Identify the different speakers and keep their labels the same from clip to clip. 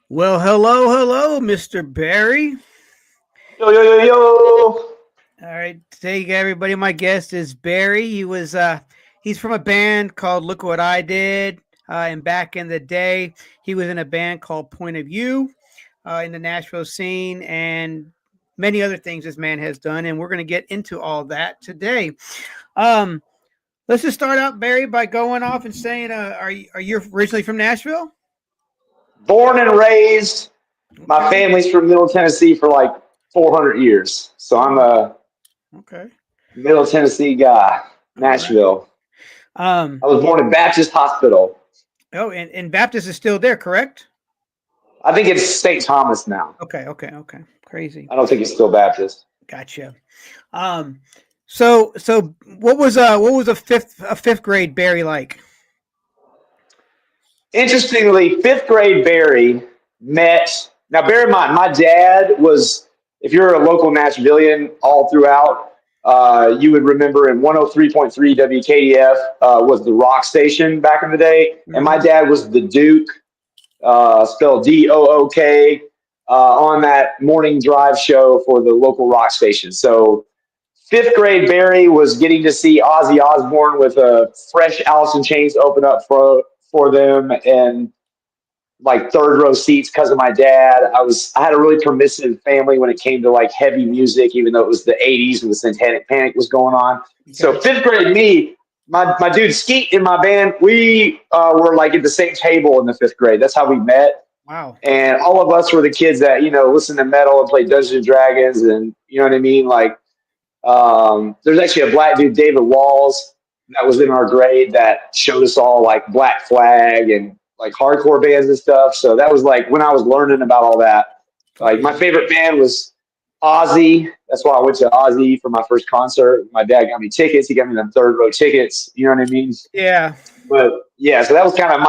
Speaker 1: Well, hello, Mr. Barry.
Speaker 2: Yo.
Speaker 1: All right, today, everybody, my guest is Barry. He's from a band called Look What I Did. And back in the day, he was in a band called Point of View in the Nashville scene, and many other things this man has done. And we're going to get into all that today. Let's just start out, Barry, by going off and saying, are you originally from Nashville?
Speaker 2: Born and raised. My family's from Middle Tennessee for like 400 years. So I'm a Middle Tennessee guy, Nashville.
Speaker 1: Right.
Speaker 2: I was born in Baptist Hospital.
Speaker 1: Oh, and Baptist is still there, correct?
Speaker 2: I think it's St. Thomas now.
Speaker 1: Okay. Crazy.
Speaker 2: I don't think it's still Baptist.
Speaker 1: Gotcha. So what was a fifth grade Barry like? Interestingly,
Speaker 2: fifth grade Barry met. Now, bear in mind, my dad was, if you're a local Nashvilleian all throughout, you would remember in 103.3 WKDF was the rock station back in the day. Mm-hmm. And my dad was the Duke, spelled D-O-O-K, on that morning drive show for the local rock station. So fifth grade Barry was getting to see Ozzy Osbourne with a fresh Alice in Chains open up for them, and like third row seats because of my dad. I had a really permissive family when it came to like heavy music, even though it was the 80s and the Satanic Panic was going on. Okay. So fifth grade me, my dude Skeet in my band, we were like at the same table in the fifth grade. That's how we met.
Speaker 1: Wow.
Speaker 2: And all of us were the kids that, listened to metal and played Dungeons and Dragons, and you know what I mean? Like there's actually a black dude, David Walls, that was in our grade that showed us all like Black Flag and like hardcore bands and stuff. So that was like when I was learning about all that. Like my favorite band was Ozzy. That's why I went to Ozzy for my first concert. My dad got me tickets. He got me them third row tickets. You know what I mean?
Speaker 1: Yeah.
Speaker 2: But yeah, so that was kind of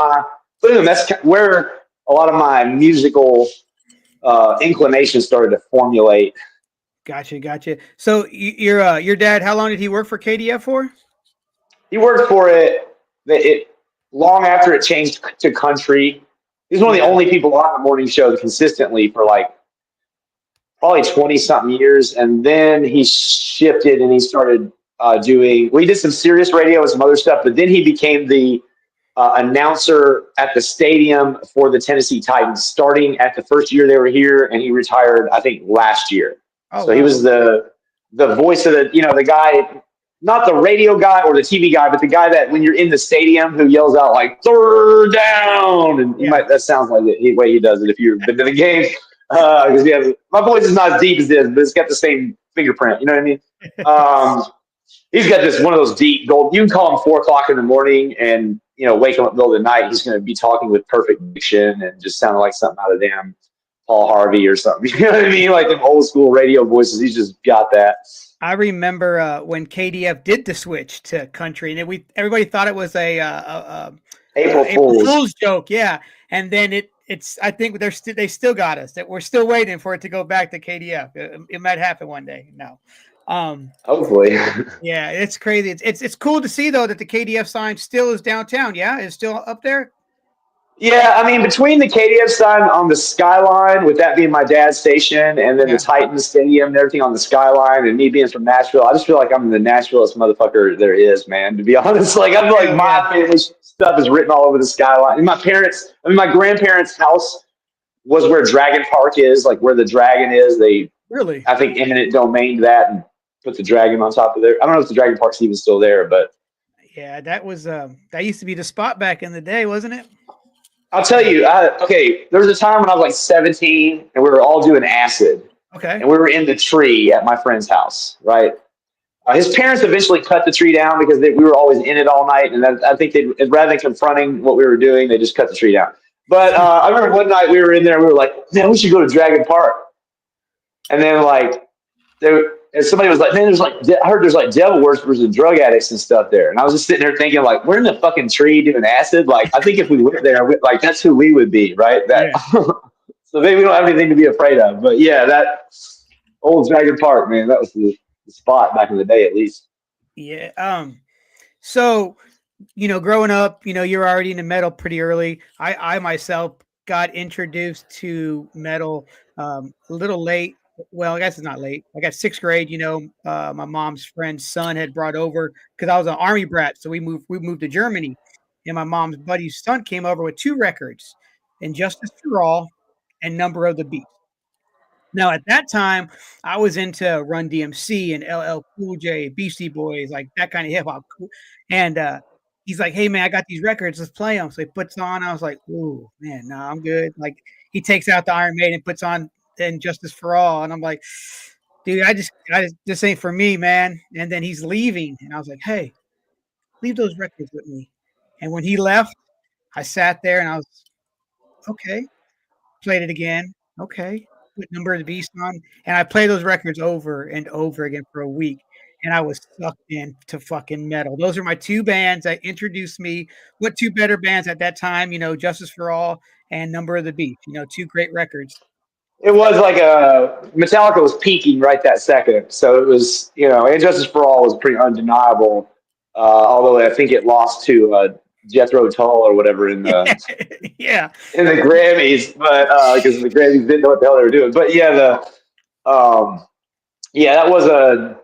Speaker 2: that's where a lot of my musical inclinations started to formulate.
Speaker 1: Gotcha. So your dad, how long did he work for KDF for?
Speaker 2: He worked for it long after it changed to country. He's one of the only people on the morning show consistently for like probably 20-something years. And then he shifted and he started he did some serious radio and some other stuff, but then he became the announcer at the stadium for the Tennessee Titans, starting at the first year they were here, and he retired, I think, last year. So he was the voice of the guy, not the radio guy or the TV guy, but the guy that when you're in the stadium who yells out like third down, and that sounds like the way he does it if you've been to the game. Because my voice is not as deep as this, but it's got the same fingerprint. You know what I mean? He's got this one of those deep gold. You can call him 4:00 in the morning, and wake him up in the middle of the night. He's going to be talking with perfect diction and just sounding like something out of damn Paul Harvey or something. You know what I mean? Like them old school radio voices. He's just got that.
Speaker 1: I remember when KDF did the switch to country, and everybody thought it was a
Speaker 2: April Fool's
Speaker 1: joke, yeah. And then it's I think they still got us. That we're still waiting for it to go back to KDF. It might happen one day. No,
Speaker 2: hopefully.
Speaker 1: Yeah, it's crazy. It's cool to see though that the KDF sign still is downtown. Yeah, it's still up there.
Speaker 2: Yeah, I mean, between the KDF sign on the skyline, with that being my dad's station, and then the Titans Stadium and everything on the skyline, and me being from Nashville, I just feel like I'm the Nashvilleest motherfucker there is, man, to be honest. Like, I feel like my family stuff is written all over the skyline. And my grandparents' house was where Dragon Park is, like where the dragon is. They
Speaker 1: really,
Speaker 2: I think, eminent domained that and put the dragon on top of there. I don't know if the Dragon Park's even still there, but.
Speaker 1: Yeah, that was, that used to be the spot back in the day, wasn't it?
Speaker 2: I'll tell you, there was a time when I was like 17 and we were all doing acid.
Speaker 1: Okay.
Speaker 2: And we were in the tree at my friend's house, right? His parents eventually cut the tree down because we were always in it all night. And I think rather than confronting what we were doing, they just cut the tree down. But I remember one night we were in there and we were like, man, we should go to Dragon Park. And then and somebody was like, man, I heard there's like devil worshippers and drug addicts and stuff there. And I was just sitting there thinking, like, we're in the fucking tree doing acid. Like, I think if we went there, like, that's who we would be, right? So maybe we don't have anything to be afraid of. But yeah, that old Dragon Park, man, that was the spot back in the day, at least.
Speaker 1: Yeah. So growing up, you're already into metal pretty early. I myself got introduced to metal a little late. Well, I guess it's not late. I got sixth grade. My mom's friend's son had brought over because I was an army brat, so we moved to Germany, and my mom's buddy's son came over with two records, "Injustice for All" and "Number of the Beast." Now, at that time, I was into Run DMC and LL Cool J, Beastie Boys, like that kind of hip hop. And he's like, "Hey man, I got these records. Let's play them." So he puts on. I was like, "Ooh man, no, I'm good." Like he takes out the Iron Maiden, puts on "Injustice for All," and I'm like, "Dude, this ain't for me, man." And then he's leaving, and I was like, "Hey, leave those records with me." And when he left, I sat there and I was okay. Played it again. Okay. Put Number of the Beast on, and I played those records over and over again for a week, and I was sucked into fucking metal. Those are my two bands that introduced me. What two better bands at that time? Justice for All and Number of the Beast. Two great records.
Speaker 2: It was like Metallica was peaking right that second. So it was, and Justice for All was pretty undeniable. Although I think it lost to Jethro Tull or whatever in the
Speaker 1: Yeah.
Speaker 2: in the Grammys, but because the Grammys didn't know what the hell they were doing. But yeah, that was a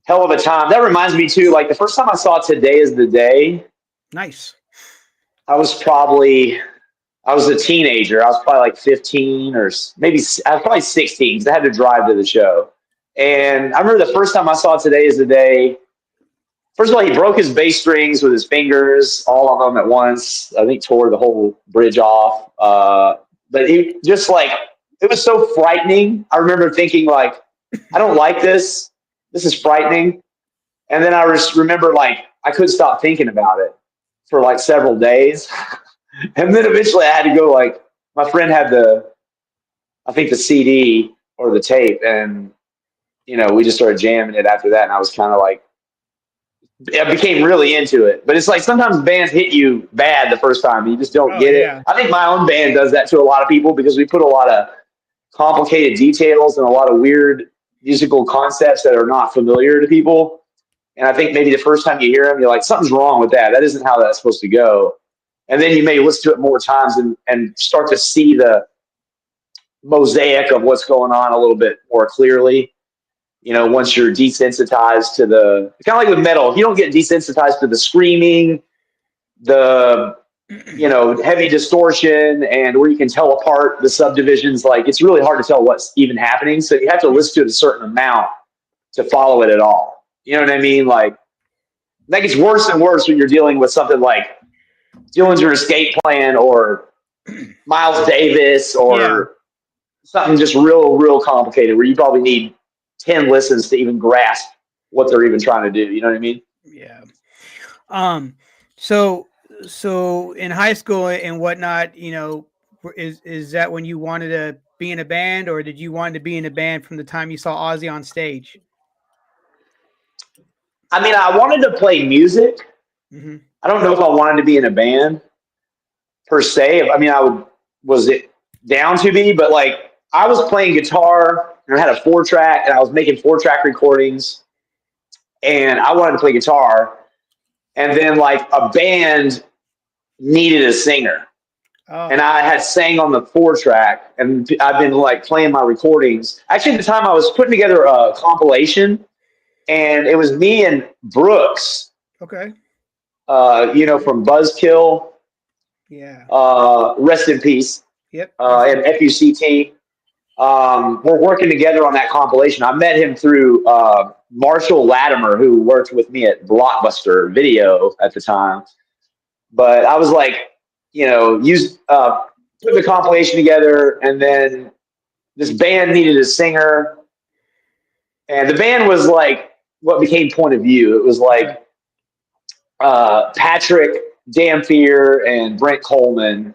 Speaker 2: hell of a time. That reminds me too. Like the first time I saw "Today Is the Day,"
Speaker 1: Nice.
Speaker 2: I was a teenager. I was probably like 15 or maybe I was probably 16 because I had to drive to the show. And I remember the first time I saw "Today Is the Day." First of all, he broke his bass strings with his fingers, all of them at once. I think tore the whole bridge off. But he just like, it was so frightening. I remember thinking like, I don't like this. This is frightening. And then I just remember like, I couldn't stop thinking about it for like several days. And then eventually I had to go like, my friend had I think the CD or the tape. And, we just started jamming it after that. And I was kind of like, I became really into it. But it's like sometimes bands hit you bad the first time. You just don't get it.
Speaker 1: Yeah.
Speaker 2: I think my own band does that to a lot of people because we put a lot of complicated details and a lot of weird musical concepts that are not familiar to people. And I think maybe the first time you hear them, you're like, something's wrong with that. That isn't how that's supposed to go. And then you may listen to it more times and start to see the mosaic of what's going on a little bit more clearly. Once you're desensitized to kind of like with metal, if you don't get desensitized to the screaming, the, heavy distortion and where you can tell apart the subdivisions, like it's really hard to tell what's even happening. So you have to listen to it a certain amount to follow it at all. You know what I mean? Like that gets worse and worse when you're dealing with something like Dillinger Escape Plan or Miles Davis or something just real complicated where you probably need 10 listens to even grasp what they're even trying to do. You know what I mean?
Speaker 1: Yeah. So in high school and whatnot, is that when you wanted to be in a band, or did you want to be in a band from the time you saw Ozzy on stage?
Speaker 2: I mean, I wanted to play music.
Speaker 1: Mm-hmm.
Speaker 2: I don't know if I wanted to be in a band per se. I mean, was it down to be, but like I was playing guitar and I had a 4-track and I was making 4-track recordings and I wanted to play guitar. And then like a band needed a singer.
Speaker 1: Oh.
Speaker 2: And I had sang on the 4-track and I've been like playing my recordings. Actually, at the time I was putting together a compilation and it was me and Brooks.
Speaker 1: Okay.
Speaker 2: From Buzzkill.
Speaker 1: Yeah.
Speaker 2: Rest in peace.
Speaker 1: Yep.
Speaker 2: And FUCT. We're working together on that compilation. I met him through Marshall Latimer, who worked with me at Blockbuster Video at the time. But I was like, put the compilation together, and then this band needed a singer. And the band was like what became Point of View. It was like Patrick Dampier and Brent Coleman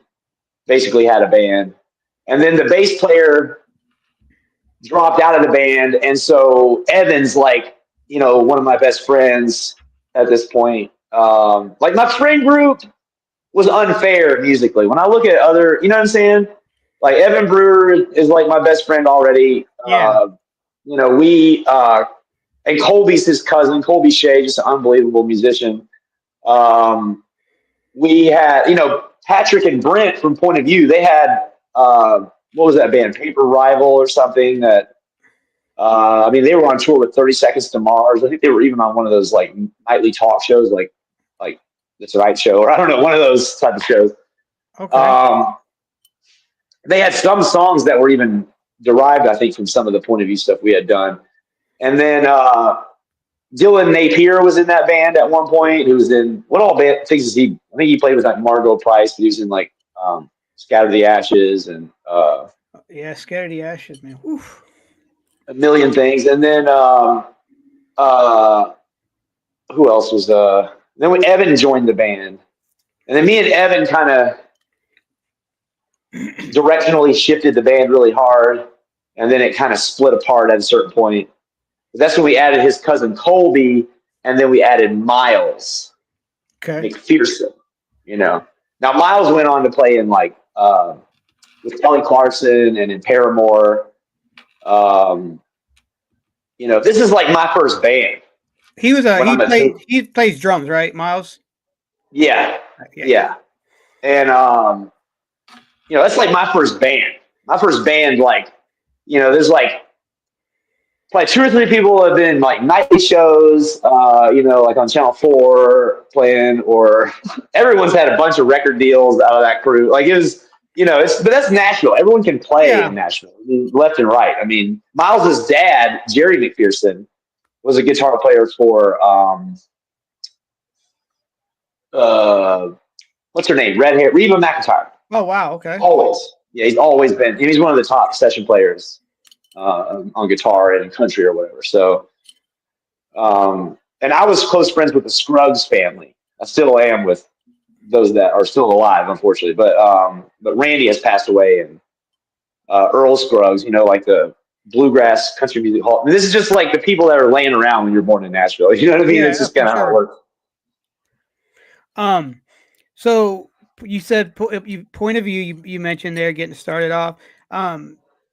Speaker 2: basically had a band. And then the bass player dropped out of the band. And so Evan's like, one of my best friends at this point. Like my friend group was unfair musically. When I look at other, you know what I'm saying? like Evan Brewer is like my best friend already.
Speaker 1: Yeah.
Speaker 2: You know, and Colby's his cousin, Colby Shea, just an unbelievable musician. We had, you know, Patrick and Brent from Point of View. They had what was that band, Paper Rival or something? That I mean, they were on tour with 30 Seconds to Mars. I think they were even on one of those like nightly talk shows, like the Tonight Show, or I don't know, one of those type of shows.
Speaker 1: Okay.
Speaker 2: They had some songs that were even derived, I think, from some of the Point of View stuff we had done. And then Dylan Napier was in that band at one point. He was in what all band things is he? I think he played with like Margot Price. He was in like Scatter the Ashes and
Speaker 1: Yeah, Scared of the Ashes, man. Oof.
Speaker 2: a million things. And then who else was then when Evan joined the band. And then me and Evan kind of directionally shifted the band really hard. And then it kind of split apart at a certain point. That's when we added his cousin Colby, and then we added Miles McPherson. You know, now Miles went on to play in like with Kelly Clarkson and in Paramore. You know, this is like my first band.
Speaker 1: He was he plays drums, right, Miles?
Speaker 2: Yeah. And you know, that's like my first band. My first band, like, you know, there's like 2 or 3 people have been like nightly shows, you know, like on Channel 4 playing, or everyone's had a bunch of record deals out of that crew. Like it was, you know, but that's Nashville. Everyone can play in Nashville, left and right. I mean, Miles's dad, Jerry McPherson, was a guitar player for what's her name? Red hair, Reba McEntire.
Speaker 1: Oh wow, okay.
Speaker 2: Always, yeah, he's always been. He's one of the top session players on guitar and country or whatever. So, and I was close friends with the Scruggs family. I still am with those that are still alive, unfortunately. But Randy has passed away, and Earl Scruggs, you know, like the bluegrass country music hall. I mean, this is just like the people that are laying around when you're born in Nashville. You know what I mean?
Speaker 1: Yeah,
Speaker 2: it's just kind of how it works.
Speaker 1: So you said Point of View. You mentioned there getting started off.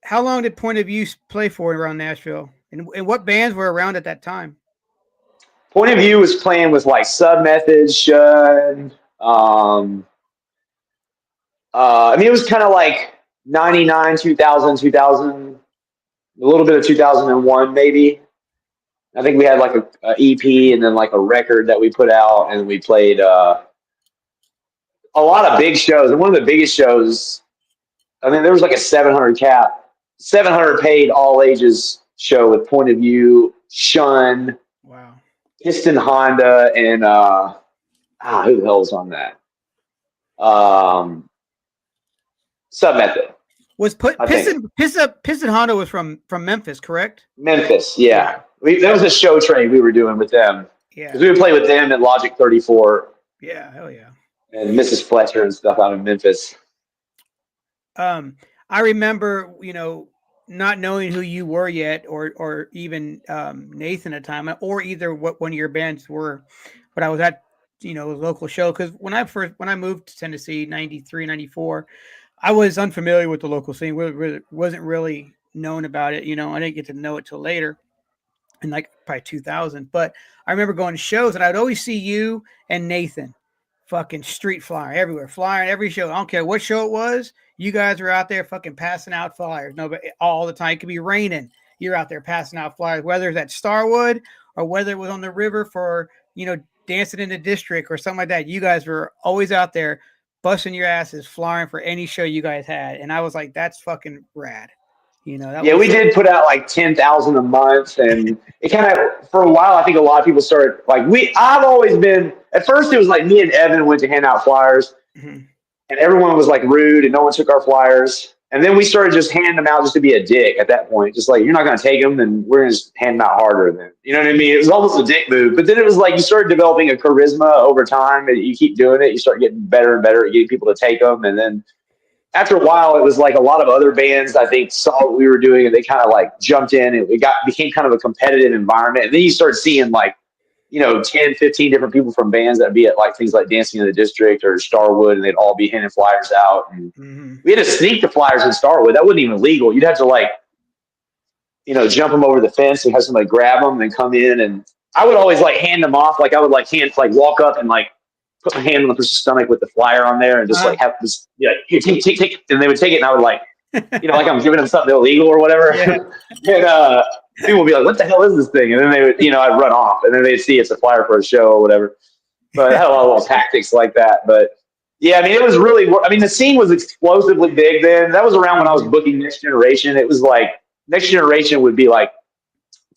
Speaker 1: How long did Point of View play for around Nashville, and what bands were around at that time?
Speaker 2: Point of View was playing with like Sub Method, Shun. I mean, it was kind of like 99, 2000, 2000, a little bit of 2001 maybe. I think we had like a EP and then like a record that we put out, and we played a lot of big shows. And one of the biggest shows, I mean, there was like a 700 paid all ages show with Point of View, Shun,
Speaker 1: wow,
Speaker 2: Piston Honda, and who the hell was on that? Sub Method.
Speaker 1: Was Piston Honda was from Memphis, correct?
Speaker 2: Memphis, yeah. That was a show train we were doing with them.
Speaker 1: Yeah,
Speaker 2: because we would play with them at Logic 34.
Speaker 1: Yeah, hell yeah.
Speaker 2: And Mrs. Fletcher and stuff out in Memphis.
Speaker 1: I remember, you know, not knowing who you were yet, or even Nathan at the time, or either what one of your bands were. But I was at, you know, a local show, because when I moved to Tennessee, 93, 94, I was unfamiliar with the local scene. Wasn't really known about it. You know, I didn't get to know it till later, in like probably 2000. But I remember going to shows, and I'd always see you and Nathan, fucking street flyer everywhere, flying every show. I don't care what show it was. You guys were out there fucking passing out flyers. No, but all the time. It could be raining. You're out there passing out flyers, whether it's at Starwood or whether it was on the river for, you know, dancing in the district or something like that. You guys were always out there busting your asses, flying for any show you guys had. And I was like, that's fucking rad. You know,
Speaker 2: we did put out like 10,000 a month, and it kind of, for a while, I think a lot of people started like I've always been, at first it was like me and Evan went to hand out flyers, and everyone was like rude and no one took our flyers. And then we started just handing them out just to be a dick at that point. Just like, you're not going to take them, then we're going to just hand them out harder. Then, you know what I mean? It was almost a dick move. But then it was like you started developing a charisma over time, and you keep doing it. You start getting better and better at getting people to take them. And then after a while, it was like a lot of other bands, I think, saw what we were doing, and they kind of like jumped in, and became kind of a competitive environment. And then you start seeing like 10, 15 different people from bands that'd be at like things like Dancing in the District or Starwood, and they'd all be handing flyers out. And we had to sneak the flyers in Starwood. That wasn't even legal. You'd have to like, jump them over the fence and have somebody grab them and come in. And I would always like hand them off. Like I would like walk up and like put my hand on the person's stomach with the flyer on there and just like have this, here, take, and they would take it, and I would like, like I'm giving them something illegal or whatever. Yeah. And people would be like, what the hell is this thing? And then they would, I'd run off, and then they'd see it's a flyer for a show or whatever. But I had a lot of little tactics like that. But yeah, I mean, it was really, the scene was explosively big then. That was around when I was booking Next Generation. It was like, Next Generation would be like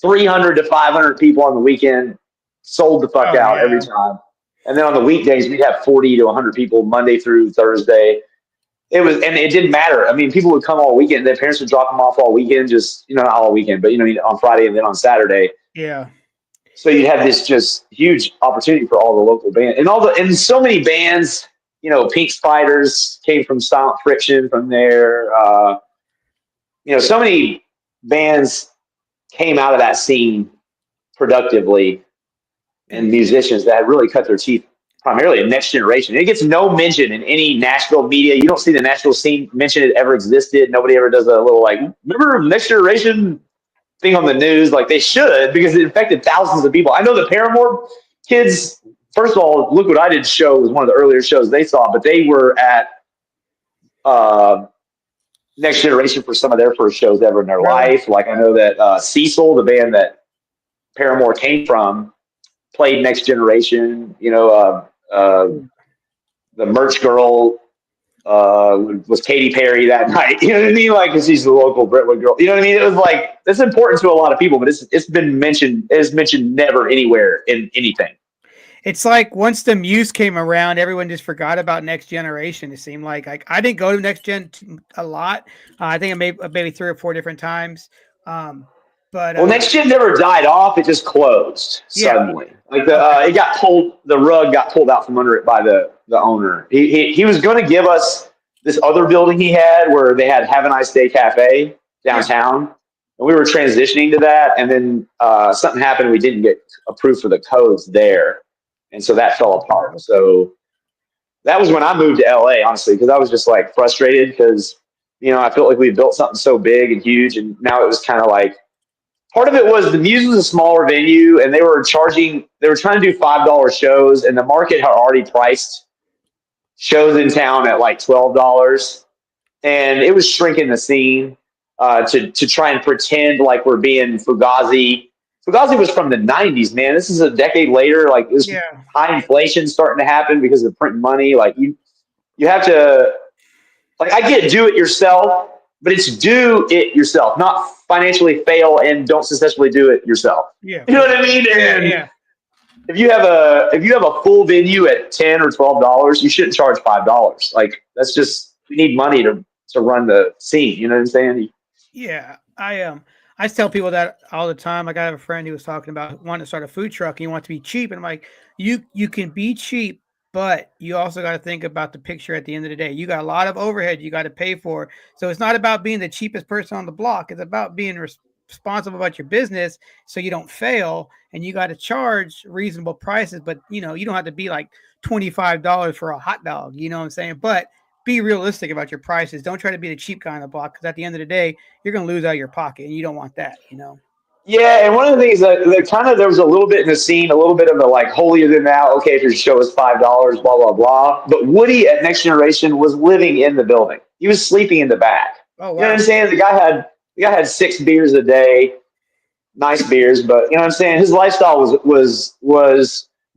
Speaker 2: 300 to 500 people on the weekend, sold the fuck out every time. And then on the weekdays, we'd have 40 to 100 people Monday through Thursday. And it didn't matter. I mean, people would come all weekend. Their parents would drop them off all weekend, just, not all weekend, but, on Friday and then on Saturday.
Speaker 1: Yeah.
Speaker 2: So you'd have this just huge opportunity for all the local bands. And so many bands, Pink Spiders came from Silent Friction from there. So many bands came out of that scene productively, and musicians that had really cut their teeth primarily in Next Generation. It gets no mention in any Nashville media. You don't see the Nashville scene mentioned it ever existed. Nobody ever does a little like, remember Next Generation thing on the news? Like they should, because it affected thousands of people. I know the Paramore kids, first of all, Look What I Did show was one of the earlier shows they saw, but they were at Next Generation for some of their first shows ever in their life. Like I know that Cecil, the band that Paramore came from, played Next Generation. The merch girl was Katy Perry that night. You know what I mean? Like, because she's the local Brentwood girl. You know what I mean? It was like, it's important to a lot of people, but it's been mentioned. It's mentioned never anywhere in anything.
Speaker 1: It's like once the Muse came around, everyone just forgot about Next Generation. It seemed like I didn't go to Next Gen a lot. I think maybe 3 or 4 different times. But
Speaker 2: Next Gen never died off; it just closed suddenly. Like it got pulled. The rug got pulled out from under it by the owner. He was going to give us this other building he had where they had Have a Nice Day Cafe downtown, and we were transitioning to that. And then something happened; we didn't get approved for the codes there. And so that fell apart. So that was when I moved to LA, honestly, because I was just like frustrated because, I felt like we built something so big and huge. And now it was kind of like, part of it was the Muse was a smaller venue, and they were trying to do $5 shows, and the market had already priced shows in town at like $12. And it was shrinking the scene to try and pretend like we're being Fugazi. Fugazi was from the 90s, man. This is a decade later. Like, this high inflation starting to happen because of printing money. Like, you have to, like, I get do it yourself, but it's do it yourself, not financially fail and don't successfully do it yourself.
Speaker 1: Yeah.
Speaker 2: You know what I mean? And if you have a full venue at $10 or $12, you shouldn't charge $5. Like, that's just, we need money to run the scene. You know what I'm saying?
Speaker 1: Yeah. I tell people that all the time. Like I have a friend who was talking about wanting to start a food truck and he wants to be cheap. And I'm like, you can be cheap, but you also got to think about the picture at the end of the day. You got a lot of overhead you got to pay for. So it's not about being the cheapest person on the block. It's about being responsible about your business so you don't fail, and you got to charge reasonable prices. But, you don't have to be like $25 for a hot dog. You know what I'm saying? But be realistic about your prices. Don't try to be the cheap guy on the block, because at the end of the day, you're going to lose out of your pocket, and you don't want that,
Speaker 2: Yeah, and one of the things that there was a little bit in the scene, a little bit of the like holier than thou. Okay, if your show is $5, blah blah blah. But Woody at Next Generation was living in the building. He was sleeping in the back.
Speaker 1: Oh, wow.
Speaker 2: You know what I'm saying? The guy had 6 beers a day, nice beers, but you know what I'm saying. His lifestyle was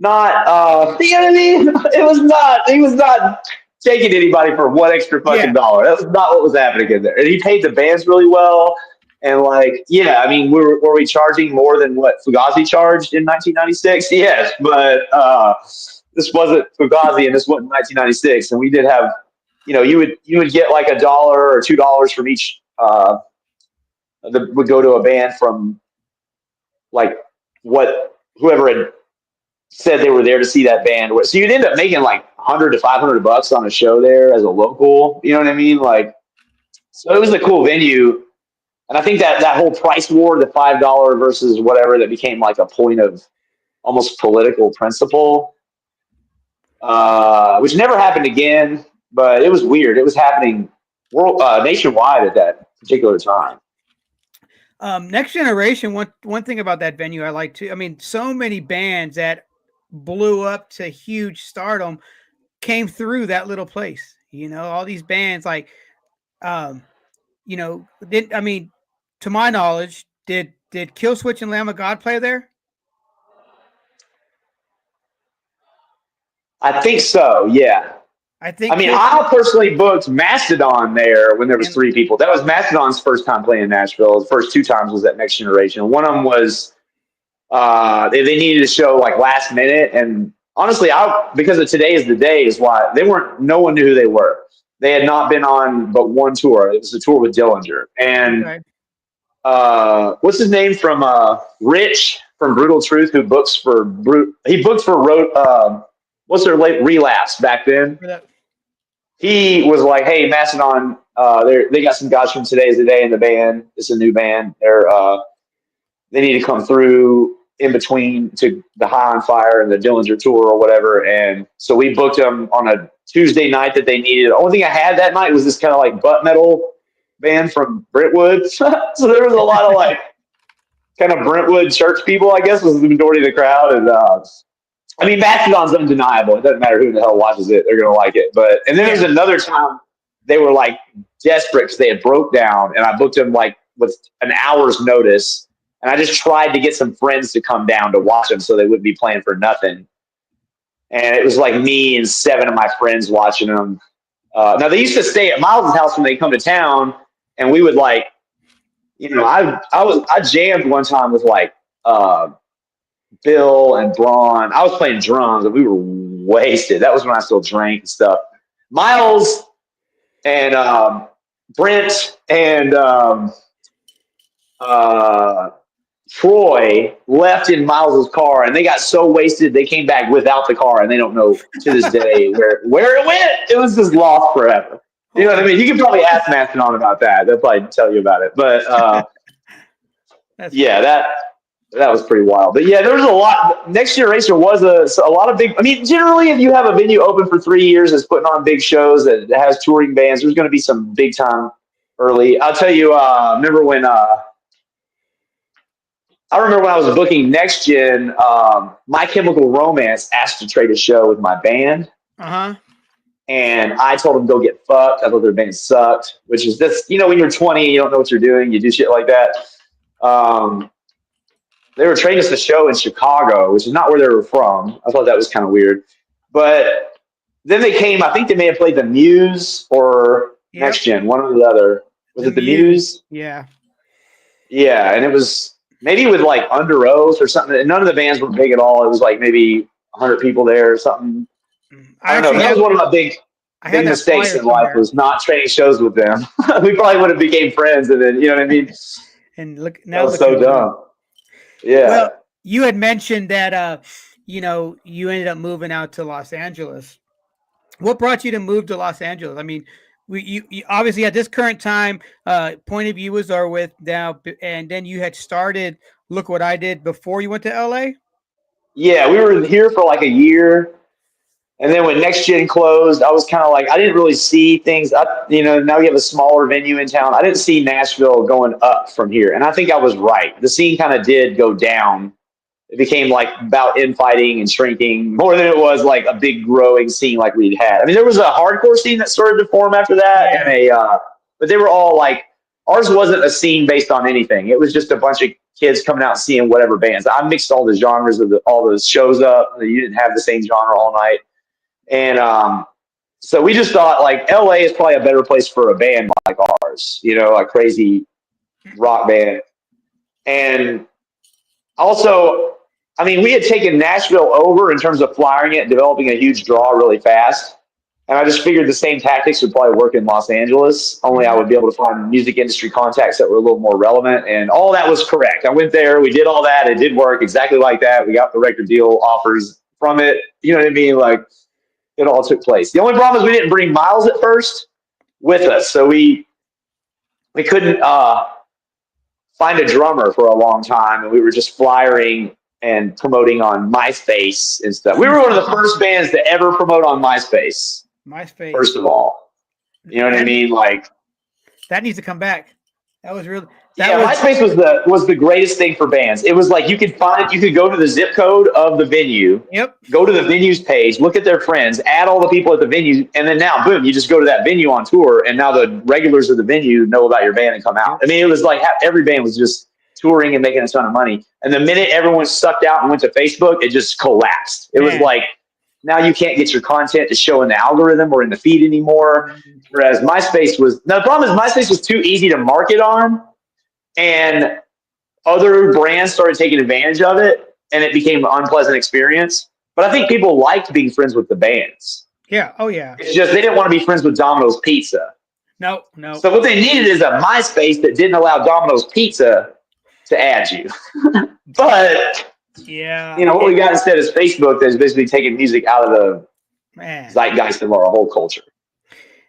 Speaker 2: not. You know what I mean? It was not. He was not taking anybody for one extra fucking dollar. That was not what was happening in there. And he paid the bands really well. And like, I mean, were we charging more than what Fugazi charged in 1996? Yes, but this wasn't Fugazi, and this wasn't 1996. And we did have, you would get like $1 or $2 from each. That would go to a band from like whoever had said they were there to see that band. So you'd end up making like $100 to $500 on a show there as a local. You know what I mean? Like, so it was a cool venue. And I think that whole price war, the $5 versus whatever, that became like a point of almost political principle, which never happened again. But it was weird. It was happening nationwide at that particular time.
Speaker 1: Next Generation. One thing about that venue I like too. I mean, so many bands that blew up to huge stardom came through that little place. You know, all these bands like, you know, did I mean, to my knowledge, did Killswitch and Lamb of God play there?
Speaker 2: I think so. Yeah.
Speaker 1: I
Speaker 2: I
Speaker 1: think
Speaker 2: mean,
Speaker 1: Killswitch
Speaker 2: I personally booked Mastodon there when there was
Speaker 1: and
Speaker 2: 3 people. That was Mastodon's first time playing in Nashville. The first 2 times was at Next Generation. One of them was they needed a show like last minute, and honestly, because of Today Is the Day is why they weren't. No one knew who they were. They had not been on but one tour. It was a tour with Dillinger and
Speaker 1: okay.
Speaker 2: what's his name from Rich from Brutal Truth, who books for he booked for what's their late Relapse back then. He was like, "Hey, Mastodon, they got some guys from Today Is the Day in the band. It's a new band. They need to come through in between to the High on Fire and the Dillinger tour or whatever." And so we booked them on a Tuesday night that they needed. The only thing I had that night was this kind of like butt metal band from Brentwood. So there was a lot of like kind of Brentwood church people, I guess, was the majority of the crowd. And I mean, Mastodon's undeniable. It doesn't matter who the hell watches it; they're going to like it. And then there's another time they were like desperate because they had broke down, and I booked them like with an hour's notice, and I just tried to get some friends to come down to watch them so they wouldn't be playing for nothing. And it was like me and 7 of my friends watching them. Now they used to stay at Miles' house when they come to town, and we would like, you know, I jammed one time with like Bill and Braun. I was playing drums, and we were wasted. That was when I still drank and stuff. Miles and Brent and Troy left in Miles's car, and they got so wasted they came back without the car, and they don't know to this day where it went. It was just lost forever. You know what I mean? You can probably ask Mastodon about that. They'll probably tell you about it. But yeah, that was pretty wild. But yeah, there was a lot. Next Generation was a lot of big. I mean, generally, if you have a venue open for 3 years that's putting on big shows that has touring bands, there's going to be some big time early. I'll tell you. I remember when I was booking Next Gen, My Chemical Romance asked to trade a show with my band. And I told them go get fucked. I thought their band sucked, which is this, you know, when you're 20, you don't know what you're doing. You do shit like that. They were trading us a show in Chicago, which is not where they were from. I thought that was kind of weird. But then they came, I think they may have played the Muse or Next Gen, one or the other. Was it the Muse?
Speaker 1: Yeah.
Speaker 2: Yeah, and it was maybe with like Under Oath or something. And none of the bands were big at all. It was like maybe 100 people there or something. I don't know. That was one of my big mistakes in life was not trading shows with them. We probably would have became friends, and then you know what I mean.
Speaker 1: And look, now
Speaker 2: that was so dumb. Yeah.
Speaker 1: Well, you had mentioned that you know, you ended up moving out to Los Angeles. What brought you to move to Los Angeles? I mean, you obviously at this current time, Point of View was are with now, and then you had started Look What I Did before you went to LA.
Speaker 2: Yeah, we were here for like a year. And then when Next Gen closed, I was kind of like, I didn't really see things up. You know, now we have a smaller venue in town. I didn't see Nashville going up from here. And I think I was right. The scene kind of did go down. It became like about infighting and shrinking more than it was like a big growing scene like we'd had. I mean, there was a hardcore scene that started to form after that. And but they were all like, ours wasn't a scene based on anything. It was just a bunch of kids coming out and seeing whatever bands. I mixed all the genres of all those shows up. You didn't have the same genre all night. And so we just thought like LA is probably a better place for a band like ours, you know, a crazy rock band. And also, I mean, we had taken Nashville over in terms of flying it, developing a huge draw really fast. And I just figured the same tactics would probably work in Los Angeles, only I would be able to find music industry contacts that were a little more relevant. And all that was correct. I went there, we did all that. It did work exactly like that. We got the record deal offers from it. You know what I mean? Like, it all took place. The only problem is we didn't bring Miles at first with us, so we couldn't find a drummer for a long time, and we were just flyering and promoting on MySpace and stuff. We were one of the first bands to ever promote on MySpace.
Speaker 1: MySpace.
Speaker 2: First of all, you know what I mean? Like
Speaker 1: that needs to come back. That was really.
Speaker 2: MySpace was the greatest thing for bands. It was like you could go to the zip code of the venue.
Speaker 1: Yep.
Speaker 2: Go to the venue's page, look at their friends, add all the people at the venue, and then now, boom, you just go to that venue on tour, and now the regulars of the venue know about your band and come out. I mean, it was like every band was just touring and making a ton of money. And the minute everyone sucked out and went to Facebook, it just collapsed. It was like, now you can't get your content to show in the algorithm or in the feed anymore. Whereas MySpace was, now the problem is MySpace was too easy to market on, and other brands started taking advantage of it, and it became an unpleasant experience. But I think people liked being friends with the bands.
Speaker 1: Yeah. Oh, yeah.
Speaker 2: It's just they didn't want to be friends with Domino's Pizza.
Speaker 1: No.
Speaker 2: So what they needed is a MySpace that didn't allow Domino's Pizza to add you. But, what we got instead is Facebook that's basically taking music out of the zeitgeist of our whole culture.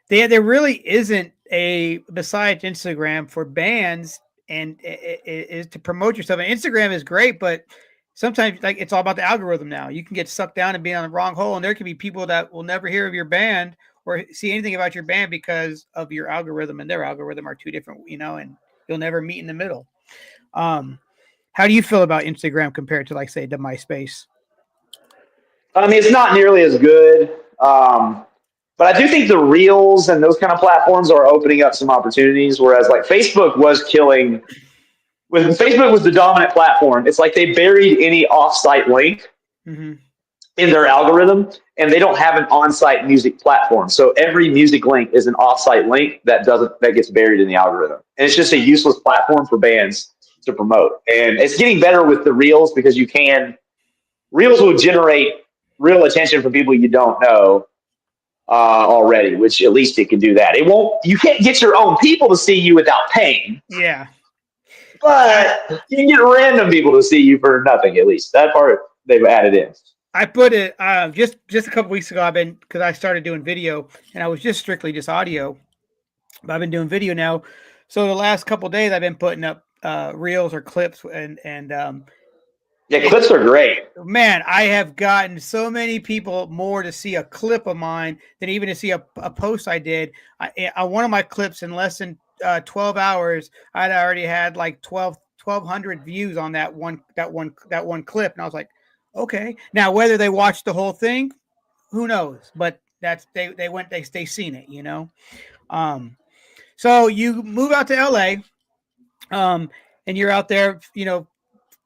Speaker 1: There really isn't besides Instagram for bands and is to promote yourself. And Instagram is great, but sometimes like it's all about the algorithm now. You can get sucked down and be on the wrong hole, and there can be people that will never hear of your band or see anything about your band because of your algorithm, and their algorithm are two different, and you'll never meet in the middle. How do you feel about Instagram compared to, like, say, the MySpace?
Speaker 2: I mean, it's not nearly as good. But I do think the Reels and those kind of platforms are opening up some opportunities, whereas like Facebook was killing. When Facebook was the dominant platform, it's like they buried any off-site link in their algorithm, and they don't have an on-site music platform. So every music link is an off-site link that gets buried in the algorithm, and it's just a useless platform for bands to promote. And it's getting better with the Reels because Reels will generate real attention from people you don't know. Already, which at least it can do that. You can't get your own people to see you without paying.
Speaker 1: Yeah.
Speaker 2: But you can get random people to see you for nothing, at least. That part they've added in.
Speaker 1: I put it just a couple weeks ago, because I started doing video, and I was just strictly just audio. But I've been doing video now. So the last couple of days I've been putting up reels or clips and
Speaker 2: clips are great.
Speaker 1: Man, I have gotten so many people more to see a clip of mine than even to see a post I did. One of my clips in less than 12 hours, I'd already had like 1,200 views on that one clip, and I was like, okay. Now whether they watched the whole thing, who knows? But that's they seen it, So you move out to LA, and you're out there,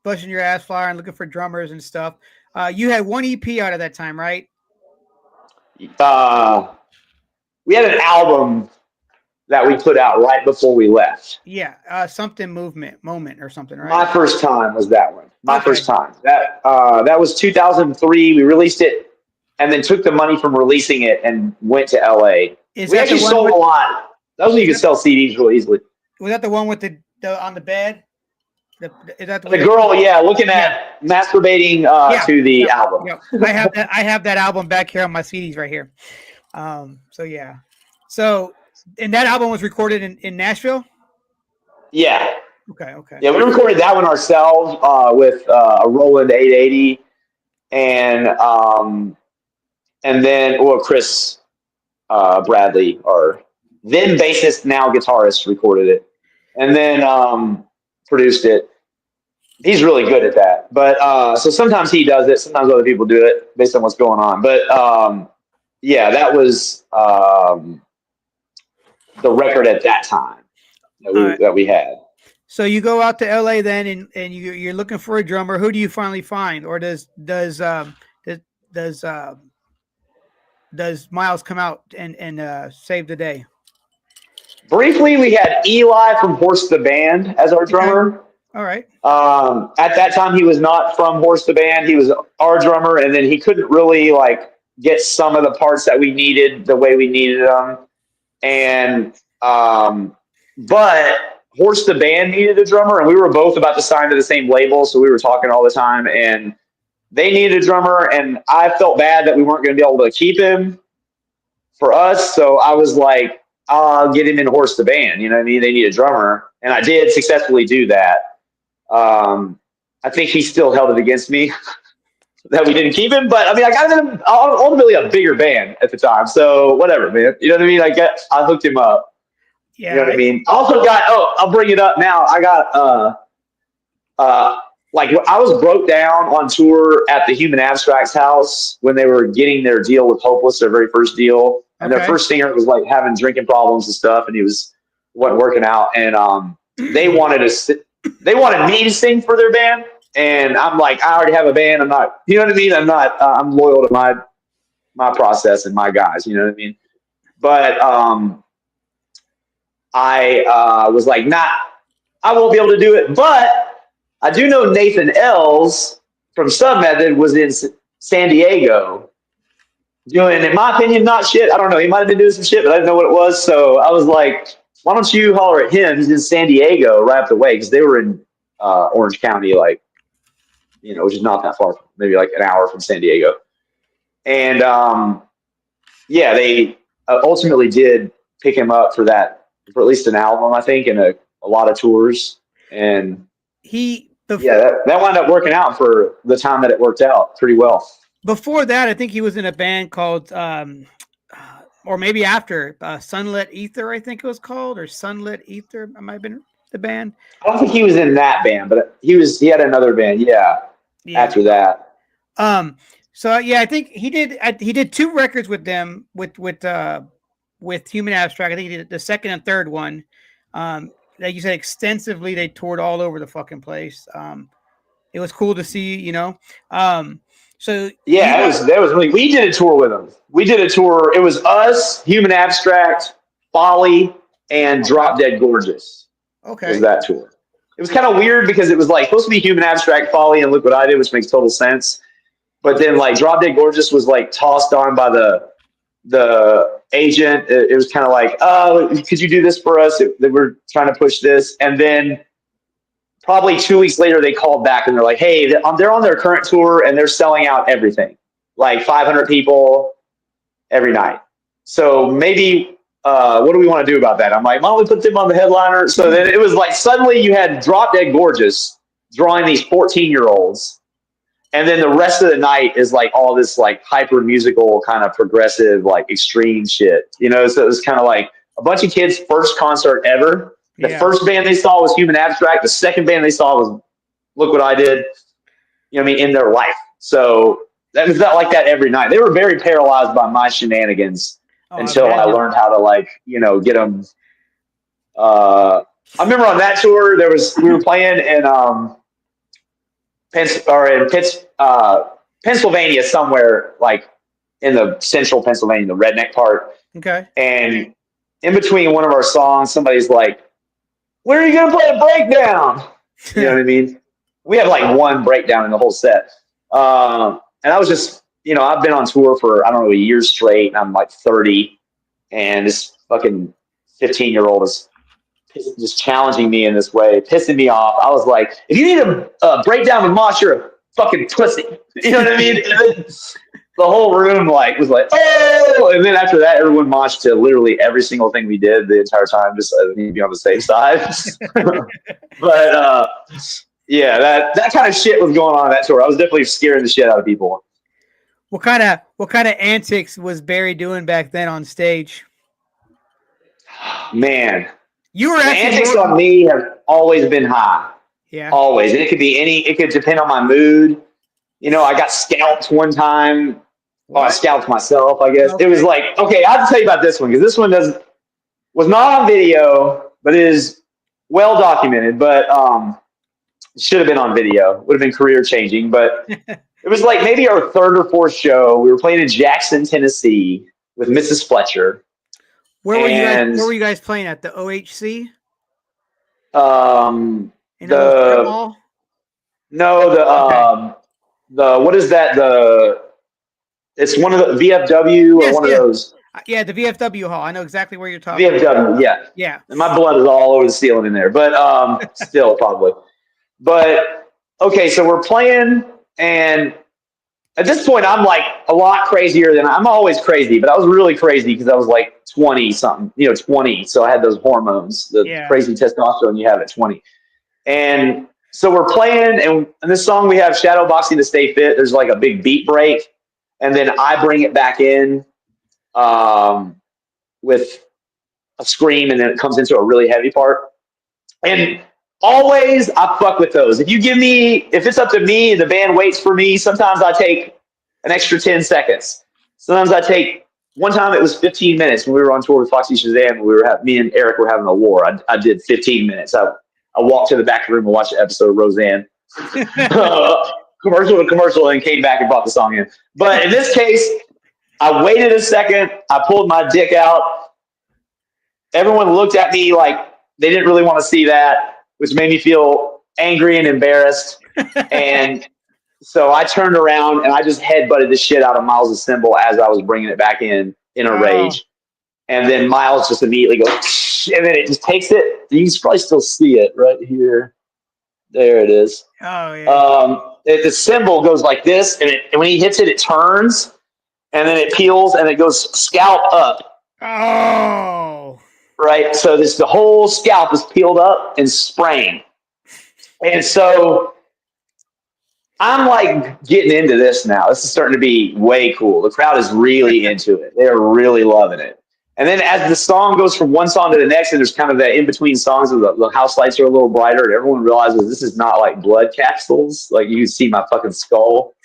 Speaker 1: busting your ass flyer and looking for drummers and stuff. You had one EP out of that time, right?
Speaker 2: We had an album that we put out right before we left.
Speaker 1: Yeah, something moment or something, right?
Speaker 2: My first time was that one. First time. That was 2003. We released it and then took the money from releasing it and went to LA. We actually sold a lot. That was when you could sell CDs really easily.
Speaker 1: Was that the one with the on the bed? Is that
Speaker 2: the girl? Looking at masturbating to the album.
Speaker 1: Yeah. I have that album back here on my CDs right here. So and that album was recorded in Nashville.
Speaker 2: Yeah.
Speaker 1: Okay.
Speaker 2: Yeah, we recorded that one ourselves with a Roland 880, and then Chris Bradley, our then bassist, now guitarist, recorded it, and then produced it. He's really good at that. But so sometimes he does it, sometimes other people do it based on what's going on. But that was the record at that time that we had.
Speaker 1: So you go out to LA then, and you're looking for a drummer. Who do you finally find, or does Miles come out and save the day?
Speaker 2: Briefly, we had Eli from Horse the Band as our drummer.
Speaker 1: All right.
Speaker 2: At that time, he was not from Horse the Band. He was our drummer, and then he couldn't really get some of the parts that we needed the way we needed them. And but Horse the Band needed a drummer, and we were both about to sign to the same label, so we were talking all the time. And they needed a drummer, and I felt bad that we weren't going to be able to keep him for us. So I was like, I'll get him in Horse the Band. You know what I mean? They need a drummer, and I did successfully do that. I think he still held it against me that we didn't keep him. But I mean, I got him ultimately a bigger band at the time. So whatever, man. You know what I mean? I hooked him up.
Speaker 1: Yeah.
Speaker 2: You know what I mean? I also got, I'll bring it up now. I got, like I was broke down on tour at the Human Abstract's house when they were getting their deal with Hopeless, their very first deal. And their first singer was like having drinking problems and stuff, and he wasn't working out. And they wanted me to sing for their band. And I'm like, I already have a band. I'm not, you know what I mean? I'm not, I'm loyal to my process and my guys, you know what I mean? But I was like, nah, I won't be able to do it. But I do know Nathan Els from Submethod was in San Diego doing, in my opinion, not shit. I don't know. He might have been doing some shit, but I didn't know what it was. So I was like, why don't you holler at him? He's in San Diego right up the way, because they were in Orange County, like, you know, which is not that far, maybe like an hour from San Diego. And yeah, they ultimately did pick him up for at least an album, I think, and a lot of tours. And that wound up working out for the time that it worked out pretty well.
Speaker 1: Before that, I think he was in a band called, or maybe after, Sunlit Ether, I think it was called, or Sunlit Ether. It might have been the band.
Speaker 2: I don't think he was in that band, but he had another band, after that.
Speaker 1: So yeah, I think he did 2 records with them with Human Abstract. I think he did the second and third one. Like you said, extensively, they toured all over the fucking place. It was cool to see, you know. So
Speaker 2: yeah, that was really. We did a tour with them. We did a tour. It was us, Human Abstract, Folly, and Drop Dead Gorgeous.
Speaker 1: Okay,
Speaker 2: was that tour? It was kind of weird because it was like supposed to be Human Abstract, Folly, and Look What I Did, which makes total sense. But then like Drop Dead Gorgeous was like tossed on by the agent. It was kind of like, could you do this for us? They were trying to push this, and then probably 2 weeks later, they called back and they're like, hey, they're on their current tour and they're selling out everything, like 500 people every night. So maybe, what do we want to do about that? I'm like, why don't we put them on the headliner? So then it was like suddenly you had Drop Dead Gorgeous drawing these 14-year-olds. And then the rest of the night is like all this like hyper musical kind of progressive, like extreme shit, you know? So it was kind of like a bunch of kids' first concert ever. The first band they saw was Human Abstract. The second band they saw was Look What I Did, you know what I mean, in their life. So that was not like that every night. They were very paralyzed by my shenanigans until I learned how to, like, you know, get them. I remember on that tour, we were playing in Pennsylvania somewhere, like in the central Pennsylvania, the redneck part.
Speaker 1: Okay.
Speaker 2: And in between one of our songs, somebody's like, when are you going to play a breakdown? You know what I mean? We have like one breakdown in the whole set. And I was just, you know, I've been on tour for, I don't know, a year straight, and I'm like 30. And this fucking 15-year-old is just challenging me in this way, pissing me off. I was like, if you need a breakdown with Mosh, you're a fucking pussy. You know what I mean? The whole room like was like, oh, and then after that, everyone moshed to literally every single thing we did the entire time, just so I need to be on the safe side. But yeah, that kind of shit was going on that tour. I was definitely scaring the shit out of people.
Speaker 1: What kind of antics was Barry doing back then on stage?
Speaker 2: Man,
Speaker 1: you were
Speaker 2: the antics on me have always been high.
Speaker 1: Yeah,
Speaker 2: always. And it could be it could depend on my mood. You know, I got scalped one time. Well, I scalped myself, I guess. Okay. It was like, okay, I have to tell you about this one, because this one was not on video, but it is well documented. But it should have been on video. Would have been career changing. But it was like maybe our third or fourth show. We were playing in Jackson, Tennessee with Mrs. Fletcher.
Speaker 1: Where were you guys playing at? The OHC?
Speaker 2: What is that? It's one of the VFW or one of those.
Speaker 1: Yeah, the VFW hall. I know exactly where you're talking
Speaker 2: VFW,
Speaker 1: about.
Speaker 2: Yeah. And my blood is all over the ceiling in there, but still probably. But okay, so we're playing, and at this point, I'm like a lot crazier than I'm always crazy, but I was really crazy because I was like 20 something, 20. So I had those hormones, the crazy testosterone you have at 20. And So we're playing, and in this song we have shadow boxing to stay fit. There's like a big beat break, and then I bring it back in with a scream, and then it comes into a really heavy part. And always I fuck with those. If it's up to me and the band waits for me, sometimes I take an extra 10 seconds. Sometimes one time it was 15 minutes when we were on tour with Foxy Shazam. Me and Eric were having a war. I did 15 minutes. I walked to the back of the room and watched the episode of Roseanne. Commercial to commercial, and came back and brought the song in. But in this case, I waited a second. I pulled my dick out. Everyone looked at me like they didn't really want to see that, which made me feel angry and embarrassed. And so I turned around and I just headbutted the shit out of Miles' cymbal as I was bringing it back in a rage. And then Miles just immediately goes, and then it just takes it. You can probably still see it right here. There it is.
Speaker 1: Oh, yeah.
Speaker 2: The cymbal goes like this, and when he hits it, it turns, and then it peels, and it goes scalp up.
Speaker 1: Oh.
Speaker 2: Right? So the whole scalp is peeled up and spraying. And so I'm like getting into this now. This is starting to be way cool. The crowd is really into it. They're really loving it. And then as the song goes from one song to the next, and there's kind of that in between songs, and the house lights are a little brighter, and everyone realizes this is not like blood capsules. Like you can see my fucking skull.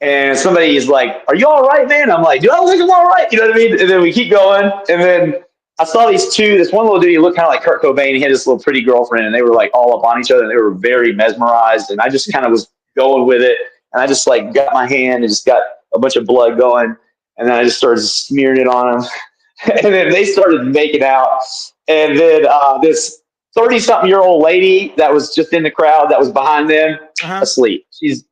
Speaker 2: And somebody is like, "Are you all right, man?" I'm like, "Do I think I'm all right?" You know what I mean? And then we keep going. And then I saw this one little dude, he looked kind of like Kurt Cobain. He had this little pretty girlfriend, and they were like all up on each other, and they were very mesmerized. And I just kind of was going with it. And I just like got my hand and just got a bunch of blood going. And then I just started smearing it on them. And then they started making out. And then this 30-something-year-old lady that was just in the crowd that was behind them, asleep. She's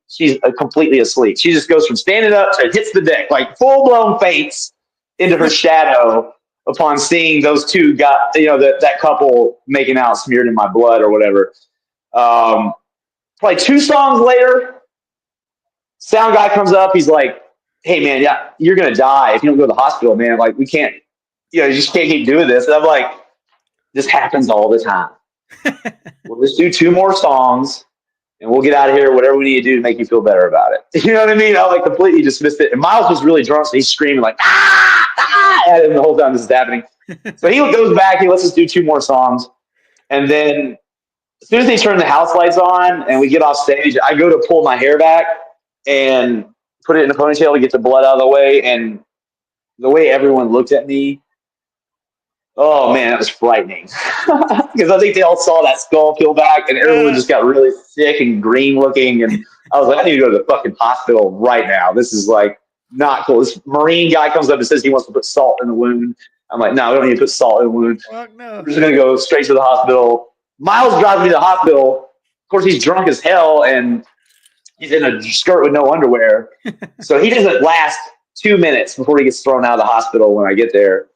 Speaker 2: completely asleep. She just goes from standing up to hits the deck, like full-blown faints into her shadow upon seeing those two that couple making out smeared in my blood or whatever. Probably 2 songs later, sound guy comes up. He's like, "Hey, man, yeah, you're going to die if you don't go to the hospital, man. Like, we can't, you just can't keep doing this." And I'm like, this happens all the time. We'll just do 2 more songs and we'll get out of here, whatever we need to do to make you feel better about it. You know what I mean? I like completely dismissed it. And Miles was really drunk, so he's screaming like, at him the whole time this is happening. So he goes back, he lets us do 2 more songs. And then as soon as they turn the house lights on and we get off stage, I go to pull my hair back and put it in a ponytail to get the blood out of the way. And the way everyone looked at me, oh man, that was frightening. Because I think they all saw that skull peel back and everyone just got really sick and green looking. And I was like, I need to go to the fucking hospital right now. This is like not cool. This Marine guy comes up and says he wants to put salt in the wound. I'm like, no, we don't need to put salt in the wound.
Speaker 1: Fuck no.
Speaker 2: We're just going to go straight to the hospital. Miles drives me to the hospital. Of course, he's drunk as hell and he's in a skirt with no underwear. So he doesn't last 2 minutes before he gets thrown out of the hospital when I get there.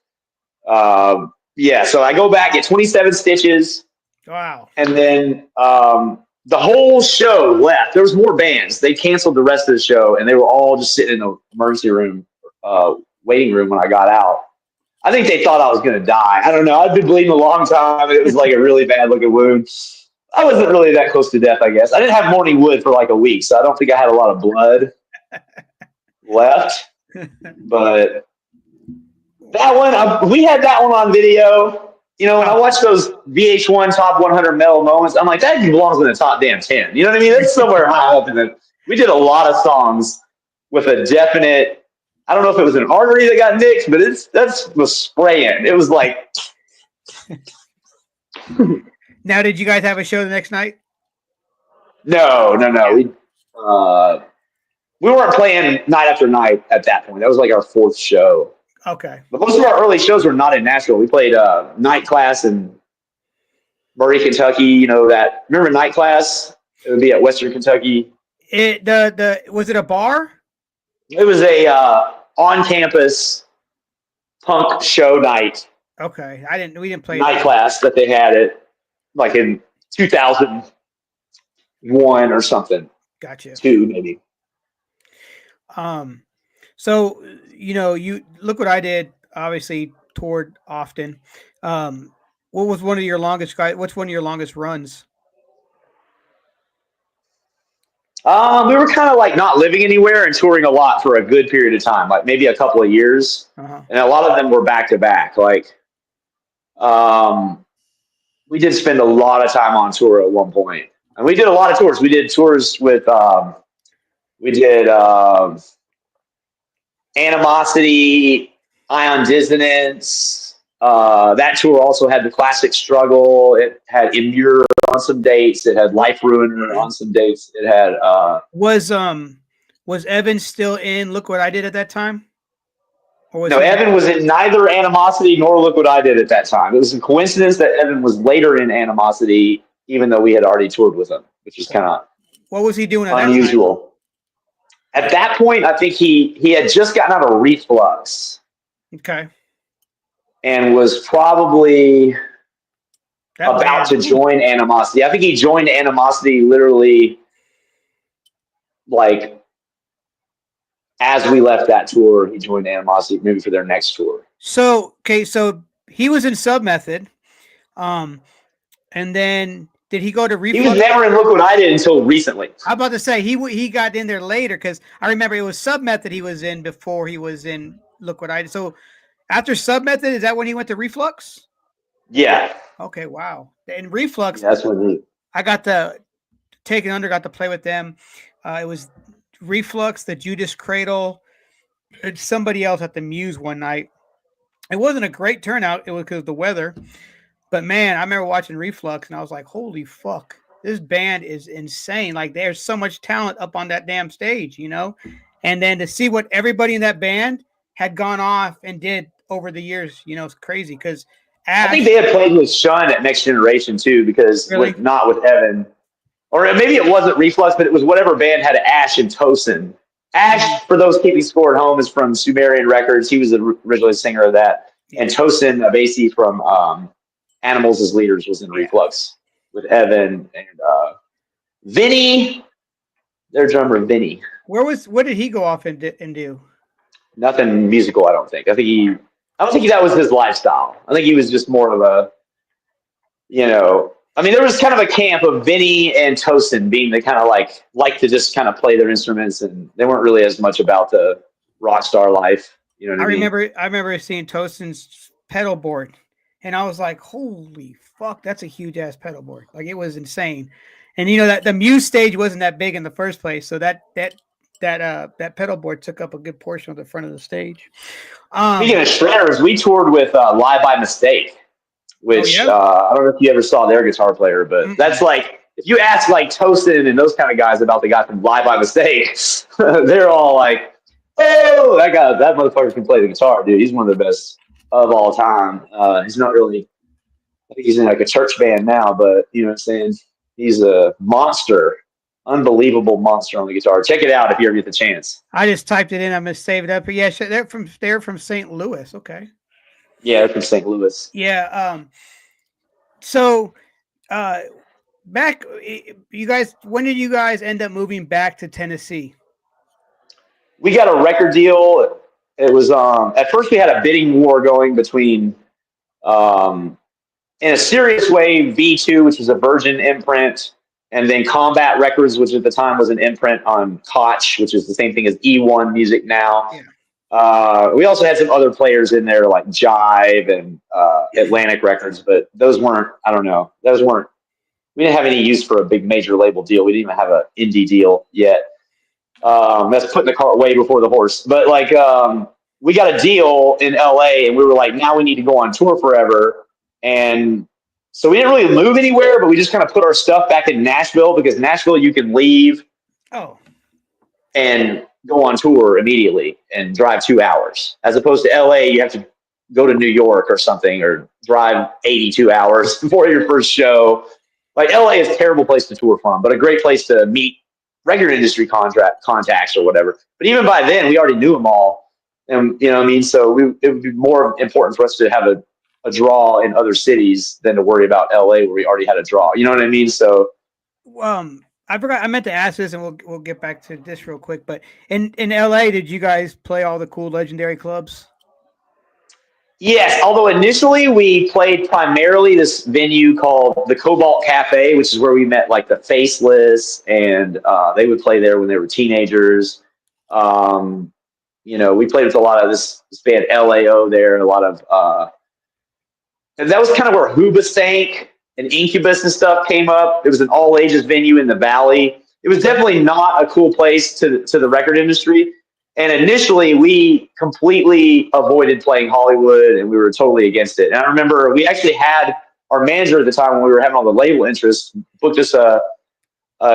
Speaker 2: So I go back, get 27 stitches.
Speaker 1: Wow.
Speaker 2: And then the whole show left. There was more bands. They canceled the rest of the show, and they were all just sitting in the emergency room, waiting room when I got out. I think they thought I was going to die. I don't know. I'd been bleeding a long time, and it was like a really bad-looking wound. I wasn't really that close to death, I guess. I didn't have morning wood for like a week, so I don't think I had a lot of blood left. But that one, we had that one on video. You know, when I watch those VH1 Top 100 Metal Moments, I'm like, that belongs in the top damn 10. You know what I mean? That's somewhere high up in the. We did a lot of songs with a definite. I don't know if it was an artery that got nicked, but that was spraying. It was like.
Speaker 1: Now, did you guys have a show the next night?
Speaker 2: No. We weren't playing night after night at that point. That was like our 4th show.
Speaker 1: Okay.
Speaker 2: But most of our early shows were not in Nashville. We played Night Class in Murray, Kentucky. You know that. Remember Night Class? It would be at Western Kentucky.
Speaker 1: Was it a bar?
Speaker 2: It was a on-campus punk show night.
Speaker 1: Okay, we didn't play
Speaker 2: Night Class that they had it like in 2001 or something.
Speaker 1: Gotcha.
Speaker 2: 2 maybe.
Speaker 1: So you look what I did. Obviously, toured often. What was one of your longest guys? What's one of your longest runs?
Speaker 2: We were kind of like not living anywhere and touring a lot for a good period of time, like maybe a couple of years,
Speaker 1: Uh-huh.
Speaker 2: and a lot of them were back to back. Like, um, we did spend a lot of time on tour at one point, and we did a lot of tours. We did tours with, we did Animosity, Ion Dissonance. That tour also had the Classic Struggle. It had Immure on some dates. It had Life Ruiner on some dates. It had
Speaker 1: Was Evan still in Look What I Did at that time? Or was
Speaker 2: no,
Speaker 1: he
Speaker 2: Evan was in neither Animosity nor Look What I Did at that time. It was a coincidence that Evan was later in Animosity, even though we had already toured with him, which is kind of
Speaker 1: what was he doing at that time?
Speaker 2: unusual. At that point, I think he had just gotten out of Reflux
Speaker 1: Okay.
Speaker 2: and was probably
Speaker 1: That
Speaker 2: about
Speaker 1: band.
Speaker 2: to join Animosity. I think he joined Animosity literally like as we left that tour. He joined Animosity maybe for their next tour.
Speaker 1: So he was in Sub Method, and then did he go to
Speaker 2: He was
Speaker 1: Reflux?
Speaker 2: never in Look What I Did until recently.
Speaker 1: I'm about to say he got in there later because I remember it was Sub Method he was in before he was in Look What I Did. So after Sub Method, is that when he went to Reflux?
Speaker 2: Yeah.
Speaker 1: Okay, wow. In Reflux,
Speaker 2: Yeah, that's when he.
Speaker 1: I got to take it under, got to play with them. It was Reflux, the Judas Cradle, and somebody else at the Muse one night. It wasn't a great turnout. It was because of the weather. But man, I remember watching Reflux and I was like, holy fuck, this band is insane. Like there's so much talent up on that damn stage, you know? And then to see what everybody in that band had gone off and did over the years, you know, it's crazy because
Speaker 2: I think
Speaker 1: Ash,
Speaker 2: they had played with Shun at Next Generation too, because
Speaker 1: really?
Speaker 2: with not with Evan, or maybe it wasn't Reflux, but it was whatever band had Ash and Tosin. Ash, for those keeping score at home, is from Sumerian Records. He was originally a singer of that,
Speaker 1: Yeah.
Speaker 2: and Tosin, a bassy from Animals as Leaders, was in Reflux with Evan and Vinny. Their drummer Vinny.
Speaker 1: What did he go off and do?
Speaker 2: Nothing musical, I don't think. I don't think that was his lifestyle. I think he was just more of a, I mean, there was kind of a camp of Vinny and Tosin being the kind of like to just kind of play their instruments, and they weren't really as much about the rock star life. You know what I mean?
Speaker 1: I remember seeing Tosin's pedal board, and I was like, "Holy fuck, that's a huge ass pedal board!" Like it was insane. And you know that the Muse stage wasn't that big in the first place, so that pedal board took up a good portion of the front of the stage.
Speaker 2: Speaking of shredders, we toured with Lie by Mistake, which I don't know if you ever saw their guitar player, but that's like if you ask like Tosin and those kind of guys about the guy from Lie by Mistake, they're all like, "Oh, that motherfucker can play the guitar, dude. He's one of the best of all time." He's not really. I think he's in like a church band now, but you know what I'm saying? He's a monster, unbelievable monster on the guitar. Check it out if you ever get the chance.
Speaker 1: I just typed it in. I'm gonna save it up. But yeah, they're from St. Louis. Okay.
Speaker 2: Yeah, they're from St. Louis.
Speaker 1: Yeah. So, back, you guys. When did you guys end up moving back to Tennessee?
Speaker 2: We got a record deal. It was at first we had a bidding war going between in a serious way V2, which was a Virgin imprint, and then Combat Records, which at the time was an imprint on Koch, which is the same thing as E1 Music now. Yeah. We also had some other players in there like Jive and Atlantic Records, but those weren't, I don't know, we didn't have any use for a big major label deal. We didn't even have an indie deal yet. That's putting the cart way before the horse. But like, we got a deal in LA and we were like, now we need to go on tour forever. And so we didn't really move anywhere, but we just kind of put our stuff back in Nashville, because Nashville, you can leave and go on tour immediately and drive 2 hours, as opposed to LA. You have to go to New York or something, or drive 82 hours before your first show. Like LA is a terrible place to tour from, but a great place to meet regular industry contacts or whatever. But even by then, we already knew them all. And you know what I mean? So it would be more important for us to have a draw in other cities than to worry about LA where we already had a draw. You know what I mean? So
Speaker 1: I forgot, I meant to ask this, and we'll get back to this real quick. But in LA, did you guys play all the cool legendary clubs?
Speaker 2: Yes, although initially we played primarily this venue called the Cobalt Cafe, which is where we met like the Faceless, and they would play there when they were teenagers. Um, we played with a lot of this band LAO there, and a lot of and that was kind of where Hoobastank and Incubus and stuff came up. It was an all ages venue in the Valley. It was definitely not a cool place to the record industry. And initially, we completely avoided playing Hollywood, and we were totally against it. And I remember we actually had our manager at the time when we were having all the label interests booked us a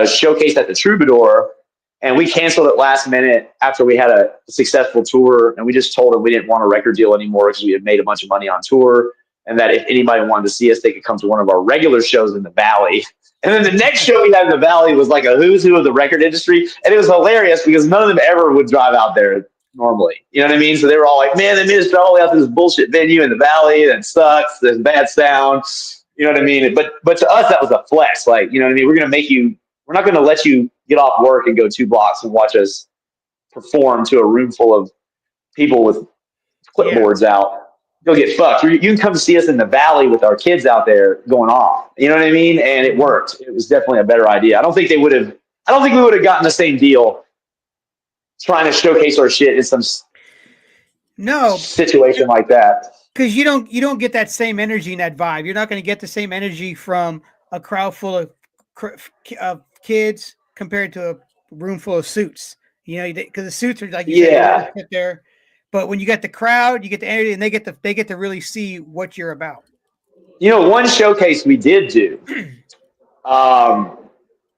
Speaker 2: showcase at the Troubadour, and we canceled it last minute after we had a successful tour. And we just told him we didn't want a record deal anymore because we had made a bunch of money on tour, and that if anybody wanted to see us, they could come to one of our regular shows in the Valley. And then the next show we had in the Valley was like a who's who of the record industry. And it was hilarious because none of them ever would drive out there normally. You know what I mean? So they were all like, man, they made us travel out to this bullshit venue in the Valley that sucks. There's bad sound. You know what I mean? But to us, that was a flex. Like, you know what I mean? We're not going to let you get off work and go 2 blocks and watch us perform to a room full of people with clipboards out. Go get fucked. You can come see us in the Valley with our kids out there going off. You know what I mean? And it worked. It was definitely a better idea. I don't think we would have gotten the same deal trying to showcase our shit in some situation like that.
Speaker 1: Because you don't get that same energy and that vibe. You're not going to get the same energy from a crowd full of kids compared to a room full of suits. You know, because the suits are like you said, sit there. But when you get the crowd, you get the energy, and they get to really see what you're about.
Speaker 2: You know, one showcase we did do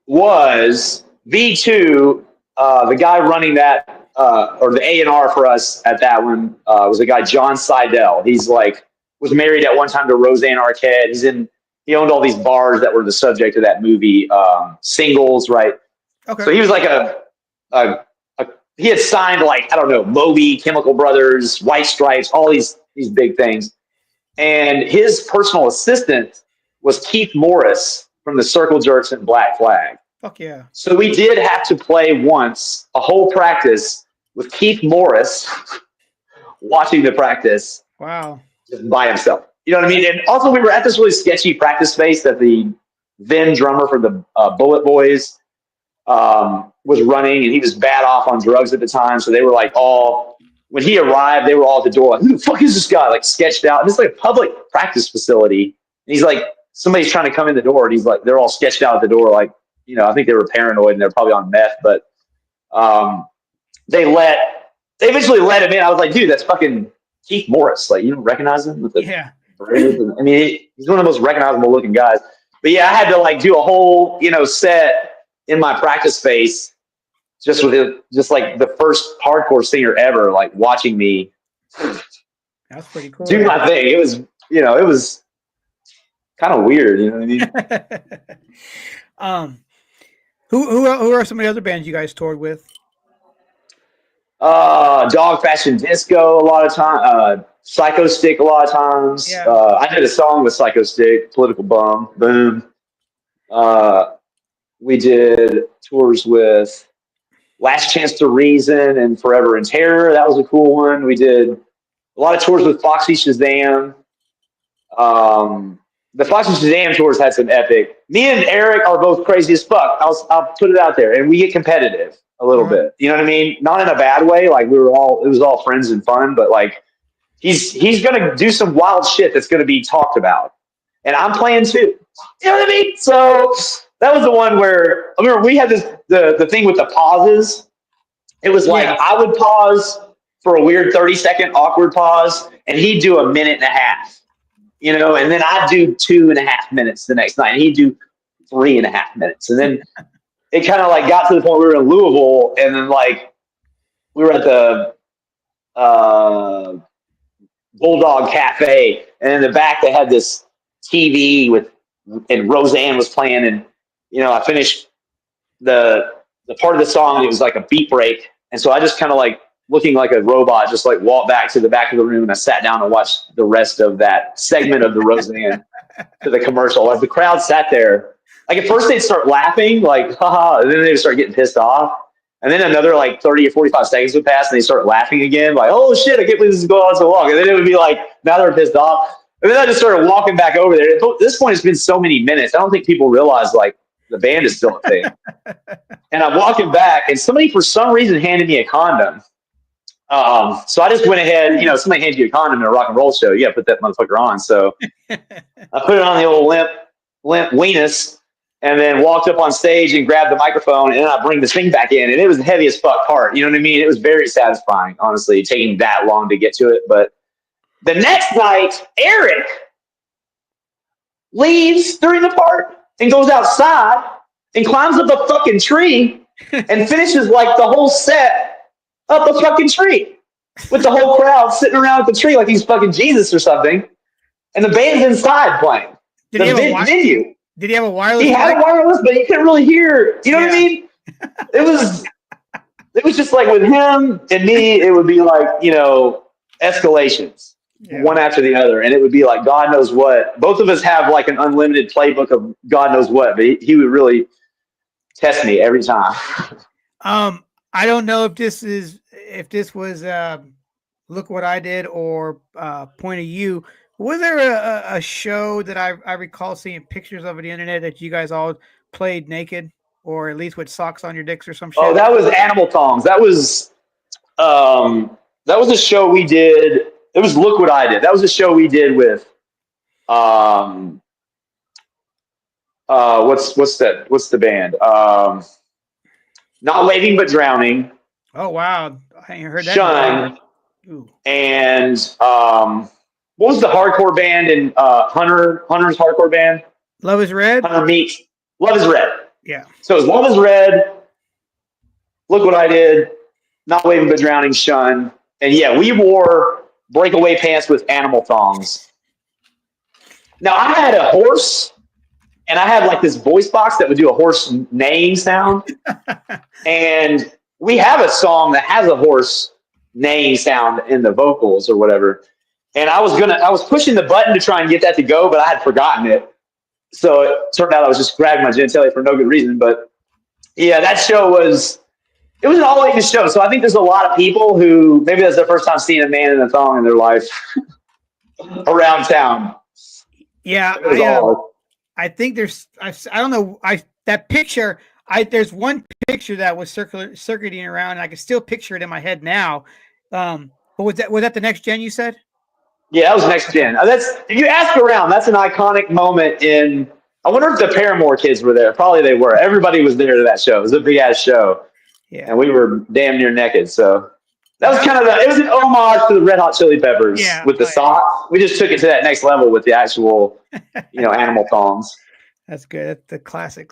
Speaker 2: was V2. The guy running that, or the A&R for us at that one, was a guy, John Seidel. He's was married at one time to Roseanne Arquette. He owned all these bars that were the subject of that movie, Singles, right? Okay. So he was like he had signed I don't know, Moby, Chemical Brothers, White Stripes, all these big things. And his personal assistant was Keith Morris from the Circle Jerks and Black Flag.
Speaker 1: Fuck yeah.
Speaker 2: So we did have to play once, a whole practice with Keith Morris watching the practice.
Speaker 1: Wow.
Speaker 2: Just by himself. You know what I mean? And also we were at this really sketchy practice space that the then drummer for the Bullet Boys was running, and he was bad off on drugs at the time. So they were when he arrived, they were all at the door, who the fuck is this guy? Sketched out. And it's a public practice facility. And he's somebody's trying to come in the door, and he's they're all sketched out at the door. I think they were paranoid and they're probably on meth, but they eventually let him in. I was like, dude, that's fucking Keith Morris. You don't recognize him?
Speaker 1: Yeah.
Speaker 2: I mean, he's one of the most recognizable looking guys. But yeah, I had to do a whole, set in my practice space just with the first hardcore singer ever, watching me.
Speaker 1: That's pretty cool.
Speaker 2: Do my thing. It was kind of weird, you know what I
Speaker 1: mean? Who are some of the other bands you guys toured with?
Speaker 2: Dog Fashion Disco a lot of time. Psychostick a lot of times.
Speaker 1: Yeah.
Speaker 2: I did a song with Psychostick, Political Bum. Boom. We did tours with Last Chance to Reason and Forever in Terror. That was a cool one. We did a lot of tours with Foxy Shazam. The Foxy Shazam tours had some epic. Me and Eric are both crazy as fuck. I'll put it out there, and we get competitive a little bit. You know what I mean? Not in a bad way. It was all friends and fun, but he's gonna do some wild shit that's gonna be talked about, and I'm playing too. You know what I mean? So that was the one where I remember we had the thing with the pauses. It was I would pause for a weird 30-second awkward pause, and he'd do a minute and a half. And then I'd do 2.5 minutes the next night, and he'd do 3.5 minutes, and then it kind of got to the point we were in Louisville, and then we were at the Bulldog Cafe, and in the back they had this TV and Roseanne was playing, and I finished the part of the song, and it was a beat break, and so I just kind of looking like a robot, just walked back to the back of the room, and I sat down and watched the rest of that segment of the Roseanne to the commercial. As the crowd sat there, at first they'd start laughing, haha, and then they'd start getting pissed off. And then another like 30 or 45 seconds would pass, and they start laughing again, like, "Oh shit, I can't believe this is going on so long." And then it would be like, now they're pissed off. And then I just started walking back over there. At this point, it's been so many minutes. I don't think people realize like the band is still a thing. And I'm walking back, and somebody for some reason handed me a condom. So I just went ahead. Somebody hands you a condom in a rock and roll show, you got to put that motherfucker on. So I put it on the old limp weenus. And then walked up on stage and grabbed the microphone, and then I bring this thing back in, and it was the heavy as fuck part. You know what I mean? It was very satisfying, honestly, taking that long to get to it. But the next night, Eric leaves during the part and goes outside and climbs up a fucking tree and finishes like the whole set up a fucking tree with the whole crowd sitting around at the tree like he's fucking Jesus or something. And the band's inside playing. The venue.
Speaker 1: Did he have a wireless?
Speaker 2: He had a wireless, but you couldn't really hear. You know what I mean? It was just like with him and me, it would be like, escalations, one after the other. And it would be like God knows what. Both of us have like an unlimited playbook of God knows what, but he would really test me every time.
Speaker 1: I don't know if this was Look What I Did or Point of You. Was there a show that I recall seeing pictures of on the internet that you guys all played naked, or at least with socks on your dicks or some shit?
Speaker 2: Oh, that was Animal Thongs. That was a show we did. It was Look What I Did. That was a show we did with what's the band? Not Waving But Drowning.
Speaker 1: Oh wow, I ain't heard that.
Speaker 2: Shun. And what was the hardcore band in Hunter's hardcore band?
Speaker 1: Love Is Red?
Speaker 2: Hunter Meeks. Love Is Red.
Speaker 1: Yeah.
Speaker 2: So it was Love Is Red, Look What I Did, Not Waving But Drowning, Shun. And yeah, we wore breakaway pants with animal thongs. Now I had a horse, and I had like this voice box that would do a horse neighing sound. And we have a song that has a horse neighing sound in the vocals or whatever. And I was pushing the button to try and get that to go, but I had forgotten it. So it turned out I was just grabbing my genitalia for no good reason. But yeah, that show was an all-ages show. So I think there's a lot of people who maybe that's their first time seeing a man in a thong in their life around town.
Speaker 1: Yeah, I think there's I don't know that picture. There's one picture that was circulating around, and I can still picture it in my head now. But was that the Next Gen you said?
Speaker 2: Yeah, that was Next Gen. If you ask around, that's an iconic moment in. I wonder if the Paramore kids were there. Probably they were. Everybody was there to that show. It was a big ass show, and we were damn near naked. So that was kind of it was an homage to the Red Hot Chili Peppers with the socks. We just took it to that next level with the actual, animal thongs.
Speaker 1: That's good. That's the classic.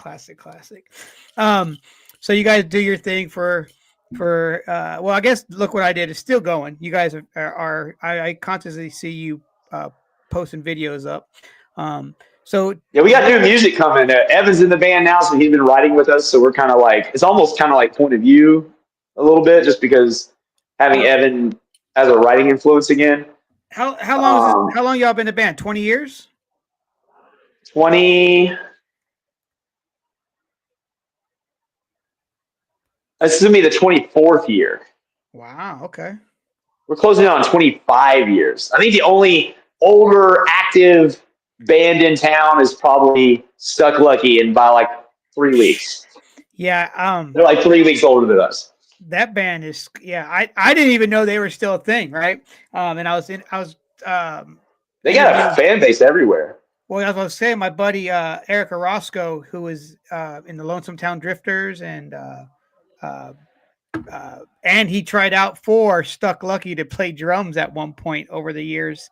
Speaker 1: So you guys do your thing for well, I guess Look What I Did is still going. You guys are I constantly see you posting videos up. So
Speaker 2: yeah, we got new music coming. Evan's in the band now, so he's been writing with us. So we're kind of like it's almost kind of like Point of View a little bit, just because having Evan as a writing influence again.
Speaker 1: How long y'all been in the band? 20 years?
Speaker 2: 20. This is going to be the 24th year.
Speaker 1: Wow, okay.
Speaker 2: We're closing in on 25 years. I think the only older active band in town is probably Stuck Lucky, and by like 3 weeks.
Speaker 1: Yeah.
Speaker 2: They're like 3 weeks older than us.
Speaker 1: That band is, I didn't even know they were still a thing, right? And they
Speaker 2: got a fan base everywhere.
Speaker 1: Well, as I was saying, my buddy Eric Orozco, who was in the Lonesome Town Drifters, and he tried out for Stuck Lucky to play drums at one point over the years.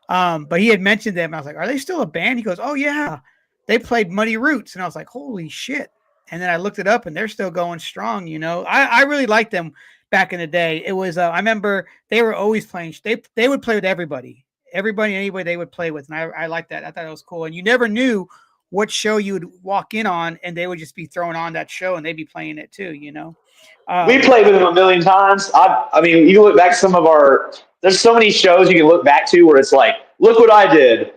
Speaker 1: But he had mentioned them. And I was like, are they still a band? He goes, oh yeah, they played Muddy Roots. And I was like, holy shit. And then I looked it up, and they're still going strong. I really liked them back in the day. It was, I remember they were always playing. They would play with everybody, anybody they would play with. And I liked that. I thought it was cool. And you never knew what show you would walk in on, and they would just be throwing on that show, and they'd be playing it too,
Speaker 2: We played with them a million times. I mean, you can look back at there's so many shows you can look back to where it's like, Look What I Did,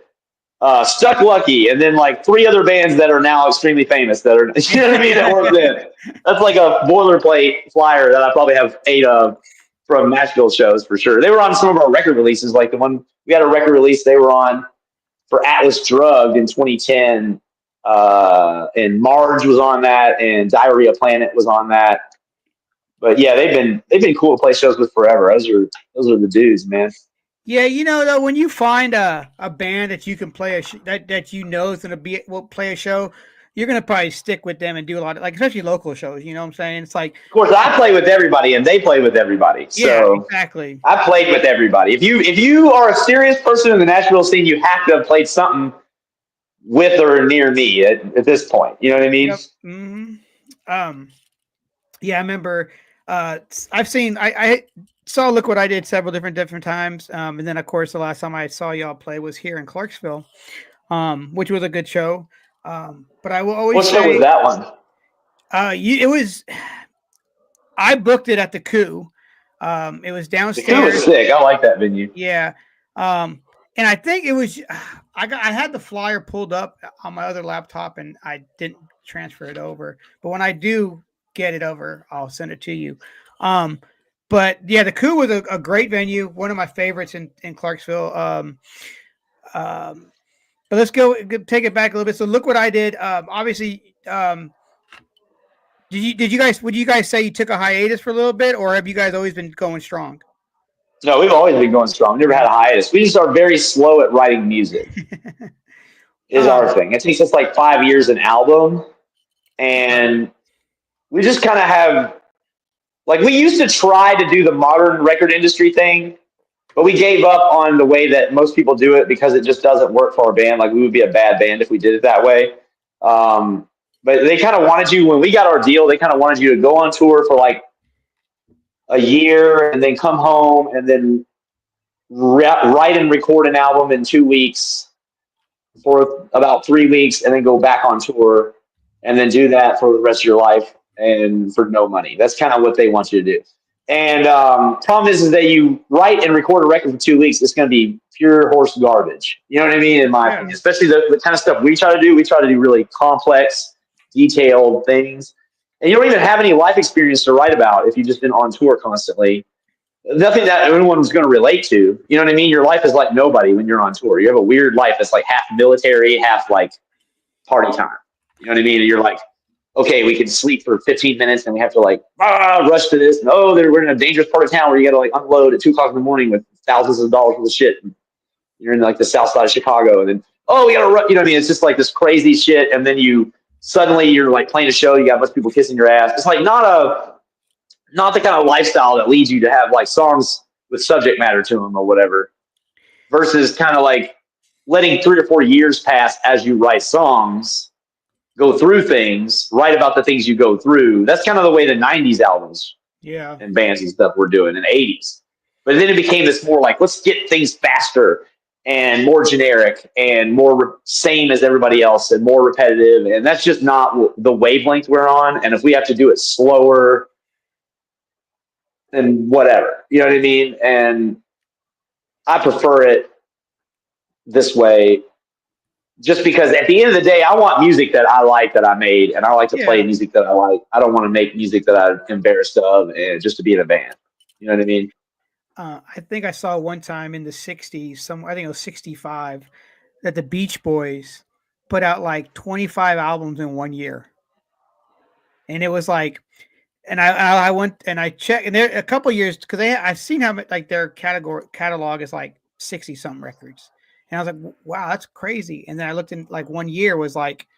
Speaker 2: Stuck Lucky, and then like 3 other bands that are now extremely famous that are, you know what I mean, that weren't then. That's like a boilerplate flyer that I probably have 8 of from Nashville shows for sure. They were on some of our record releases, like the one we had a record release they were on for Atlas Drugged in 2010, and Marge was on that, and Diarrhea Planet was on that. But yeah, they've been cool to play shows with forever. Those are the dudes, man.
Speaker 1: Yeah, though, when you find a band that you can play that you know is gonna will play a show, you're gonna probably stick with them and do a lot of, like, especially local shows. You know what I'm saying? It's like,
Speaker 2: of course, I play with everybody, and they play with everybody. So
Speaker 1: yeah, exactly.
Speaker 2: I played with everybody. If you are a serious person in the Nashville scene, you have to have played something with or near me at this point. You know what I mean?
Speaker 1: Yep. Mm-hmm. Yeah, I remember. I've seen. I saw Look What I Did several different times. And then, of course, the last time I saw y'all play was here in Clarksville, which was a good show. But I will always
Speaker 2: What show
Speaker 1: say,
Speaker 2: was that one?
Speaker 1: it was. I booked it at the Coup. It was
Speaker 2: The
Speaker 1: downstairs.
Speaker 2: Coup was sick. I like that venue.
Speaker 1: Yeah. And I think it was. I had the flyer pulled up on my other laptop, and I didn't transfer it over. But when I do get it over, I'll send it to you. But yeah, the Coup was a great venue, one of my favorites in Clarksville. But let's take it back a little bit. So Look What I Did. Obviously, would you guys say you took a hiatus for a little bit, or have you guys always been going strong?
Speaker 2: No, we've always been going strong. Never had a hiatus. We just are very slow at writing music. Is our thing. It takes us like 5 years an album, and we just kind of have, like, we used to try to do the modern record industry thing, but we gave up on the way that most people do it because it just doesn't work for our band. Like, we would be a bad band if we did it that way. But they kind of wanted you, when we got our deal, they kind of wanted you to go on tour for like a year and then come home and then write and record an album in 2 weeks for about 3 weeks and then go back on tour and then do that for the rest of your life and for no money. That's kind of what they want you to do. And problem is that you write and record a record for 2 weeks, it's going to be pure horse garbage. You know what I mean? In my opinion, especially the kind of stuff we try to do. We try to do really complex, detailed things. And you don't even have any life experience to write about if you've just been on tour constantly. Nothing that anyone was going to relate to. You know what I mean? Your life is like nobody when you're on tour. You have a weird life that's like half military, half like party time. You know what I mean? And you're like, okay, we can sleep for 15 minutes and we have to like rush to this. And we're in a dangerous part of town where you got to like unload at 2 o'clock in the morning with thousands of dollars worth of shit. And you're in like the south side of Chicago. And then, we got to run. You know what I mean? It's just like this crazy shit. And then suddenly you're like playing a show. You got a bunch of people kissing your ass. It's like not the kind of lifestyle that leads you to have like songs with subject matter to them or whatever, versus kind of like letting 3 or 4 years pass as you write songs, go through things, write about the things you go through. That's kind of the way the 90s albums and bands and stuff were doing in the 80s. But then it became this more like, let's get things faster and more generic and more same as everybody else and more repetitive. And that's just not the wavelength we're on. And if we have to do it slower, then whatever. You know what I mean? And I prefer it this way just because at the end of the day, I want music that I like, that I made, and I like to play music that I like. I don't want to make music that I'm embarrassed of and just to be in a band. You know what I mean?
Speaker 1: I think I saw one time in the 60s, I think it was 65, that the Beach Boys put out like 25 albums in 1 year. And it was like, and I went and I checked, and there a couple of years, because I've seen how much like their catalog is like 60 something records. And I was like, wow, that's crazy. And then I looked in, like 1 year was like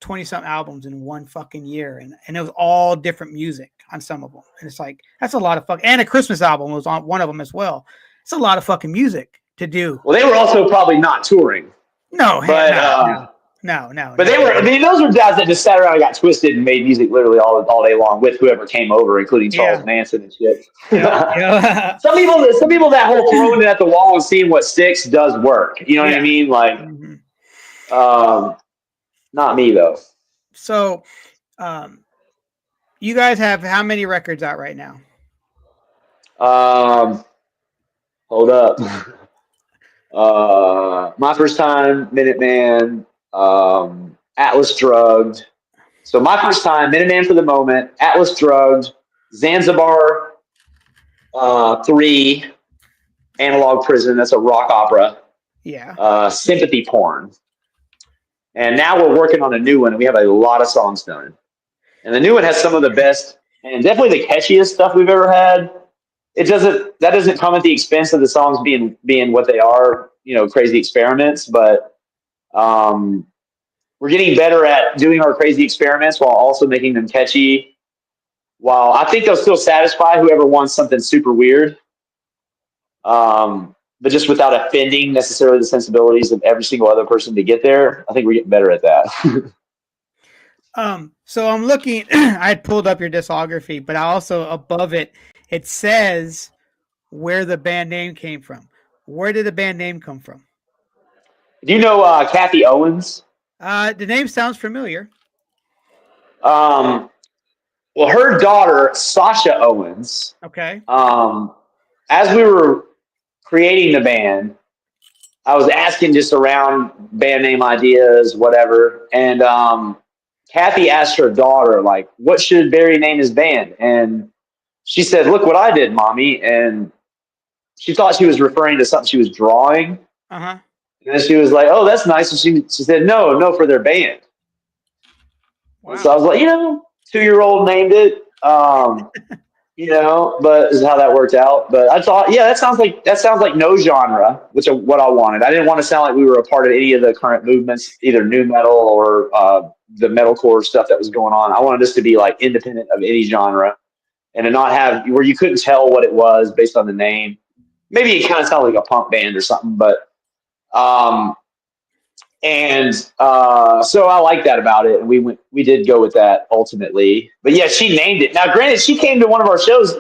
Speaker 1: 20 something albums in 1 fucking year. And it was all different music on some of them. And it's like, that's a lot of fuck. And a Christmas album was on one of them as well. It's a lot of fucking music to do.
Speaker 2: Well, they were also probably not touring.
Speaker 1: No,
Speaker 2: but
Speaker 1: no.
Speaker 2: But they were. I mean, those were guys that just sat around and got twisted and made music literally all day long with whoever came over, including Charles Manson and shit.
Speaker 1: Yeah.
Speaker 2: Some people that whole throwing it at the wall and seeing what sticks does work. You know what I mean? Like, not me though.
Speaker 1: So, you guys have how many records out right now?
Speaker 2: Hold up. My First Time, Minuteman, Atlas Drugged. So My First Time, Minuteman for the Moment, Atlas Drugged, Zanzibar 3, Analog Prison, that's a rock opera,
Speaker 1: Yeah.
Speaker 2: Sympathy Porn. And now we're working on a new one, and we have a lot of songs done. And the new one has some of the best and definitely the catchiest stuff we've ever had. That doesn't come at the expense of the songs being what they are, crazy experiments, but we're getting better at doing our crazy experiments while also making them catchy. While I think they'll still satisfy whoever wants something super weird, but just without offending necessarily the sensibilities of every single other person to get there. I think we're getting better at that.
Speaker 1: So I'm looking. I pulled up your discography, but I also above it, it says where the band name came from. Where did the band name come from?
Speaker 2: Do you know Kathy Owens?
Speaker 1: The name sounds familiar.
Speaker 2: Well, her daughter Sasha Owens.
Speaker 1: Okay.
Speaker 2: As we were creating the band, I was asking just around band name ideas, whatever, and Kathy asked her daughter, like, "What should Barry name his band?" And she said, "Look what I did, mommy." And she thought she was referring to something she was drawing.
Speaker 1: Uh-huh.
Speaker 2: And then she was like, "Oh, that's nice." And she said, No, for their band.
Speaker 1: Wow.
Speaker 2: So I was like, 2-year-old named it. But this is how that worked out. But I thought, that sounds like no genre, which is what I wanted. I didn't want to sound like we were a part of any of the current movements, either new metal or the metalcore stuff that was going on. I wanted this to be like independent of any genre, and to not have where you couldn't tell what it was based on the name. Maybe it kind of sounded like a punk band or something, but so I like that about it, and we did go with that ultimately. But yeah, she named it. Now, granted, she came to one of our shows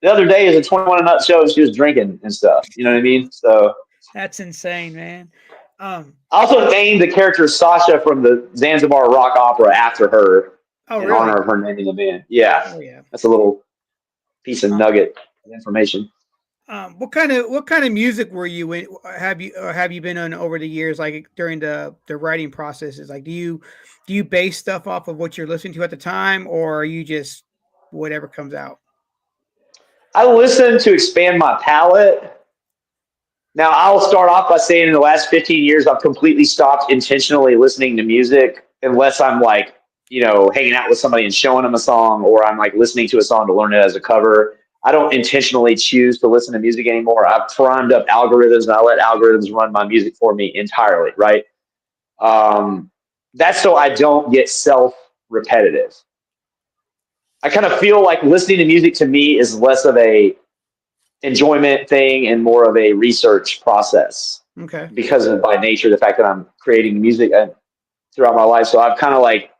Speaker 2: the other day as a 21 and Nut show, and she was drinking and stuff. You know what I mean? So
Speaker 1: that's insane, man.
Speaker 2: I also named the character Sasha from the Zanzibar rock opera after her in honor of her naming the band. Yeah,
Speaker 1: yeah.
Speaker 2: That's a little piece of nugget of information.
Speaker 1: What kind of music were you in? Have you been on over the years, like during the writing processes? Like, do you base stuff off of what you're listening to at the time, or are you just whatever comes out?
Speaker 2: I listen to expand my palette. Now, I'll start off by saying in the last 15 years, I've completely stopped intentionally listening to music unless I'm like, hanging out with somebody and showing them a song, or I'm like listening to a song to learn it as a cover. I don't intentionally choose to listen to music anymore. I've primed up algorithms, and I let algorithms run my music for me entirely, right? That's so I don't get self-repetitive. I kind of feel like listening to music to me is less of a enjoyment thing and more of a research process.
Speaker 1: Okay.
Speaker 2: Because of by nature the fact that I'm creating music throughout my life. So I've kind of like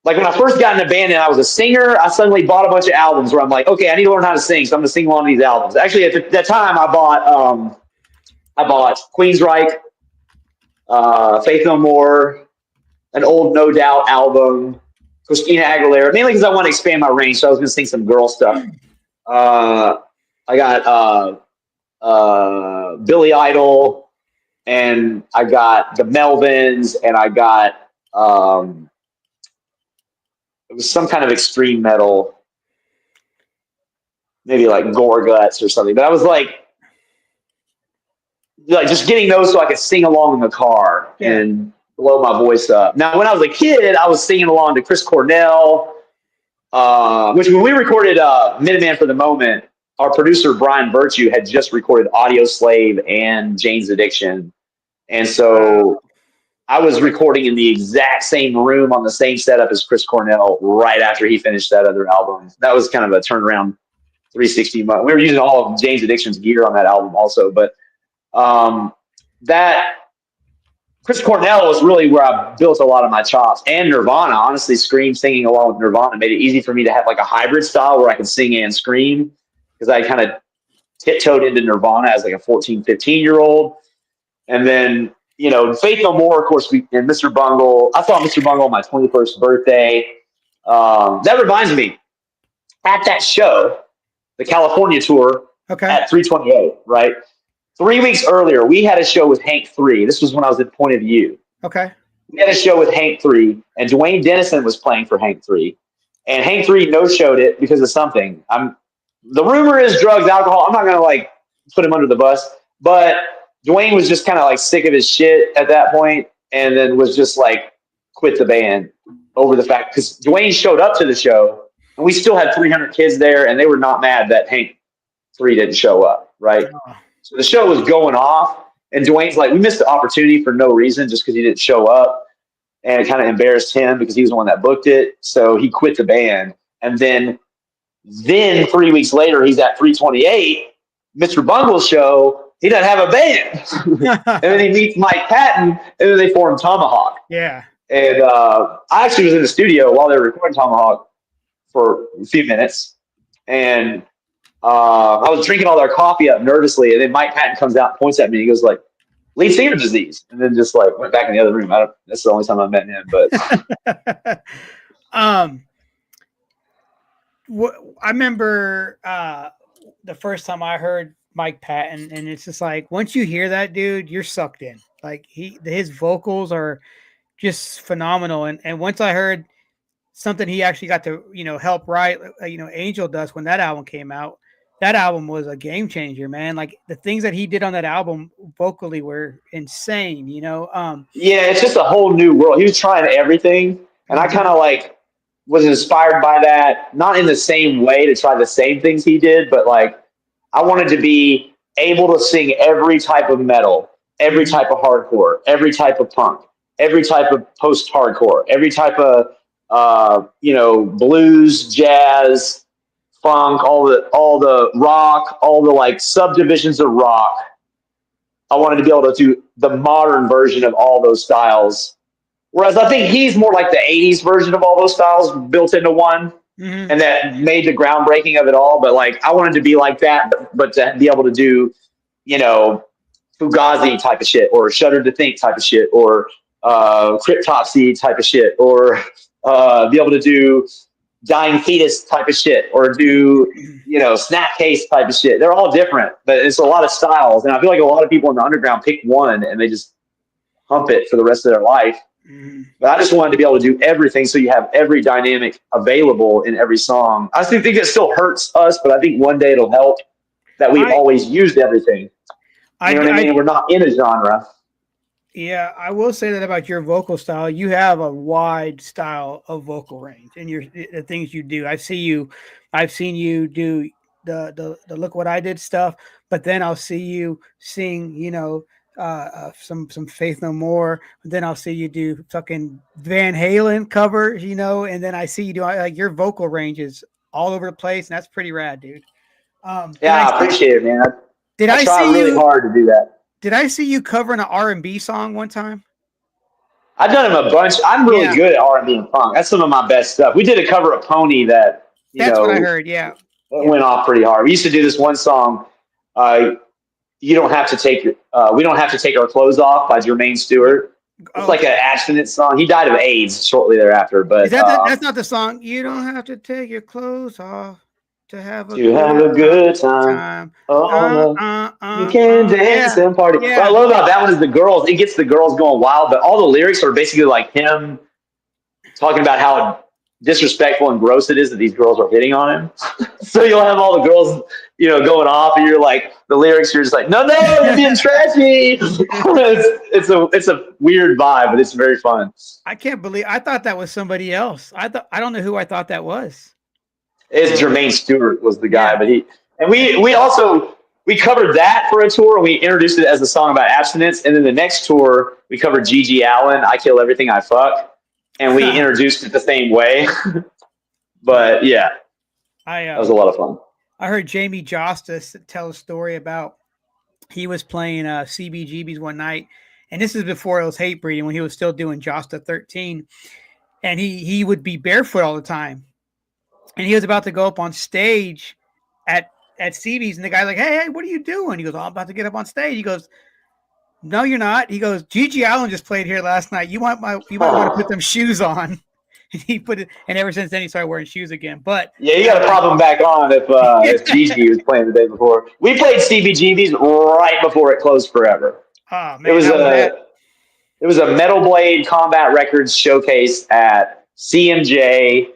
Speaker 2: when I first got in a band and I was a singer, I suddenly bought a bunch of albums where I'm like, okay, I need to learn how to sing, so I'm gonna sing along to these albums. Actually, at that time, I bought Queensryche, Faith No More, an old No Doubt album, Christina Aguilera, mainly because I want to expand my range. So I was gonna sing some girl stuff. I got Billy Idol, and I got the Melvins, and I got it was some kind of extreme metal, maybe like Gore Guts or something. But I was like just getting those so I could sing along in the car and blow my voice up. Now, when I was a kid, I was singing along to Chris Cornell, which when we recorded Minuteman for the Moment, our producer Brian Virtue had just recorded Audio Slave and Jane's Addiction, and so I was recording in the exact same room on the same setup as Chris Cornell right after he finished that other album. That was kind of a turnaround 360 moment. We were using all of Jane's Addiction's gear on that album also, but that Chris Cornell was really where I built a lot of my chops. And Nirvana, honestly, singing along with Nirvana made it easy for me to have like a hybrid style where I could sing and scream, because I kind of tiptoed into Nirvana as like a 14, 15-year-old. And then, Faith No More, of course, and Mr. Bungle. I saw Mr. Bungle on my 21st birthday. That reminds me, at that show, the California tour at 328, right? 3 weeks earlier, we had a show with Hank 3. This was when I was at Point of View.
Speaker 1: Okay.
Speaker 2: We had a show with Hank 3, and Dwayne Dennison was playing for Hank 3. And Hank 3 no-showed it because of something. The rumor is drugs, alcohol. I'm not going to, like, put him under the bus. But Dwayne was just kind of, like, sick of his shit at that point, and then was just, like, quit the band over the fact. Because Dwayne showed up to the show, and we still had 300 kids there, and they were not mad that Hank 3 didn't show up, right?
Speaker 1: Oh.
Speaker 2: So the show was going off. And Dwayne's like, we missed the opportunity for no reason just because he didn't show up. And it kind of embarrassed him because he was the one that booked it. So he quit the band. And then 3 weeks later, he's at 328, Mr. Bungle's show. He doesn't have a band. And then he meets Mike Patton, and then they form Tomahawk.
Speaker 1: Yeah.
Speaker 2: And I actually was in the studio while they were recording Tomahawk for a few minutes. And I was drinking all their coffee up nervously, and then Mike Patton comes out and points at me. He goes like, "Lead singer disease," and then just like went back in the other room. That's the only time I met him. But
Speaker 1: I remember the first time I heard Mike Patton, and it's just like once you hear that dude, you're sucked in. Like his vocals are just phenomenal. And once I heard something he actually got to help write, Angel Dust, when that album came out. That album was a game changer, man. Like the things that he did on that album vocally were insane,
Speaker 2: Yeah, it's just a whole new world. He was trying everything, and I kind of like was inspired by that, not in the same way to try the same things he did, but like I wanted to be able to sing every type of metal, every type of hardcore, every type of punk, every type of post-hardcore, every type of blues, jazz, funk, all the rock, all the like subdivisions of rock. I wanted to be able to do the modern version of all those styles. Whereas I think he's more like the 80s version of all those styles built into one. Mm-hmm. And that made the groundbreaking of it all. But like I wanted to be like that, but to be able to do, Fugazi type of shit, or Shudder to Think type of shit, or Cryptopsy type of shit, or be able to do Dying Fetus type of shit, or do Snapcase type of shit. They're all different, but it's a lot of styles, and I feel like a lot of people in the underground pick one and they just hump it for the rest of their life. But I just wanted to be able to do everything, so you have every dynamic available in every song. I still think it still hurts us, but I think one day it'll help that we've always used everything. You know what I mean? We're not in a genre.
Speaker 1: Yeah, I will say that about your vocal style. You have a wide style of vocal range in the things you do. I've seen you do the Look What I Did stuff, but then I'll see you sing, some Faith No More. Then I'll see you do fucking Van Halen covers, and then I see you do like your vocal range is all over the place, and that's pretty rad, dude.
Speaker 2: I appreciate it, man. I try really hard to do that.
Speaker 1: Did I see you covering an R&B song one time?
Speaker 2: I've done them a bunch. I'm really good at R&B and funk. That's some of my best stuff. We did a cover of Pony that's
Speaker 1: what I heard. Yeah,
Speaker 2: it went off pretty hard. We used to do this one song. You don't have to take we don't have to take our clothes off by Jermaine Stewart. It's like an abstinence song. He died of AIDS shortly thereafter. But
Speaker 1: that's not the song. You don't have to take your clothes off to have a
Speaker 2: good time. You can dance and party.
Speaker 1: Yeah.
Speaker 2: What I love about that one is the girls. It gets the girls going wild, but all the lyrics are basically like him talking about how disrespectful and gross it is that these girls are hitting on him. So you'll have all the girls, going off, and you're like, the lyrics, you're just like, no, you're being trashy. It's a weird vibe, but it's very fun.
Speaker 1: I can't believe I thought that was somebody else. I don't know who I thought that was.
Speaker 2: It's Jermaine Stewart was the guy, but we covered that for a tour, and we introduced it as a song about abstinence. And then the next tour, we covered Gigi Allen, I Kill Everything I Fuck, and we introduced it the same way. But yeah, that was a lot of fun.
Speaker 1: I heard Jamie Justice tell a story about he was playing CBGB's one night, and this is before it was Hate Breeding, when he was still doing Josta 13, and he would be barefoot all the time. And he was about to go up on stage at CB's, and the guy's like, hey, what are you doing? He goes, I'm about to get up on stage. He goes, no, you're not. He goes, Gigi Allen just played here last night. You might want to put them shoes on. He put it, and ever since then he started wearing shoes again. But
Speaker 2: Yeah, you got to pop them back on if Gigi was playing the day before. We played CBGB's right before it closed forever.
Speaker 1: Oh
Speaker 2: It
Speaker 1: man,
Speaker 2: was
Speaker 1: how was that?
Speaker 2: it was a Metal Blade Combat Records showcase at CMJ.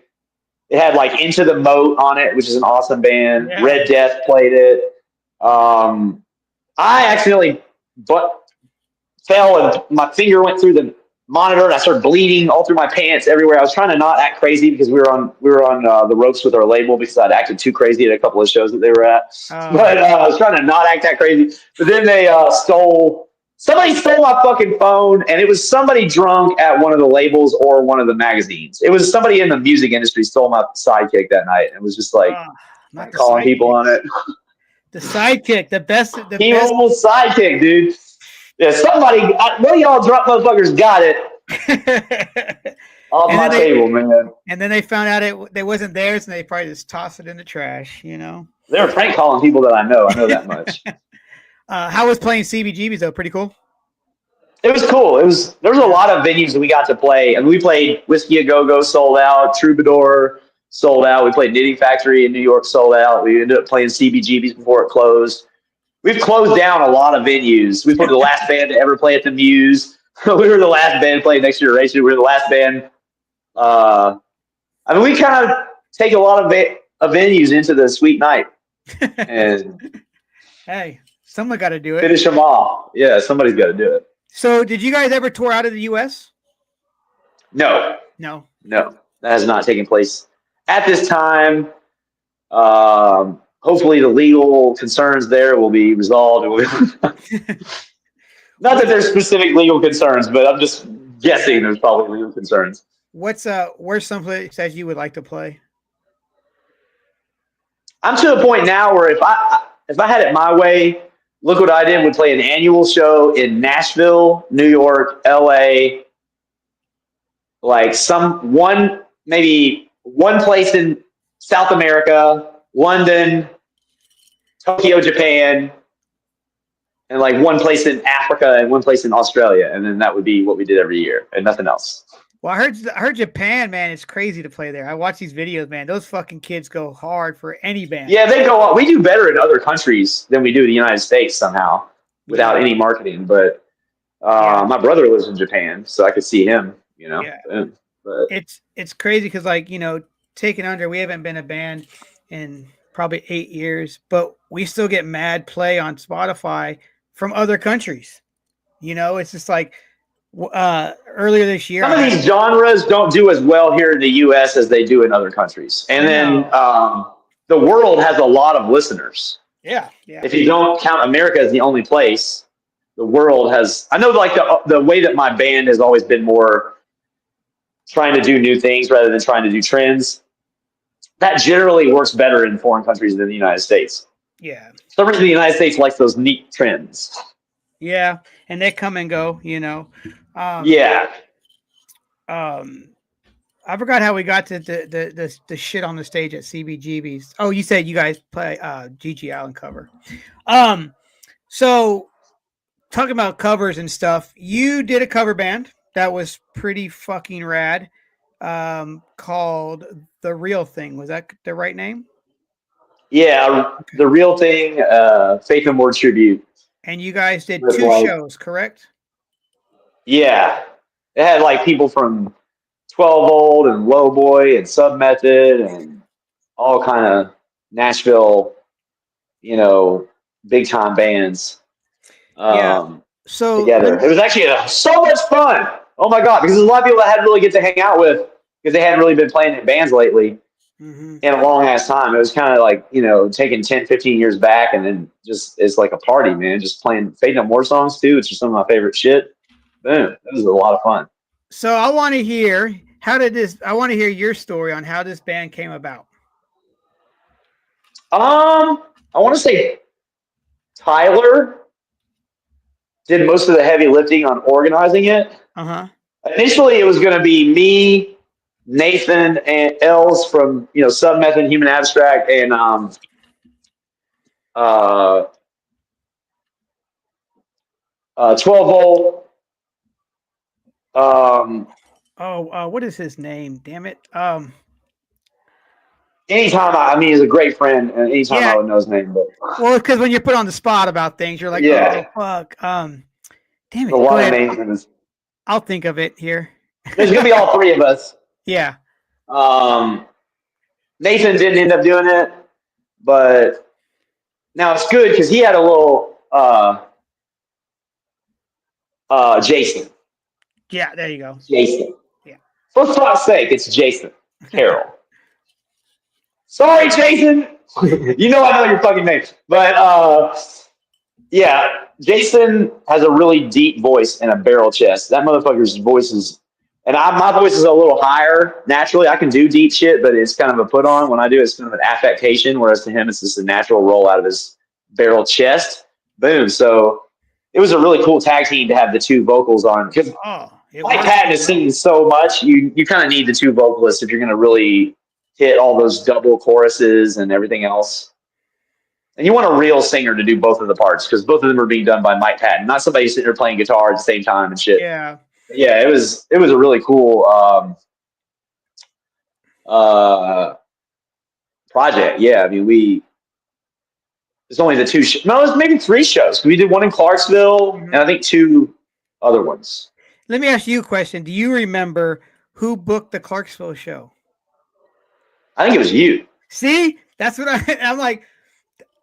Speaker 2: It had like Into the Moat on it, which is an awesome band.
Speaker 1: Yeah.
Speaker 2: Red Death played it. I accidentally fell and my finger went through the monitor and I started bleeding all through my pants everywhere. I was trying to not act crazy because we were on the ropes with our label because I'd acted too crazy at a couple of shows that they were at. But I was trying to not act that crazy. But then they somebody stole my fucking phone, and it was somebody drunk at one of the labels or one of the magazines. It was somebody in the music industry stole my sidekick that night, and it was just like
Speaker 1: not the
Speaker 2: calling people
Speaker 1: sidekick.
Speaker 2: on it.
Speaker 1: The sidekick, the best
Speaker 2: T-Mobile sidekick, dude. Yeah, somebody, one of y'all drunk motherfuckers got it off my table, man.
Speaker 1: And then they found out it wasn't theirs, and they probably just tossed it in the trash. You know,
Speaker 2: they were prank calling people that I know. I know that much.
Speaker 1: How was playing CBGBs though? Pretty cool.
Speaker 2: It was cool. There was a lot of venues that we got to play, and we played Whiskey A Go Go sold out, Troubadour sold out. We played Knitting Factory in New York sold out. We ended up playing CBGBs before it closed. We've closed down a lot of venues. We were the last band to ever play at the Muse. We were the last band to play Next Generation. We were the last band. I mean, we kind of take a lot of venues into the sweet night, and
Speaker 1: hey, someone got to do it.
Speaker 2: Finish them off. Yeah, somebody's got to do it.
Speaker 1: So, did you guys ever tour out of the U.S.?
Speaker 2: No.
Speaker 1: No.
Speaker 2: That has not taken place at this time. Hopefully, the legal concerns there will be resolved. Not that there's specific legal concerns, but I'm just guessing there's probably legal concerns.
Speaker 1: Where's some place that you would like to play?
Speaker 2: I'm to the point now where if I had it my way, Look What I Did would play an annual show in Nashville, New York, LA, like maybe one place in South America, London, Tokyo, Japan, and like one place in Africa and one place in Australia, and then that would be what we did every year, and nothing else.
Speaker 1: Well, I heard Japan, man, it's crazy to play there. I watch these videos, man. Those fucking kids go hard for any band.
Speaker 2: Yeah, they go on. We do better in other countries than we do in the United States somehow, without any marketing. But my brother lives in Japan, so I could see him. You know, but
Speaker 1: it's crazy because, like, you know, Taken Under, we haven't been a band in probably 8 years, but we still get mad play on Spotify from other countries. You know, it's just like earlier this year,
Speaker 2: some of these genres don't do as well here in the U.S. as they do in other countries, and then the world has a lot of listeners.
Speaker 1: Yeah.
Speaker 2: If you don't count America as the only place, the world has. I know, like the way that my band has always been more trying to do new things rather than trying to do trends. That generally works better in foreign countries than the United States.
Speaker 1: Yeah.
Speaker 2: For some reason, the United States likes those neat trends.
Speaker 1: Yeah, and they come and go, you know. I forgot how we got to the shit on the stage at CBGB's. Oh, you said you guys play GG Allen cover. So talking about covers and stuff, you did a cover band that was pretty fucking rad, called The Real Thing. Was that the right name?
Speaker 2: Yeah, okay. The Real Thing, Faith and Word Tribute.
Speaker 1: And you guys did 2 shows, correct?
Speaker 2: Yeah. It had like people from 12 Volt and Lowboy and Submethod and all kind of Nashville, you know, big time bands.
Speaker 1: So
Speaker 2: together. It was actually so much fun. Oh my God, because there's a lot of people that I hadn't really get to hang out with because they hadn't really been playing in bands lately. In a long ass time. It was kind of like, you know, taking 10, 15 years back and then just, it's like a party, man. Just playing Fade No More songs too, which is some of my favorite shit. Boom. It was a lot of fun.
Speaker 1: So I want to hear, I want to hear your story on how this band came about.
Speaker 2: I want to say Tyler did most of the heavy lifting on organizing it. Initially, it was going to be me, Nathan, and Els from, you know, Submethod, Human Abstract, and 12 Volt.
Speaker 1: what is his name? Damn it.
Speaker 2: Anytime I mean, he's a great friend, and anytime I
Speaker 1: Yeah.
Speaker 2: would know his name, but
Speaker 1: Well, because when you're put on the spot about things, you're like, oh
Speaker 2: yeah,
Speaker 1: fuck. Damn
Speaker 2: a
Speaker 1: it. Go
Speaker 2: lot of
Speaker 1: ahead.
Speaker 2: names in this.
Speaker 1: I'll think of it here.
Speaker 2: There's gonna be all three of us.
Speaker 1: Yeah.
Speaker 2: Um, Nathan didn't end up doing it, but now it's good because he had a little Jason.
Speaker 1: Yeah. There you go.
Speaker 2: Jason.
Speaker 1: Yeah.
Speaker 2: For fuck's sake, it's Jason Carroll. Sorry, Jason. You know I know your fucking name, but yeah, Jason has a really deep voice and a barrel chest. That motherfucker's voice is, and my voice is a little higher. Naturally, I can do deep shit, but it's kind of a put on. When I do it, it's kind of an affectation, whereas to him, it's just a natural roll out of his barrel chest. Boom. So it was a really cool tag team to have the two vocals on because Mike Patton is singing so much. You kind of need the two vocalists if you're going to really hit all those double choruses and everything else. And you want a real singer to do both of the parts because both of them are being done by Mike Patton, not somebody sitting there playing guitar at the same time and shit.
Speaker 1: Yeah.
Speaker 2: Yeah, it was a really cool project. Yeah, I mean it's only the two. No, it was maybe three shows. We did one in Clarksville and I think two other ones.
Speaker 1: Let me ask you a question. Do you remember who booked the Clarksville show?
Speaker 2: I think it was you.
Speaker 1: See, that's what I'm like.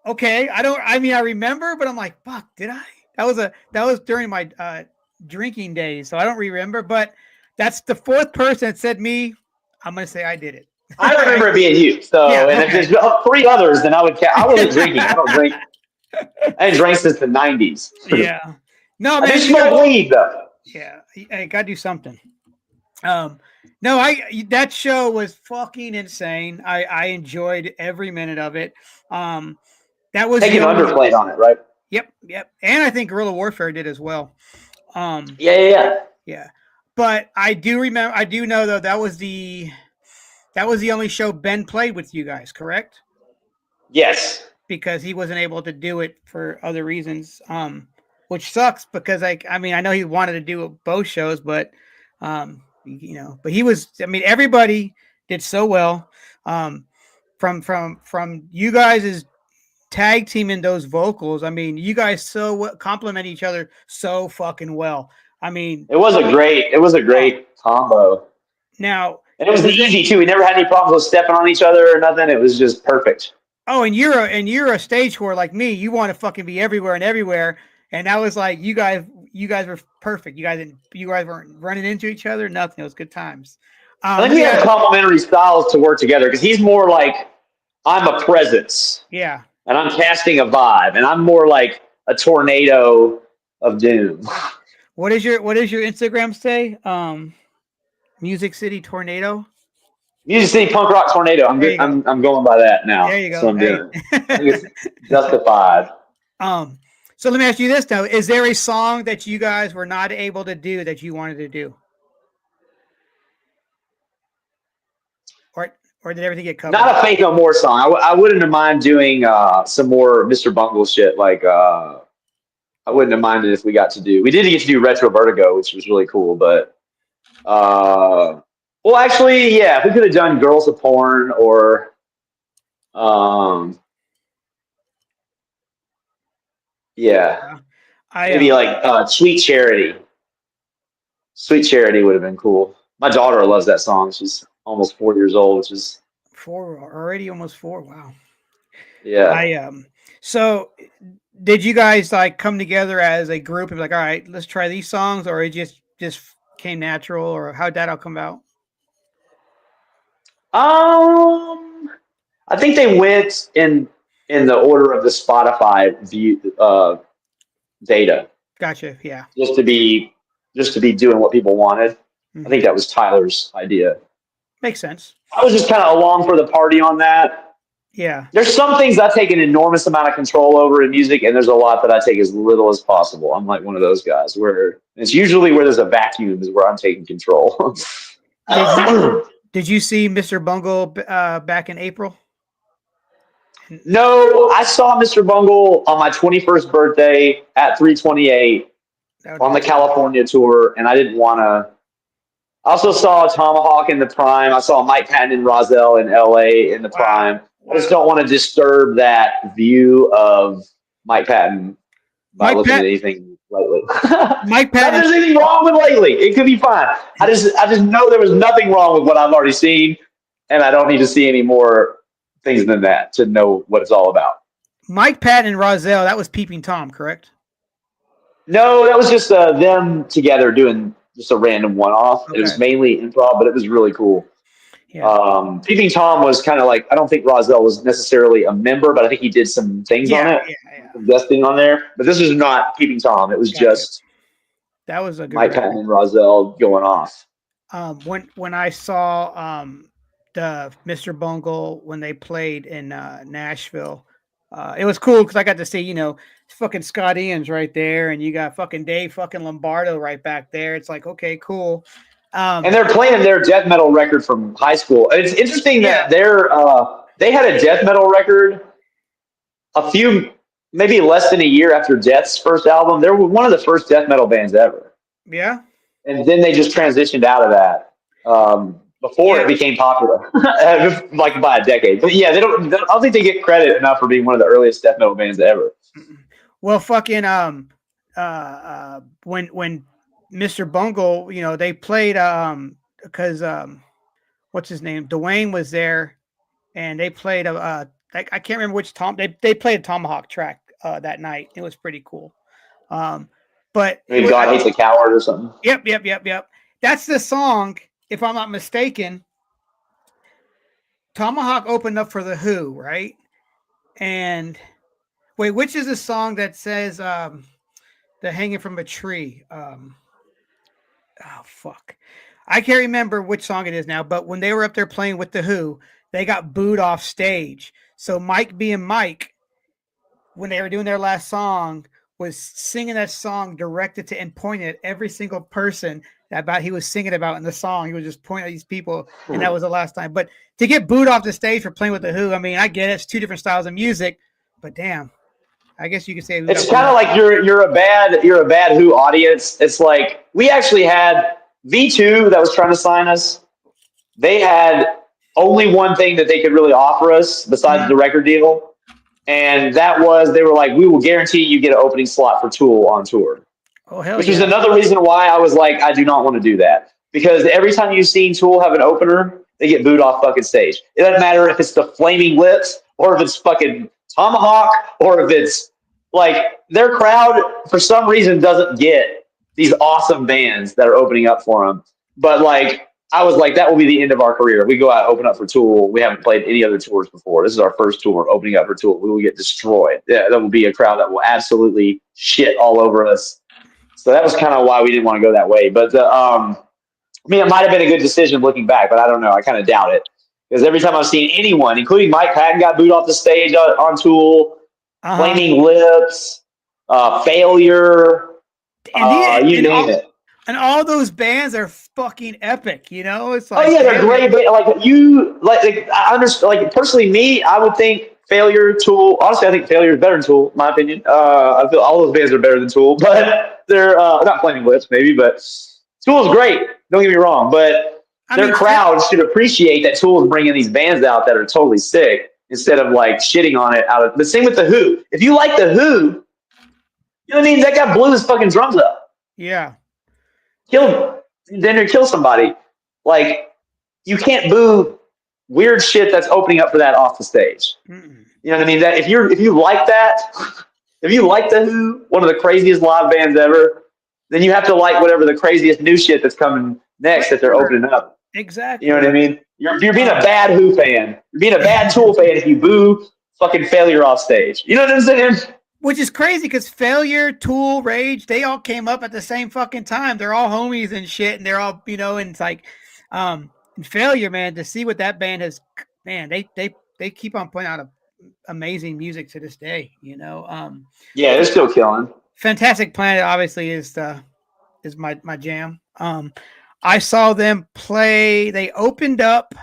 Speaker 1: Okay, I remember, but I'm like, fuck, did I? That was during my drinking days, so I don't remember. But that's the fourth person that said me. I'm gonna say I did it.
Speaker 2: I remember it being you. So, yeah, and if there's three others, then I would count. I wasn't drinking. I don't drink. I didn't drink since the '90s.
Speaker 1: Yeah. No, man.
Speaker 2: I just smoke weed though.
Speaker 1: Yeah, I gotta do something. No, that show was fucking insane. I enjoyed every minute of it. That was
Speaker 2: taking underplayed on it, right?
Speaker 1: Yep. And I think Guerrilla Warfare did as well.
Speaker 2: Yeah.
Speaker 1: But I do know though that was the only show Ben played with you guys, correct?
Speaker 2: Yes.
Speaker 1: Because he wasn't able to do it for other reasons. Which sucks because I know he wanted to do both shows, but but he was. I mean, everybody did so well. From you guys' tag team in those vocals. I mean, you guys so compliment each other so fucking well. I mean,
Speaker 2: it was a great combo.
Speaker 1: Now,
Speaker 2: and it was easy too. We never had any problems with stepping on each other or nothing. It was just perfect.
Speaker 1: Oh, and you're a stage whore like me. You want to fucking be everywhere and everywhere. And that was like you guys were perfect. You guys weren't running into each other. Nothing. It was good times.
Speaker 2: I think we have complementary styles to work together because he's more like I'm a presence.
Speaker 1: Yeah.
Speaker 2: And I'm casting a vibe, and I'm more like a tornado of doom.
Speaker 1: What does your Instagram say? Music City Tornado.
Speaker 2: Music City Punk Rock Tornado. I'm going by that now.
Speaker 1: There you go.
Speaker 2: So I'm doing. I think it's justified.
Speaker 1: So let me ask you this now: is there a song that you guys were not able to do that you wanted to do, or did everything get covered?
Speaker 2: Not a Faith No More song. I wouldn't have mind doing some more Mr. Bungle shit. Like I wouldn't have minded if we got to do. We did get to do Retro Vertigo, which was really cool. But well, actually, yeah, if we could have done Girls of Porn or yeah, maybe like Sweet Charity. Sweet Charity would have been cool. My daughter loves that song. She's almost 4 years old, which is
Speaker 1: 4 already, almost 4. Wow.
Speaker 2: Yeah.
Speaker 1: So did you guys like come together as a group and be like, all right, let's try these songs, or it just came natural, or how'd that all come out?
Speaker 2: I think they went in the order of the Spotify view data.
Speaker 1: Gotcha. Yeah.
Speaker 2: Just to be doing what people wanted. Mm-hmm. I think that was Tyler's idea.
Speaker 1: Makes sense.
Speaker 2: I was just kind of along for the party on that.
Speaker 1: Yeah.
Speaker 2: There's some things I take an enormous amount of control over in music, and there's a lot that I take as little as possible. I'm like one of those guys where it's usually where there's a vacuum is where I'm taking control.
Speaker 1: Did you see Mr. Bungle back in April?
Speaker 2: No, I saw Mr. Bungle on my 21st birthday at 328 on the California tour, and I didn't want to. I also saw Tomahawk in the prime. I saw Mike Patton and Rozelle in LA in the prime. I just don't want to disturb that view of Mike Patton by
Speaker 1: Mike
Speaker 2: looking at
Speaker 1: Pat,
Speaker 2: anything lately.
Speaker 1: Mike
Speaker 2: Not that
Speaker 1: Patton.
Speaker 2: there's anything wrong with lately. It could be fine. I just know there was nothing wrong with what I've already seen, and I don't need to see any more things than that to know what it's all about.
Speaker 1: Mike Patton and Rozelle. That was Peeping Tom, correct?
Speaker 2: No, that was just them together doing just a random one-off. It
Speaker 1: Okay.
Speaker 2: was mainly improv, but it was really cool.
Speaker 1: Yeah.
Speaker 2: Peeping Tom was kind of like, I don't think Rozelle was necessarily a member, but I think he did some things on
Speaker 1: Yeah.
Speaker 2: it,
Speaker 1: Yeah.
Speaker 2: some guesting on there. But this is not Peeping Tom. It was
Speaker 1: Gotcha.
Speaker 2: just
Speaker 1: That was a good
Speaker 2: Mike Patton
Speaker 1: record.
Speaker 2: and Rozelle going off.
Speaker 1: When I saw the Mr. Bungle when they played in Nashville, it was cool because I got to see fucking Scott Ian's right there, and you got fucking Dave fucking Lombardo right back there. It's like, okay, cool.
Speaker 2: And they're playing their death metal record from high school. It's interesting
Speaker 1: Yeah.
Speaker 2: that they had a death metal record a few, maybe less than a year after Death's first album. They were one of the first death metal bands ever.
Speaker 1: Yeah.
Speaker 2: And then they just transitioned out of that before it became popular, like by a decade. But yeah, I don't think they get credit enough for being one of the earliest death metal bands ever.
Speaker 1: Well, fucking when Mr. Bungle, they played because what's his name, Dwayne was there, and they played I can't remember which they played a Tomahawk track that night. It was pretty cool. But it
Speaker 2: Maybe
Speaker 1: was,
Speaker 2: God Hates a Coward or something.
Speaker 1: Yep. That's the song, if I'm not mistaken. Tomahawk opened up for the Who, right? And wait, which is the song that says the hanging from a tree? Oh fuck. I can't remember which song it is now, but when they were up there playing with the Who, they got booed off stage. So Mike being Mike, when they were doing their last song, was singing that song directed to and pointing at every single person about he was singing about in the song. He was just pointing at these people, and that was the last time. But to get booed off the stage for playing with the Who, I mean, I get it. It's two different styles of music, but damn, I guess you could say
Speaker 2: It's kind of like you're a bad Who audience. It's like we actually had V2 that was trying to sign us. They had only one thing that they could really offer us besides the record deal. And that was, they were like, we will guarantee you get an opening slot for Tool on tour.
Speaker 1: Oh, hell
Speaker 2: Which
Speaker 1: yeah.
Speaker 2: was another reason why I was like, I do not want to do that. Because every time you've seen Tool have an opener, they get booed off fucking stage. It doesn't matter if it's the Flaming Lips or if it's fucking Tomahawk or if it's like their crowd, for some reason, doesn't get these awesome bands that are opening up for them. But like, I was like, that will be the end of our career. If we go out and open up for Tool, we haven't played any other tours before. This is our first tour opening up for Tool. We will get destroyed. Yeah, that will be a crowd that will absolutely shit all over us. So that was kind of why we didn't want to go that way. But I mean, it might have been a good decision looking back, but I don't know. I kind of doubt it. Because every time I've seen anyone, including Mike Patton, got booed off the stage on Tool, Flaming Lips, Failure, you name it.
Speaker 1: And all those bands are fucking epic, It's like,
Speaker 2: oh yeah, they're great. But I understand. Like personally, me, I would think Failure, Tool. Honestly, I think Failure is better than Tool, in my opinion. I feel all those bands are better than Tool, but they're not Flaming Lips, maybe. But Tool is great. Don't get me wrong, but their crowd should appreciate that Tool is bringing these bands out that are totally sick instead of like shitting on it. The same with the Who. If you like the Who, you know what I mean? That guy blew his fucking drums up.
Speaker 1: Yeah.
Speaker 2: Kill somebody. Like, you can't boo weird shit that's opening up for that off the stage. You know what I mean? That if you like that, if you like the Who, one of the craziest live bands ever, then you have to like whatever the craziest new shit that's coming next that they're opening up.
Speaker 1: Exactly.
Speaker 2: You know what I mean? You're being a bad Who fan. You're being a bad Tool fan if you boo fucking Failure off stage. You know what I'm saying?
Speaker 1: Which is crazy because Failure, Tool, Rage, they all came up at the same fucking time. They're all homies and shit, and they're all, and it's like, Failure, man, to see what that band has, man, they keep on putting out amazing music to this day,
Speaker 2: Yeah, they're still killing.
Speaker 1: Fantastic Planet obviously is my jam. I saw them play. They opened up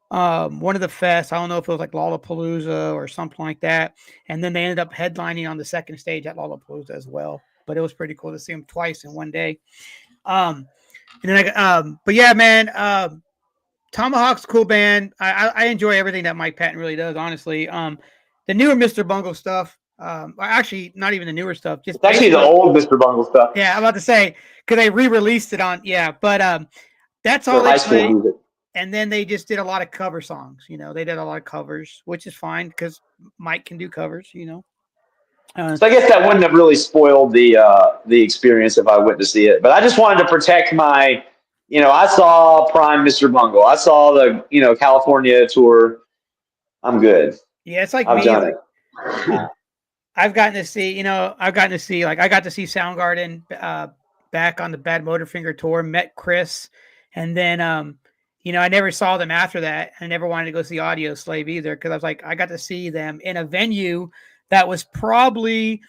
Speaker 1: one of the fests. I don't know if it was like Lollapalooza or something like that. And then they ended up headlining on the second stage at Lollapalooza as well. But it was pretty cool to see them twice in one day. And then but yeah, man, Tomahawk's a cool band. I enjoy everything that Mike Patton really does, honestly. The newer Mr. Bungle stuff, actually not even the newer stuff, just
Speaker 2: It's actually the old Mr. Bungle stuff.
Speaker 1: Yeah, I'm about to say because they re-released it on but that's all
Speaker 2: For
Speaker 1: they
Speaker 2: high school
Speaker 1: played.
Speaker 2: music.
Speaker 1: And then they just did a lot of cover songs. They did a lot of covers, which is fine because Mike can do covers.
Speaker 2: So I guess that wouldn't have really spoiled the experience if I went to see it. But I just wanted to protect my, I saw Prime Mr. Bungle. I saw the, California tour. I'm good.
Speaker 1: Yeah, it's like
Speaker 2: I've
Speaker 1: me.
Speaker 2: done it.
Speaker 1: I've gotten to see, I got to see Soundgarden back on the Bad Motorfinger tour, met Chris, and then I never saw them after that. I never wanted to go see Audio Slave either because I was like, I got to see them in a venue that was probably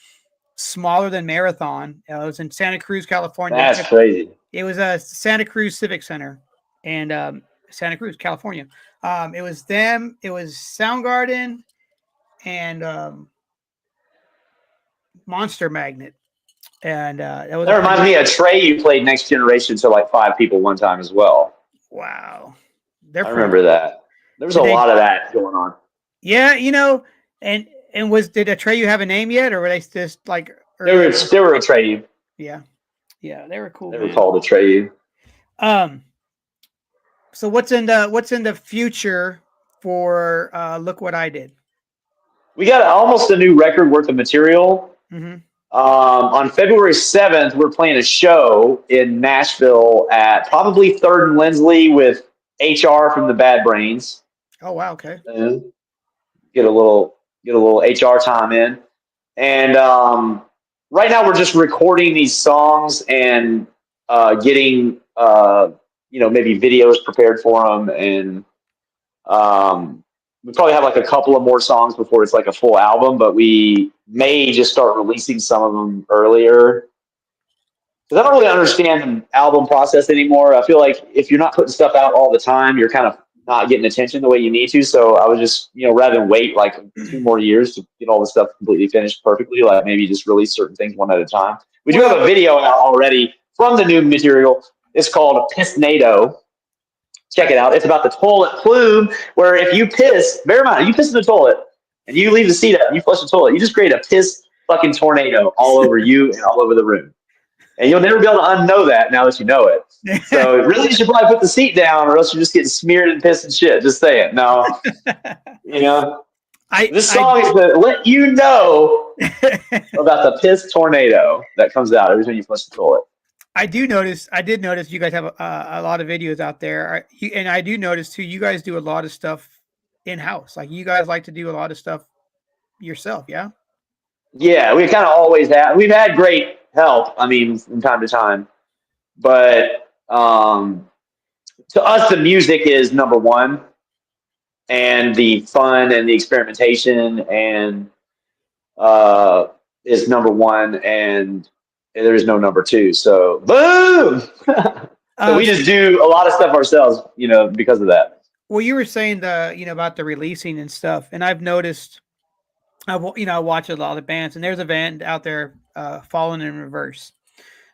Speaker 1: smaller than Marathon. It was in Santa Cruz, California.
Speaker 2: That's crazy.
Speaker 1: It was a Santa Cruz Civic Center and Santa Cruz, California. It was them. It was Soundgarden and Monster Magnet. And that
Speaker 2: reminds me of Trey. You played Next Generation to like 5 people one time as well.
Speaker 1: Wow.
Speaker 2: I remember that. There was a lot of that going on.
Speaker 1: Yeah, and did Atreyu have a name yet, or were they just like
Speaker 2: they were Atreyu?
Speaker 1: Yeah, they were cool.
Speaker 2: They were called Atreyu.
Speaker 1: So what's in the future for Look What I Did?
Speaker 2: We got almost a new record worth of material.
Speaker 1: Mm-hmm.
Speaker 2: On February 7th, we're playing a show in Nashville at probably 3rd and Lindsley with HR from the Bad Brains.
Speaker 1: Oh wow, okay.
Speaker 2: And get a little HR time in, and right now we're just recording these songs and getting maybe videos prepared for them, and we probably have like a couple of more songs before it's like a full album, but we may just start releasing some of them earlier. Because I don't really understand the album process anymore. I feel like if you're not putting stuff out all the time, you're kind of not getting attention the way you need to. So I was just, rather than wait like 2 more years to get all the stuff completely finished perfectly, like maybe just release certain things one at a time. We do have a video out already from the new material. It's called Pissnado. Check it out. It's about the toilet plume, where if you piss, bear in mind, you piss in the toilet and you leave the seat up and you flush the toilet, you just create a piss fucking tornado all over you and all over the room. And you'll never be able to unknow that now that you know it. So really you should probably put the seat down, or else you're just getting smeared and pissed and shit. Just saying. No. This song is to let you know about the piss tornado that comes out every time you flush the toilet.
Speaker 1: I did notice you guys have a lot of videos out there. And I do notice too, you guys do a lot of stuff in-house. Like you guys like to do a lot of stuff yourself. Yeah.
Speaker 2: Yeah. We kind of always have. We've had great help. I mean, from time to time, but to us, the music is number one, and the fun and the experimentation and is number one, and there is no number two. So boom. So we just do a lot of stuff ourselves, because of that.
Speaker 1: Well, you were saying about the releasing and stuff, and I've noticed, I watch a lot of bands, and there's a band out there, Fallen in Reverse.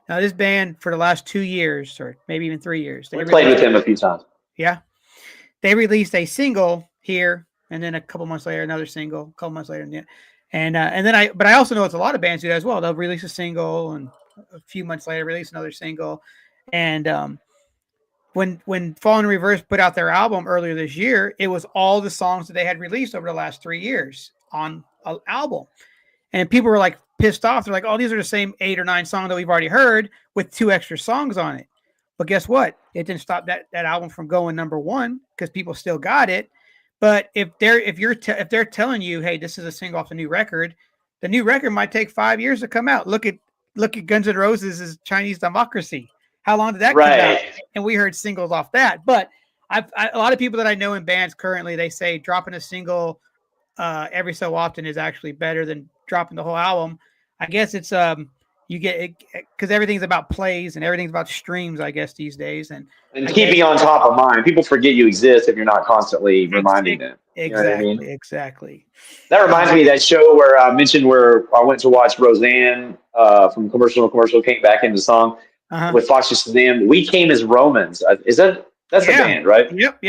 Speaker 1: Now, this band for the last 2 years, or maybe even 3 years,
Speaker 2: we played with him a few times.
Speaker 1: Yeah, they released a single here, and then a couple months later, another single. A couple months later, and then I also know it's a lot of bands do that as well. They'll release a single, and a few months later, release another single. And when Fallen in Reverse put out their album earlier this year, it was all the songs that they had released over the last 3 years on an album. And people were like pissed off. They're like, oh, these are the same 8 or 9 songs that we've already heard with 2 extra songs on it. But guess what? It didn't stop that album from going number one because people still got it. But if they're telling you, hey, this is a single off the new record might take 5 years to come out. Look at Guns N' Roses' Chinese Democracy. How long did that come out? And we heard singles off that. But a lot of people that I know in bands currently, they say dropping a single every so often is actually better than dropping the whole album. I guess it's you get it because everything's about plays and everything's about streams, I guess, these days. And
Speaker 2: keeping on top of mind. People forget you exist if you're not constantly reminding them.
Speaker 1: Exactly. Exactly.
Speaker 2: That reminds me of that show where I mentioned where I went to watch Roseanne from Commercial to Commercial, came back into song.
Speaker 1: Uh-huh.
Speaker 2: with Fox Shazam. We Came as Romans. That's a
Speaker 1: Yeah.
Speaker 2: band, right?
Speaker 1: Yep.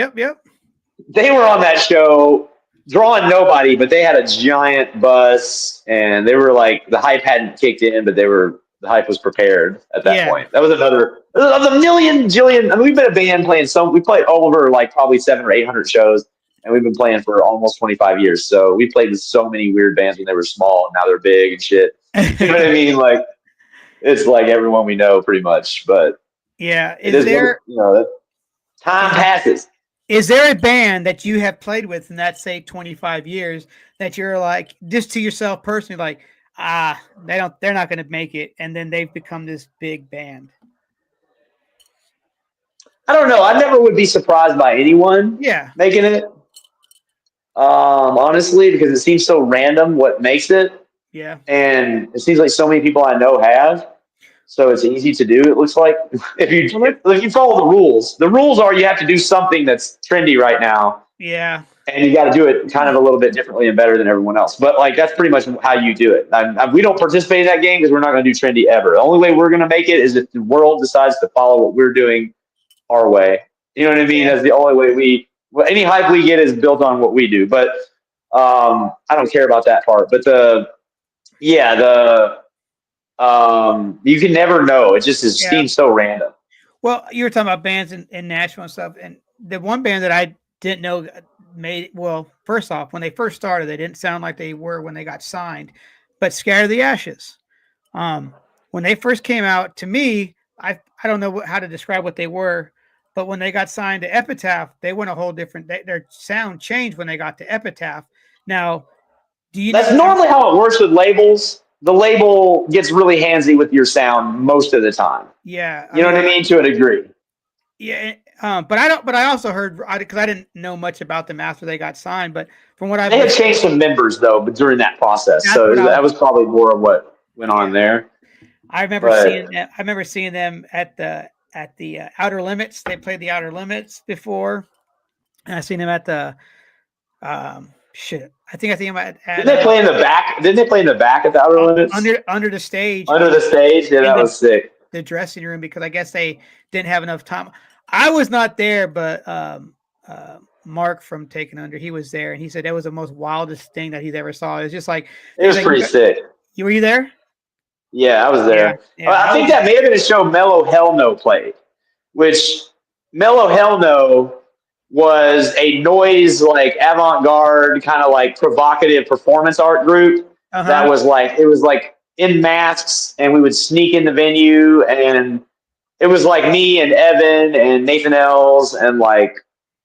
Speaker 2: They were on that show drawing nobody, but they had a giant bus, and they were like the hype hadn't kicked in, but the hype was prepared at that
Speaker 1: Yeah.
Speaker 2: point. That was another of the million jillion. I mean, we've been a band playing we played over like probably 700 or 800 shows, and we've been playing for almost 25 years. So we played with so many weird bands when they were small, and now they're big and shit. You know what I mean? Like it's like everyone we know pretty much, but
Speaker 1: Yeah.
Speaker 2: it is time passes.
Speaker 1: Is there a band that you have played with in that, say, 25 years that you're like, just to yourself personally, like, they're not going to make it, and then they've become this big band?
Speaker 2: I don't know. I never would be surprised by anyone
Speaker 1: Yeah.
Speaker 2: making it. Honestly, because it seems so random what makes it,
Speaker 1: Yeah.
Speaker 2: and it seems like so many people I know have. So it's easy to do. It looks like if you follow the rules are you have to do something that's trendy right now,
Speaker 1: Yeah.
Speaker 2: and you got to do it kind of a little bit differently and better than everyone else. But like that's pretty much how you do it. We don't participate in that game because we're not going to do trendy ever. The only way we're going to make it is if the world decides to follow what we're doing our way. You know what I mean? That's the only way any hype we get is built on what we do. But I don't care about that part. But you can never know. It just seems so random.
Speaker 1: Well, you were talking about bands in Nashville and stuff, and the one band that I didn't know first off, when they first started, they didn't sound like they were when they got signed, but Scatter the Ashes. When they first came out, to me, I don't know how to describe what they were, but when they got signed to Epitaph, they went a whole different. Their sound changed when they got to Epitaph. Now, do you
Speaker 2: That's
Speaker 1: know?
Speaker 2: normally how it works with labels. The label gets really handsy with your sound most of the time.
Speaker 1: Yeah,
Speaker 2: you know what I mean, to a degree.
Speaker 1: Yeah, but I don't. But I also heard because I didn't know much about them after they got signed. But from what I've
Speaker 2: they had changed some members though, but during that process, so that was probably more of what went on there.
Speaker 1: I remember seeing them at the Outer Limits. They played the Outer Limits before, and I seen them at the shit. I think I'm at.
Speaker 2: Didn't they play in the back? Didn't they play in the back at the Outer Limits?
Speaker 1: Under the stage.
Speaker 2: Under the stage, yeah, that was sick.
Speaker 1: The dressing room, because I guess they didn't have enough time. I was not there, but Mark from Taken Under, he was there, and he said that was the most wildest thing that he's ever saw. It was just like
Speaker 2: it was pretty sick.
Speaker 1: Were you there?
Speaker 2: Yeah, I was there. Yeah, I think that may have been a show Mellow Hell No played, which Mellow Hell No was a noise like avant-garde kind of like provocative performance art group that was like it was like in masks, and we would sneak in the venue, and it was like me and Evan and Nathan Els and like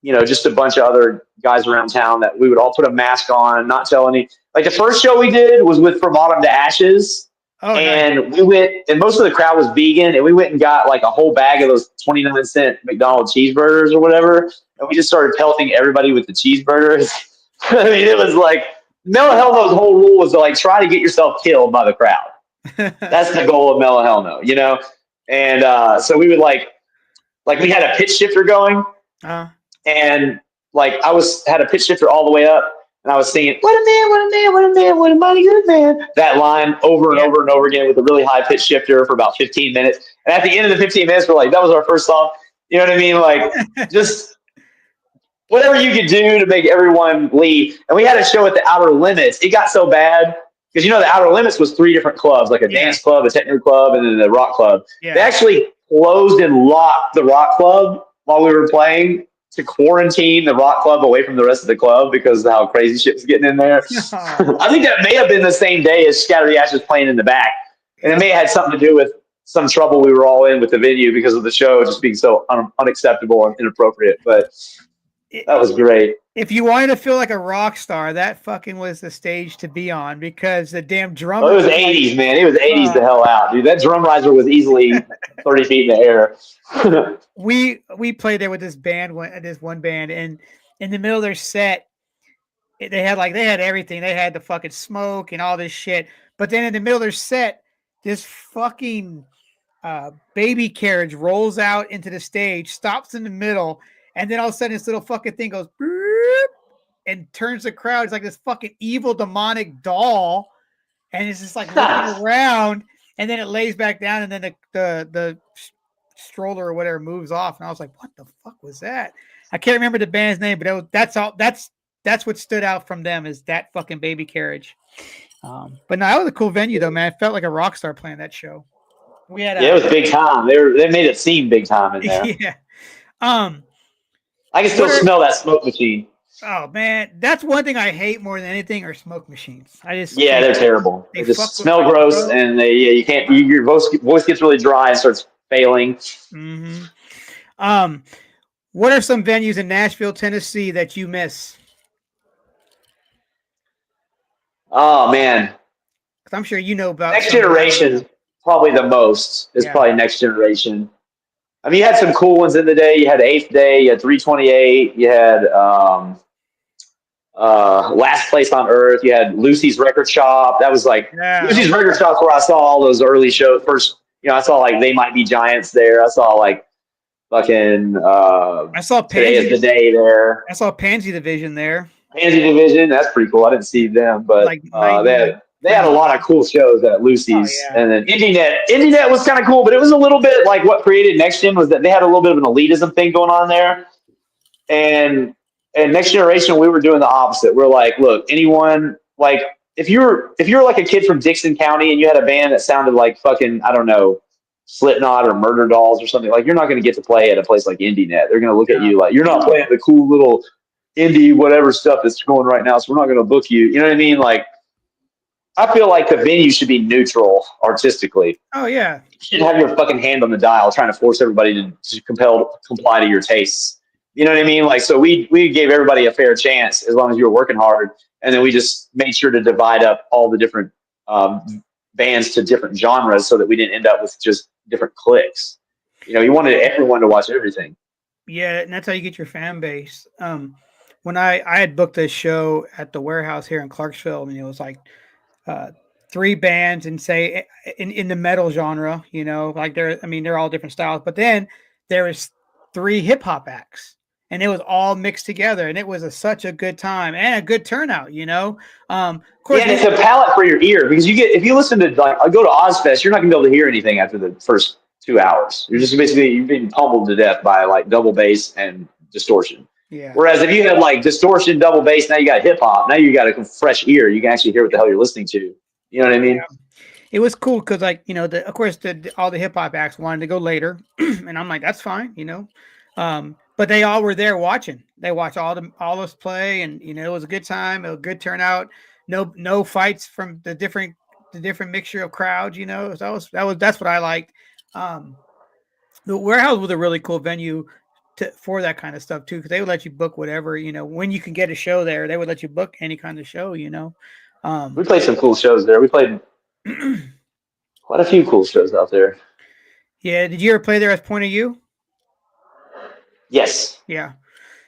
Speaker 2: just a bunch of other guys around town that we would all put a mask on, not tell any. Like the first show we did was with From Autumn to Ashes. And we went, and most of the crowd was vegan, and we went and got like a whole bag of those 29-cent McDonald's cheeseburgers or whatever, and we just started pelting everybody with the cheeseburgers. I mean, it was like Mellow Hell No's whole rule was to like try to get yourself killed by the crowd. That's the goal of Mellow Hell No, And so we would like we had a pitch shifter going, and like had a pitch shifter all the way up. And I was singing, what a man, what a man, what a man, what a mighty good man. That line over and over and over again with a really high pitch shifter for about 15 minutes. And at the end of the 15 minutes, we're like, that was our first song. You know what I mean? Like, just whatever you could do to make everyone leave. And we had a show at the Outer Limits. It got so bad because, the Outer Limits was 3 different clubs, like a dance club, a techno club, and then the rock club. Yeah. They actually closed and locked the rock club while we were playing to quarantine the rock club away from the rest of the club because of how crazy shit was getting in there. I think that may have been the same day as Scatter the Ashes playing in the back. And it may have had something to do with some trouble we were all in with the venue because of the show just being so unacceptable and inappropriate. But that was great.
Speaker 1: If you wanted to feel like a rock star, that fucking was the stage to be on because the damn drummer.
Speaker 2: Oh, it was 80s, man. It was 80s the hell out, dude. That drum riser was easily 30 feet in the air.
Speaker 1: We played there with this one band, and in the middle of their set, they had everything. They had the fucking smoke and all this shit. But then in the middle of their set, this fucking baby carriage rolls out into the stage, stops in the middle, and then all of a sudden this little fucking thing goes and turns the crowd. It's like this fucking evil demonic doll, and it's just like looking around. and then it lays back down, and then the stroller or whatever moves off, and I was like, what the fuck was that? I can't remember the band's name, but that's what stood out from them, is that fucking baby carriage. But no, that was a cool venue though, man. It felt like a rock star playing that show. We had
Speaker 2: it was big time. They made it seem big time in there.
Speaker 1: Yeah.
Speaker 2: I can still smell that smoke machine.
Speaker 1: Oh man, that's one thing I hate more than anything are smoke machines.
Speaker 2: They're terrible. They just smell gross, and you can't. Your voice gets really dry and starts failing.
Speaker 1: Mm-hmm. What are some venues in Nashville, Tennessee that you miss?
Speaker 2: Oh man,
Speaker 1: because I'm sure you know about
Speaker 2: Next Generation. Probably the most is probably Next Generation. I mean, you had some cool ones in the day. You had Eighth Day, you had 328, you had Last Place on Earth, you had Lucy's Record Shop. That was like Lucy's Record Shop's where I saw all those early shows. First, I saw like They Might Be Giants there. I saw like fucking. I saw Today Is the Day there.
Speaker 1: I saw Pansy Division there.
Speaker 2: Pansy Division, that's pretty cool. I didn't see them, but like they had a lot of cool shows at Lucy's. And then IndieNet was kind of cool, but it was a little bit like what created Next Gen was that they had a little bit of an elitism thing going on there. And Next Generation, we were doing the opposite. We're like, look, anyone, like if you're like a kid from Dixon County and you had a band that sounded like fucking, I don't know, Slipknot or Murder Dolls or something, like you're not going to get to play at a place like IndieNet. They're going to look at you like you're not playing the cool little indie whatever stuff that's going right now, so we're not going to book you. You know what I mean? Like, I feel like the venue should be neutral artistically.
Speaker 1: Oh yeah,
Speaker 2: you shouldn't have your fucking hand on the dial trying to force everybody to comply to your tastes. You know what I mean? Like, so we gave everybody a fair chance as long as you were working hard, and then we just made sure to divide up all the different bands to different genres so that we didn't end up with just different cliques. You wanted everyone to watch everything.
Speaker 1: Yeah, and that's how you get your fan base. When I had booked this show at the Warehouse here in Clarksville, and it was like 3 bands, and say in the metal genre, like they're all different styles, but then there was 3 hip hop acts, and it was all mixed together, and it was such a good time and a good turnout. Of course,
Speaker 2: it's a palette for your ear, because if you listen to I go to Ozfest, you're not gonna be able to hear anything after the first 2 hours. You're just basically you're being pummeled to death by like double bass and distortion.
Speaker 1: Yeah.
Speaker 2: Whereas if you had like distortion, double bass, now you got hip hop. Now you got a fresh ear. You can actually hear what the hell you're listening to. You know what I mean?
Speaker 1: Yeah. It was cool because, like, of course, all the hip hop acts wanted to go later, and I'm like, that's fine, But they all were there watching. They watched all us play, and it was a good time. It was a good turnout. No fights from the different mixture of crowds. So that's what I liked. The Warehouse was a really cool venue for that kind of stuff too, because they would let you book whatever, when you can get a show there, they would let you book any kind of show.
Speaker 2: We played some cool shows there. We played quite a few cool shows out there.
Speaker 1: Yeah, did you ever play there as Point of View?
Speaker 2: Yes.
Speaker 1: Yeah.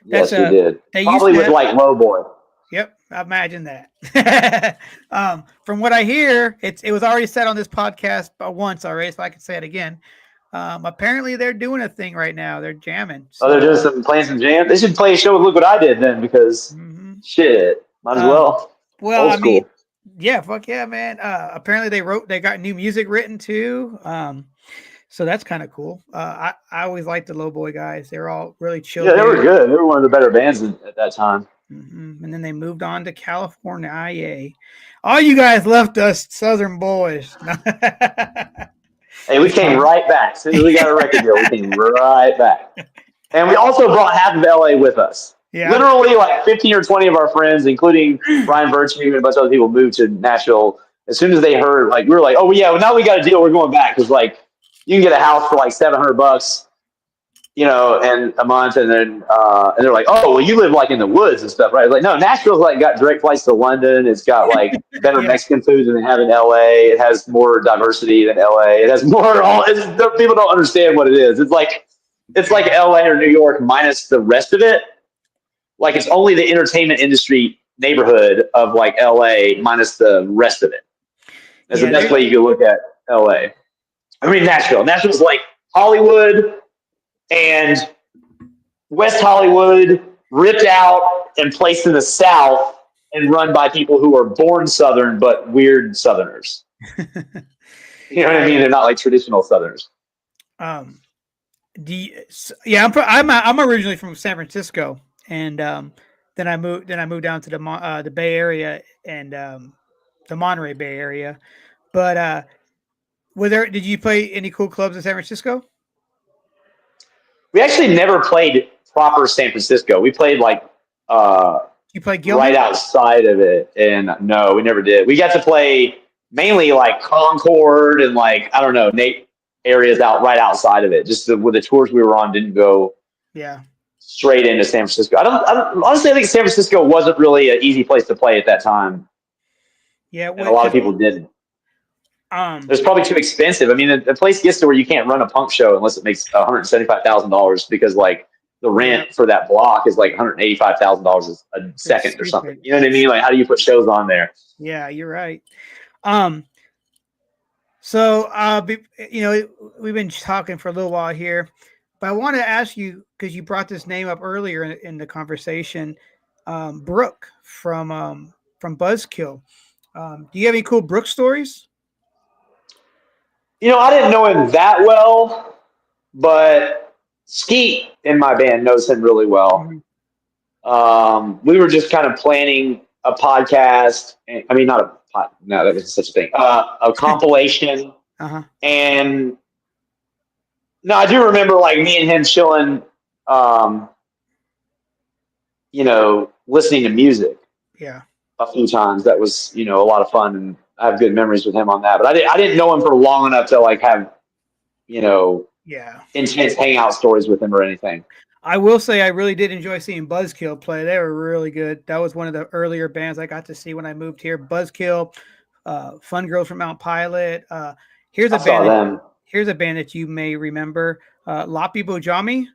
Speaker 2: Yes, we did. Probably with like Low Boy.
Speaker 1: Yep, I imagine that. From what I hear, it was already said on this podcast once already, so I can say it again. Apparently they're doing a thing right now. They're jamming.
Speaker 2: So, they're doing playing some jam. They should play a show with Look What I Did then, because shit, might as well.
Speaker 1: Well, I mean, yeah, fuck yeah, man. Apparently they got new music written too. So that's kind of cool. I always liked the Low Boy guys. They're all really chill.
Speaker 2: Yeah, they were good. They were one of the better bands at that time.
Speaker 1: And then they moved on to California. IA. All you guys left us Southern boys.
Speaker 2: Hey, we came right back. As soon as we got a record deal, we came right back. And we also brought half of LA with us. Yeah. Literally like 15 or 20 of our friends, including Brian Virtue and a bunch of other people, moved to Nashville. As soon as they heard, like, we were like, oh, yeah, well, now we got a deal. We're going back. Because, like, you can get a house for like $700, and a month. And then and they're like, oh, well, you live like in the woods and stuff, right? Like, no, Nashville's like got direct flights to London. It's got like better Mexican food than they have in LA. It has more diversity than LA. It has more. People don't understand what it is. It's like LA or New York minus the rest of it. Like, it's only the entertainment industry neighborhood of like LA minus the rest of it. That's the best way you can look at LA. I mean, Nashville. Nashville's like Hollywood and West Hollywood ripped out and placed in the South and run by people who are born Southern but weird Southerners. You know what I mean? They're not like traditional Southerners.
Speaker 1: Um, yeah, I'm originally from San Francisco, and then I moved down to the Bay Area and the Monterey Bay Area. But did you play any cool clubs in San Francisco?
Speaker 2: We actually never played proper San Francisco. We played like
Speaker 1: You play
Speaker 2: right
Speaker 1: Gilman?
Speaker 2: outside of it, and no, we never did. We got to play mainly like Concord and like I don't know, Nate areas out right outside of it. Just with the tours we were on didn't go
Speaker 1: Yeah.
Speaker 2: straight into San Francisco. Honestly, I think San Francisco wasn't really an easy place to play at that time,
Speaker 1: Yeah.
Speaker 2: and a lot of people didn't. It was probably too expensive. I mean, the place gets to where you can't run a punk show unless it makes $175,000 because like the rent for that block is like $185,000 a second or something. You know what I mean? Like, how do you put shows on there?
Speaker 1: Yeah, you're right. So we've been talking for a little while here, but I want to ask you because you brought this name up earlier in the conversation, Brooke from Buzzkill. Do you have any cool Brooke stories?
Speaker 2: You know, I didn't know him that well, but Skeet in my band knows him really well. We were just kind of planning a podcast. I mean, not a pod. No, that wasn't such a thing. A compilation. And no, I do remember like me and him chilling, listening to music.
Speaker 1: Yeah.
Speaker 2: A few times. That was, a lot of fun, and I have good memories with him on that. But I didn't know him for long enough to like have, intense hangout stories with him or anything.
Speaker 1: I will say I really did enjoy seeing Buzzkill play. They were really good. That was one of the earlier bands I got to see when I moved here. Buzzkill, Fun Girls from Mount Pilot. Here's a band that you may remember. Lapi Bojami.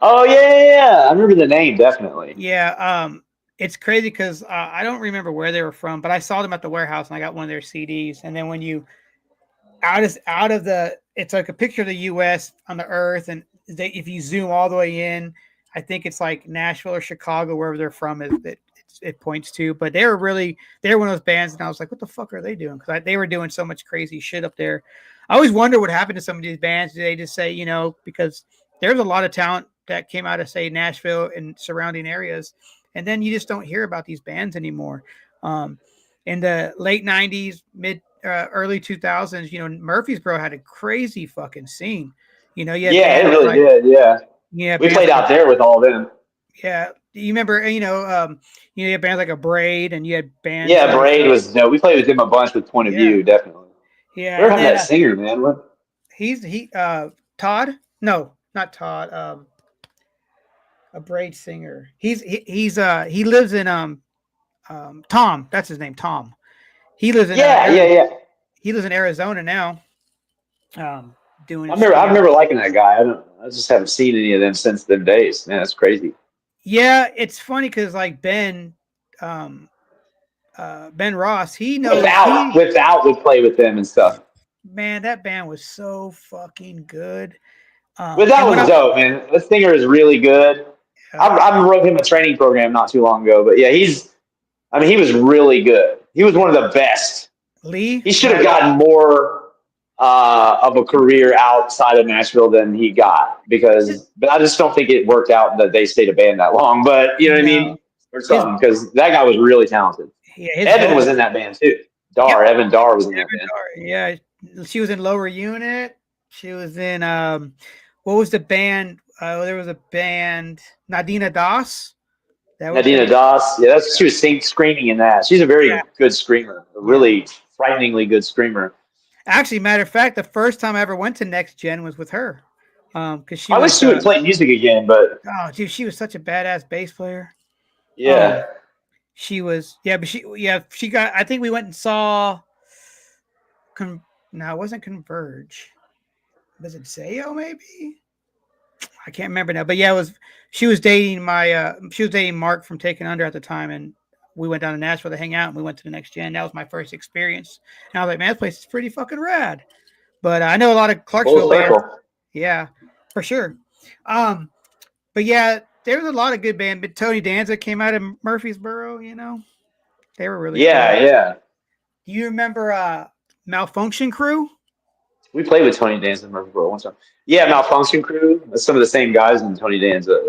Speaker 2: Oh yeah. I remember the name definitely.
Speaker 1: Yeah. It's crazy because I don't remember where they were from, but I saw them at the warehouse and I got one of their CDs. And then when you it's like a picture of the U.S. on the Earth, and if you zoom all the way in, I think it's like Nashville or Chicago, wherever they're from, it points to. But they're one of those bands, and I was like, what the fuck are they doing? Because they were doing so much crazy shit up there. I always wonder what happened to some of these bands. Do they just say, because there's a lot of talent that came out of, say, Nashville and surrounding areas, and then you just don't hear about these bands anymore. In the late 90s, early 2000s, Murfreesboro had a crazy fucking scene. It
Speaker 2: really did. Yeah.
Speaker 1: Yeah.
Speaker 2: We played out there with all of them.
Speaker 1: Yeah. You remember, you had bands like a Braid, and you had bands.
Speaker 2: Yeah, Braid was we played with him a bunch with Point of View, definitely.
Speaker 1: Yeah.
Speaker 2: Where having that singer, man? What?
Speaker 1: Todd? No, not Todd. A Braid singer. He lives in Tom. That's his name, Tom. He lives in He lives in Arizona now. I
Speaker 2: remember liking that guy. I just haven't seen any of them since them days. Man, that's crazy.
Speaker 1: Yeah, it's funny because like Ben Ross, he knows
Speaker 2: without would play with them and stuff.
Speaker 1: Man, that band was so fucking good.
Speaker 2: Without was dope, man. The singer is really good. I wrote him a training program not too long ago, but yeah, he was really good. He was one of the best.
Speaker 1: Lee?
Speaker 2: He should have gotten more of a career outside of Nashville than he got but I just don't think it worked out that they stayed a band that long. But you know what I mean, or something, because that guy was really talented. Yeah, Evan was in that band too. Evan Darr was in that band.
Speaker 1: Yeah, she was in Lower Unit. She was in what was the band? There was a band, Nadina Das.
Speaker 2: Nadina Das. Yeah, she was screaming in that. She's a very good screamer, a really frighteningly good screamer.
Speaker 1: Actually, matter of fact, the first time I ever went to Next Gen was with her. Because
Speaker 2: I wish she would play music again, but
Speaker 1: dude, she was such a badass bass player.
Speaker 2: Yeah,
Speaker 1: she was. Yeah, but she got. I think we went and saw. No, it wasn't Converge. Was it Zayo? Maybe. I can't remember now, but yeah, it was. She was dating Mark from Taken Under at the time, and we went down to Nashville to hang out, and we went to the Next Gen. That was my first experience, and I was like, man, this place is pretty fucking rad. But I know a lot of Clarksville bands. Yeah, for sure. But yeah, there was a lot of good bands. But Tony Danza came out of Murfreesboro. They were really
Speaker 2: cool. Yeah.
Speaker 1: Do you remember Malfunction Crew?
Speaker 2: We played with Tony Danza in Murfreesboro one time. Yeah, Malfunction Crew. That's some of the same guys in Tony Danza.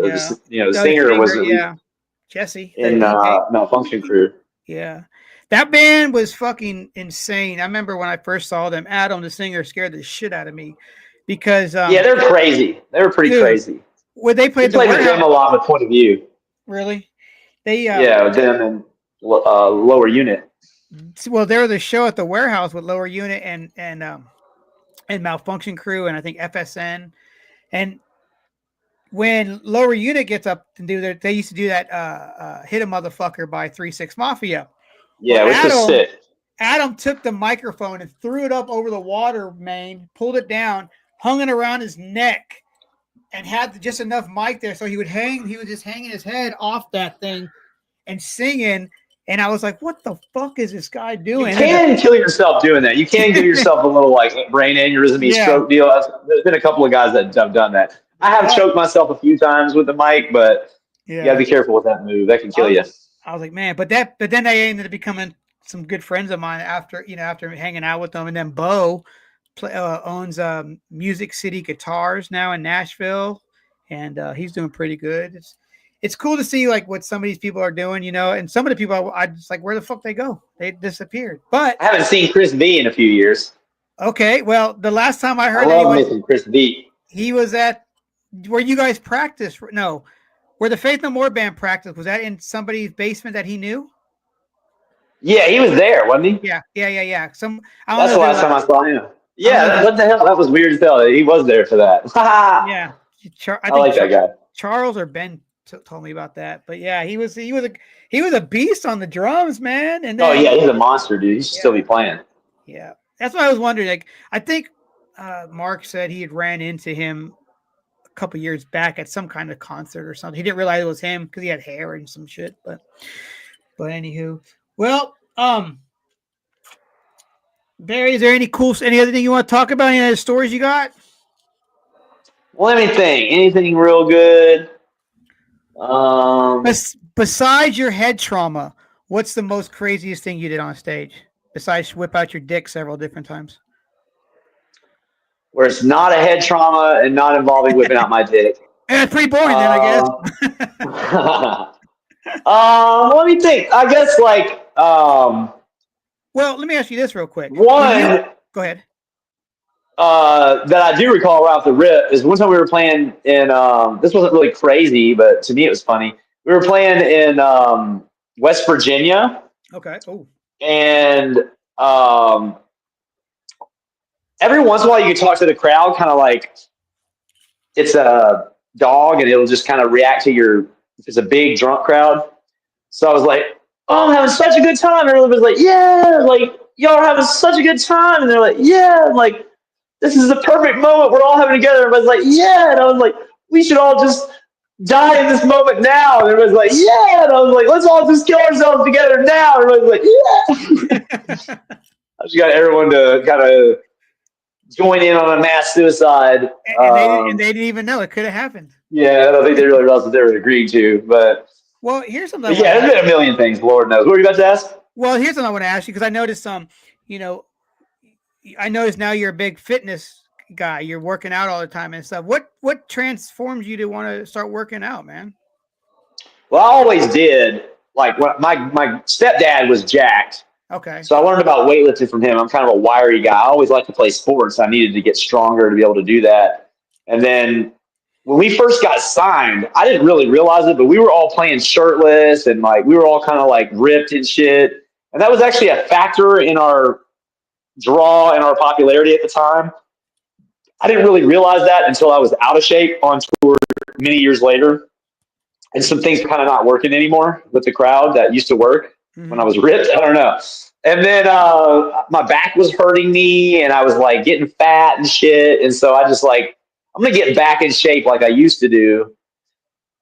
Speaker 1: Yeah.
Speaker 2: The singer was at least
Speaker 1: yeah. Jesse, the
Speaker 2: in
Speaker 1: DJ.
Speaker 2: Malfunction Crew.
Speaker 1: Yeah. That band was fucking insane. I remember when I first saw them, Adam, the singer, scared the shit out of me because
Speaker 2: yeah, they're crazy. They were pretty crazy.
Speaker 1: When they played
Speaker 2: we played with them a lot with Point of View.
Speaker 1: Really? They
Speaker 2: yeah, with them and Lower Unit.
Speaker 1: Well, there was a show at the Warehouse with Lower Unit and Malfunction Crew and I think FSN. And when Lower Unit gets up and they used to do that Hit a Motherfucker by 3-6 Mafia.
Speaker 2: Yeah, which was sick.
Speaker 1: Adam took the microphone and threw it up over the water main, pulled it down, hung it around his neck, and had just enough mic there so he was just hanging his head off that thing and singing. And I was like, what the fuck is this guy doing?
Speaker 2: You can kill yourself doing that. You can give yourself a little like brain aneurysm stroke deal. There's been a couple of guys that have done that. I have choked myself a few times with the mic, but you gotta be careful with that move. That can kill you.
Speaker 1: I was like, man, but then they ended up becoming some good friends of mine after hanging out with them. And then Bo owns Music City Guitars now in Nashville, and he's doing pretty good. It's cool to see like what some of these people are doing, and some of the people I just like, where the fuck they go? They disappeared. But
Speaker 2: I haven't seen Chris V in a few years.
Speaker 1: Okay, well, the last time I heard
Speaker 2: missing Chris V.
Speaker 1: He was at where you guys practiced. No, where the Faith No More band practiced. Was that in somebody's basement that he knew?
Speaker 2: Yeah, he was there, wasn't he?
Speaker 1: Yeah.
Speaker 2: That's the last time I saw him. Yeah, what the hell? That was weird as hell. He was there for that.
Speaker 1: Yeah,
Speaker 2: I like that guy.
Speaker 1: Charles or Ben told me about that, but yeah, he was a beast on the drums, man. And then,
Speaker 2: he's a monster, dude. He should still be playing.
Speaker 1: Yeah, that's what I was wondering. Like, I think Mark said he had ran into him a couple years back at some kind of concert or something. He didn't realize it was him because he had hair and some shit. But anywho, well, Barry, is there any other thing you want to talk about? Any other stories you got?
Speaker 2: Well, let me think. Anything real good?
Speaker 1: Besides your head trauma, what's the most craziest thing you did on stage? Besides whip out your dick several different times.
Speaker 2: Where it's not a head trauma and not involving whipping out my dick.
Speaker 1: Yeah, it's pretty boring then, I
Speaker 2: guess. Let me think. I guess
Speaker 1: well, let me ask you this real quick.
Speaker 2: Go
Speaker 1: ahead.
Speaker 2: That I do recall right off the rip is one time we were playing in this wasn't really crazy, but to me it was funny. We were playing in West Virginia.
Speaker 1: Okay. Oh.
Speaker 2: And every once in a while you can talk to the crowd kind of like it's a dog and it'll just kind of react to if it's a big drunk crowd. So I was like, oh, I'm having such a good time. Everyone was like, yeah, like y'all are having such a good time. And they're like, yeah, like this is the perfect moment we're all having together. Everybody's like, yeah. And I was like, we should all just die in this moment now. And everybody's like, yeah. And I was like, let's all just kill ourselves together now. And everybody's like, yeah. I just got everyone to kind of join in on a mass suicide.
Speaker 1: And they didn't even know it could have happened.
Speaker 2: Yeah, I don't think they really realized what they were agreeing to. But
Speaker 1: well, here's something.
Speaker 2: There's been a million things. Lord knows. What were you about to ask?
Speaker 1: Well, here's something I want to ask you because I noticed I noticed now you're a big fitness guy. You're working out all the time and stuff. What transformed you to want to start working out, man?
Speaker 2: Well, I always did. Like my stepdad was jacked.
Speaker 1: Okay.
Speaker 2: So I learned about weightlifting from him. I'm kind of a wiry guy. I always liked to play sports. I needed to get stronger to be able to do that. And then when we first got signed, I didn't really realize it, but we were all playing shirtless and like we were all kind of like ripped and shit. And that was actually a factor in our draw and our popularity at the time. I didn't really realize that until I was out of shape on tour many years later. And some things were kind of not working anymore with the crowd that used to work when I was ripped. I don't know. And then my back was hurting me and I was like getting fat and shit. And so I just like, I'm going to get back in shape like I used to do.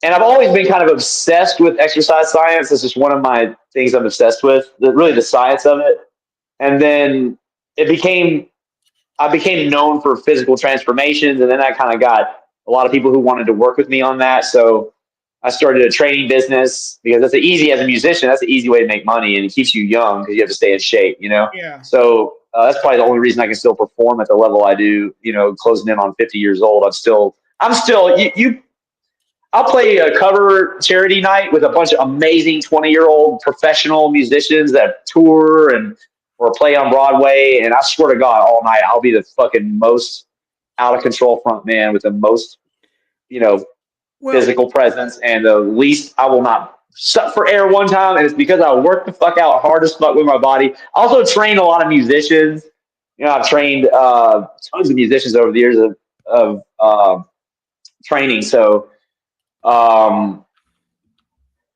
Speaker 2: And I've always been kind of obsessed with exercise science. This is one of my things I'm obsessed with, really the science of it. And then I became known for physical transformations. And then I kind of got a lot of people who wanted to work with me on that. So I started a training business because as a musician, that's an easy way to make money and it keeps you young because you have to stay in shape,
Speaker 1: Yeah.
Speaker 2: So That's probably the only reason I can still perform at the level I do. You know, closing in on 50 years old. I'm still I'll play a cover charity night with a bunch of amazing 20-year-old professional musicians that tour and or play on Broadway. And I swear to God, all night I'll be the fucking most out of control front man with the most, you know, physical presence and the least I will not suck for air one time. And it's because I work the fuck out hard as fuck with my body. I also train a lot of musicians. You know, I've trained tons of musicians over the years of training. So,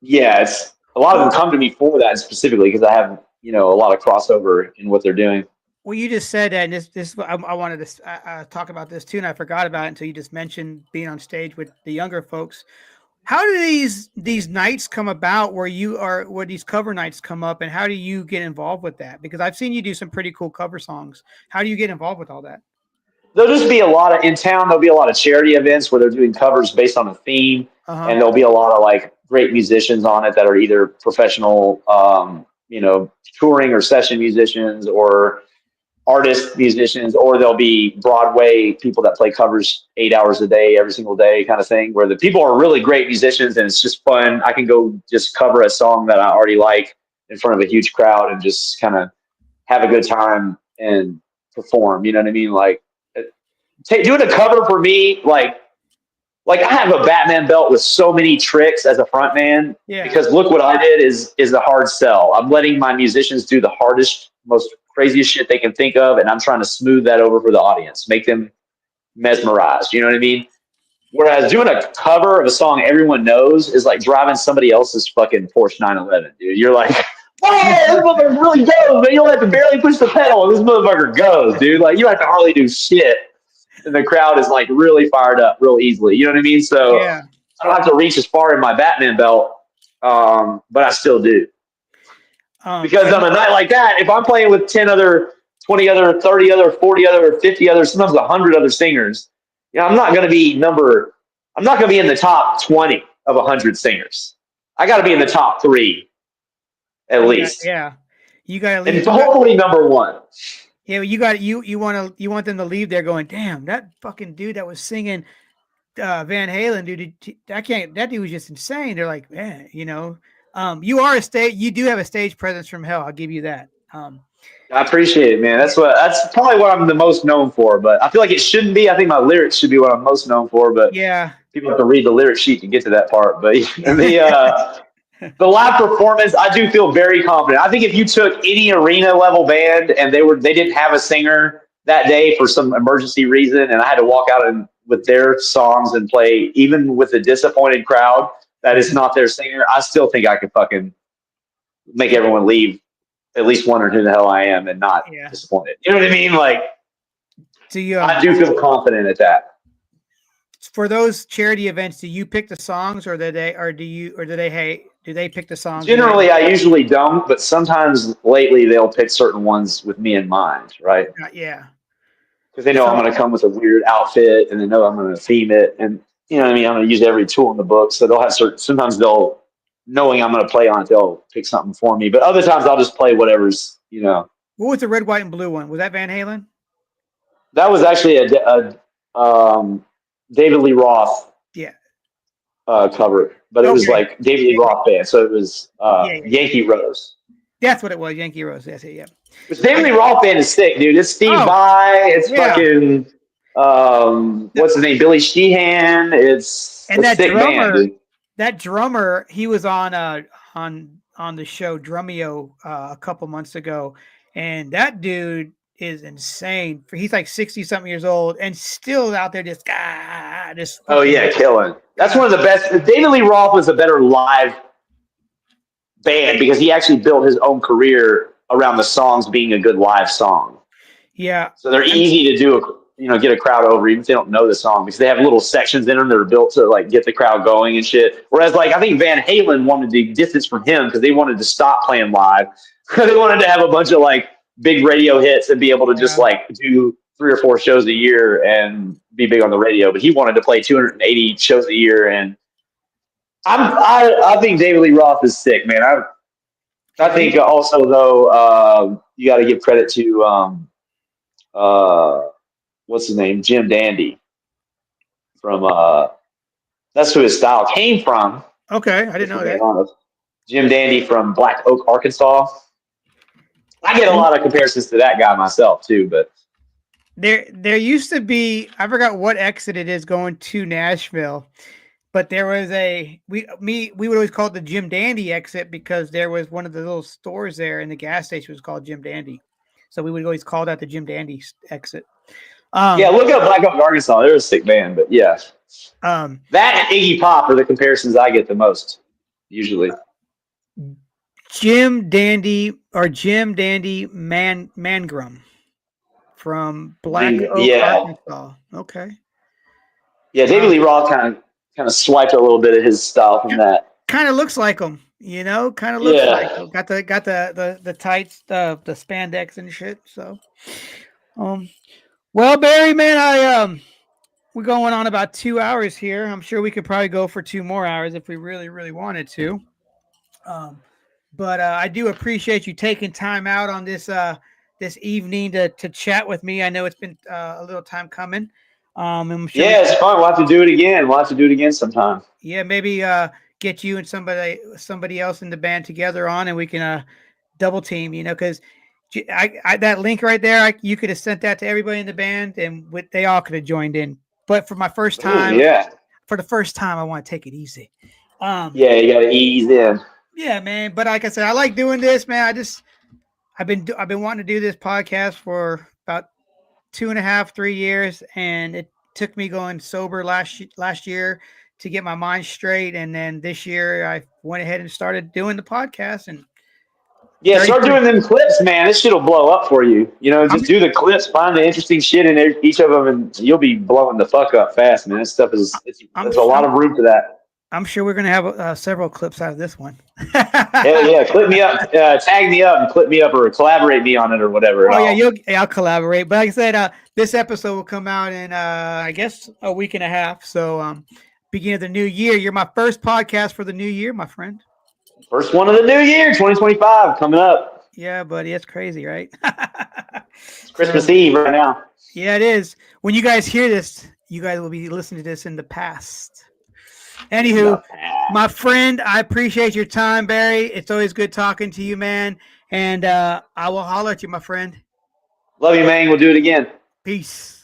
Speaker 2: yeah, it's a lot of them come to me for that specifically because I have, you know, a lot of crossover in what they're doing.
Speaker 1: Well, you just said that, and this I wanted to talk about this too, and I forgot about it until you just mentioned being on stage with the younger folks. How do these nights come about where these cover nights come up, and how do you get involved with that? Because I've seen you do some pretty cool cover songs. How do you get involved with all that?
Speaker 2: There'll just be a lot of in town. There'll be a lot of charity events where they're doing covers based on a theme, and there'll be a lot of like great musicians on it that are either professional, you know, touring or session musicians or artist musicians, or there'll be Broadway people that play covers 8 hours a day, every single day kind of thing, where the people are really great musicians and it's just fun. I can go just cover a song that I already like in front of a huge crowd and just kind of have a good time and perform. You know what I mean? Like doing a cover for me, like I have a Batman belt with so many tricks as a front man because Look What I Did is a hard sell. I'm letting my musicians do the hardest, most craziest shit they can think of, and I'm trying to smooth that over for the audience, make them mesmerized. You know what I mean? Whereas doing a cover of a song everyone knows is like driving somebody else's fucking Porsche 911, dude. You're like, oh, this motherfucker really goes, man. You don't have to barely push the pedal, and this motherfucker goes, dude. Like, you don't have to hardly do shit. And the crowd is like really fired up real easily. You know what I mean? So I don't have to reach as far in my Batman belt, but I still do. Because on a night like that, if I'm playing with 10 other, 20 other, 30 other, 40 other, 50 other, sometimes 100 other singers, you know, I'm not going to be in the top 20 of 100 singers. I got to be in the top 3 at least.
Speaker 1: Yeah. You got to leave.
Speaker 2: And hopefully number 1.
Speaker 1: Yeah, you want them to leave there going, damn, that fucking dude that was singing Van Halen, dude, that dude was just insane. They're like, man, you know, you do have a stage presence from hell. I'll give you that.
Speaker 2: I appreciate it, man. That's probably what I'm the most known for, but I feel like it shouldn't be. I think my lyrics should be what I'm most known for, but people have to read the lyric sheet to get to that part. But the live performance, I do feel very confident. I think if you took any arena level band and they didn't have a singer that day for some emergency reason, and I had to walk out with their songs and play, even with a disappointed crowd that is not their singer, I still think I could fucking make everyone leave at least wondering who the hell I am and not disappointed. You know what I mean? Like, I do feel confident at that.
Speaker 1: For those charity events, do you pick the songs, or do they pick the songs?
Speaker 2: Generally, I usually don't, but sometimes lately they'll pick certain ones with me in mind, right?
Speaker 1: Yeah.
Speaker 2: Because they know I'm going to come with a weird outfit, and they know I'm going to theme it, and you know what I mean. I'm going to use every tool in the book, so they'll have sometimes they'll, knowing I'm going to play on it, they'll pick something for me. But other times I'll just play whatever's, you know.
Speaker 1: What was the red, white, and blue one? Was that Van Halen?
Speaker 2: That was actually a David Lee Roth cover, but it was like David Lee Roth band, so it was Yankee Rose.
Speaker 1: That's what it was, Yankee Rose. That's it, yeah.
Speaker 2: But David Lee Roth band is sick, dude. It's Steve Vai. It's fucking what's his name, Billy Sheehan. It's that sick
Speaker 1: drummer.
Speaker 2: Band, dude.
Speaker 1: That drummer, he was on the show Drumeo a couple months ago, and that dude is insane. He's like 60-something years old and still out there just
Speaker 2: oh yeah, killing. That's one of the best. David Lee Roth was a better live band because he actually built his own career around the songs being a good live song.
Speaker 1: Yeah.
Speaker 2: So they're easy to do, get a crowd over even if they don't know the song because they have little sections in them that are built to like get the crowd going and shit. Whereas like I think Van Halen wanted to distance from him because they wanted to stop playing live. They wanted to have a bunch of like big radio hits and be able to just like do 3 or 4 shows a year and be big on the radio. But he wanted to play 280 shows a year, and I think David Lee Roth is sick, man. I think also though, you got to give credit to what's his name, Jim Dandy from that's who his style came from.
Speaker 1: Okay, I didn't
Speaker 2: If we're
Speaker 1: know
Speaker 2: being
Speaker 1: that.
Speaker 2: honest, Jim Dandy from Black Oak, Arkansas. I get a lot of comparisons to that guy myself too, but
Speaker 1: There used to be, I forgot what exit it is going to Nashville, but there was we would always call it the Jim Dandy exit because there was one of the little stores there, and the gas station was called Jim Dandy, so we would always call that the Jim Dandy exit.
Speaker 2: yeah, look up Black Oak, Arkansas. They're a sick band, but yeah, that and Iggy Pop are the comparisons I get the most usually.
Speaker 1: Jim Dandy Mangrum from Black Oak,
Speaker 2: Yeah,
Speaker 1: Arkansas. Okay.
Speaker 2: yeah. David Lee Roth kind of swiped a little bit of his style from that.
Speaker 1: Kind of looks like him, kind of looks like him. Got the tights, the spandex and shit. So, well, Barry, man, we're going on about 2 hours here. I'm sure we could probably go for 2 more hours if we really, really wanted to. But I do appreciate you taking time out on this this evening to chat with me. I know it's been a little time coming. I'm sure
Speaker 2: Yeah, it's fun. We'll have to do it again. We'll have to do it again sometime.
Speaker 1: Yeah, maybe get you and somebody else in the band together on, and we can double team. Because I that link right there, you could have sent that to everybody in the band, and they all could have joined in. But for my first time, for the first time, I want to take it easy.
Speaker 2: Yeah, you got to ease in.
Speaker 1: Yeah, man. But like I said, I like doing this, man. I've been wanting to do this podcast for about 2.5, 3 years, and it took me going sober last year to get my mind straight, and then this year I went ahead and started doing the podcast. And
Speaker 2: yeah, start doing them clips, man. This shit'll blow up for you. Just do the clips, find the interesting shit in each of them, and you'll be blowing the fuck up fast, man. This stuff there's a lot of room for that.
Speaker 1: I'm sure we're gonna have several clips out of this one.
Speaker 2: Hell yeah, clip me up, tag me up, and clip me up, or collaborate me on it, or whatever.
Speaker 1: Oh yeah, I'll collaborate. But like I said, this episode will come out in I guess a week and a half. So beginning of the new year. You're my first podcast for the new year, my friend.
Speaker 2: First one of the new year, 2025, coming up.
Speaker 1: Yeah, buddy, it's crazy, right?
Speaker 2: It's Christmas Eve right now.
Speaker 1: Yeah, it is. When you guys hear this, you guys will be listening to this in the past. Anywho, my friend, I appreciate your time, Barry. It's always good talking to you, man. And I will holler at you, my friend.
Speaker 2: Love you, man. We'll do it again.
Speaker 1: Peace.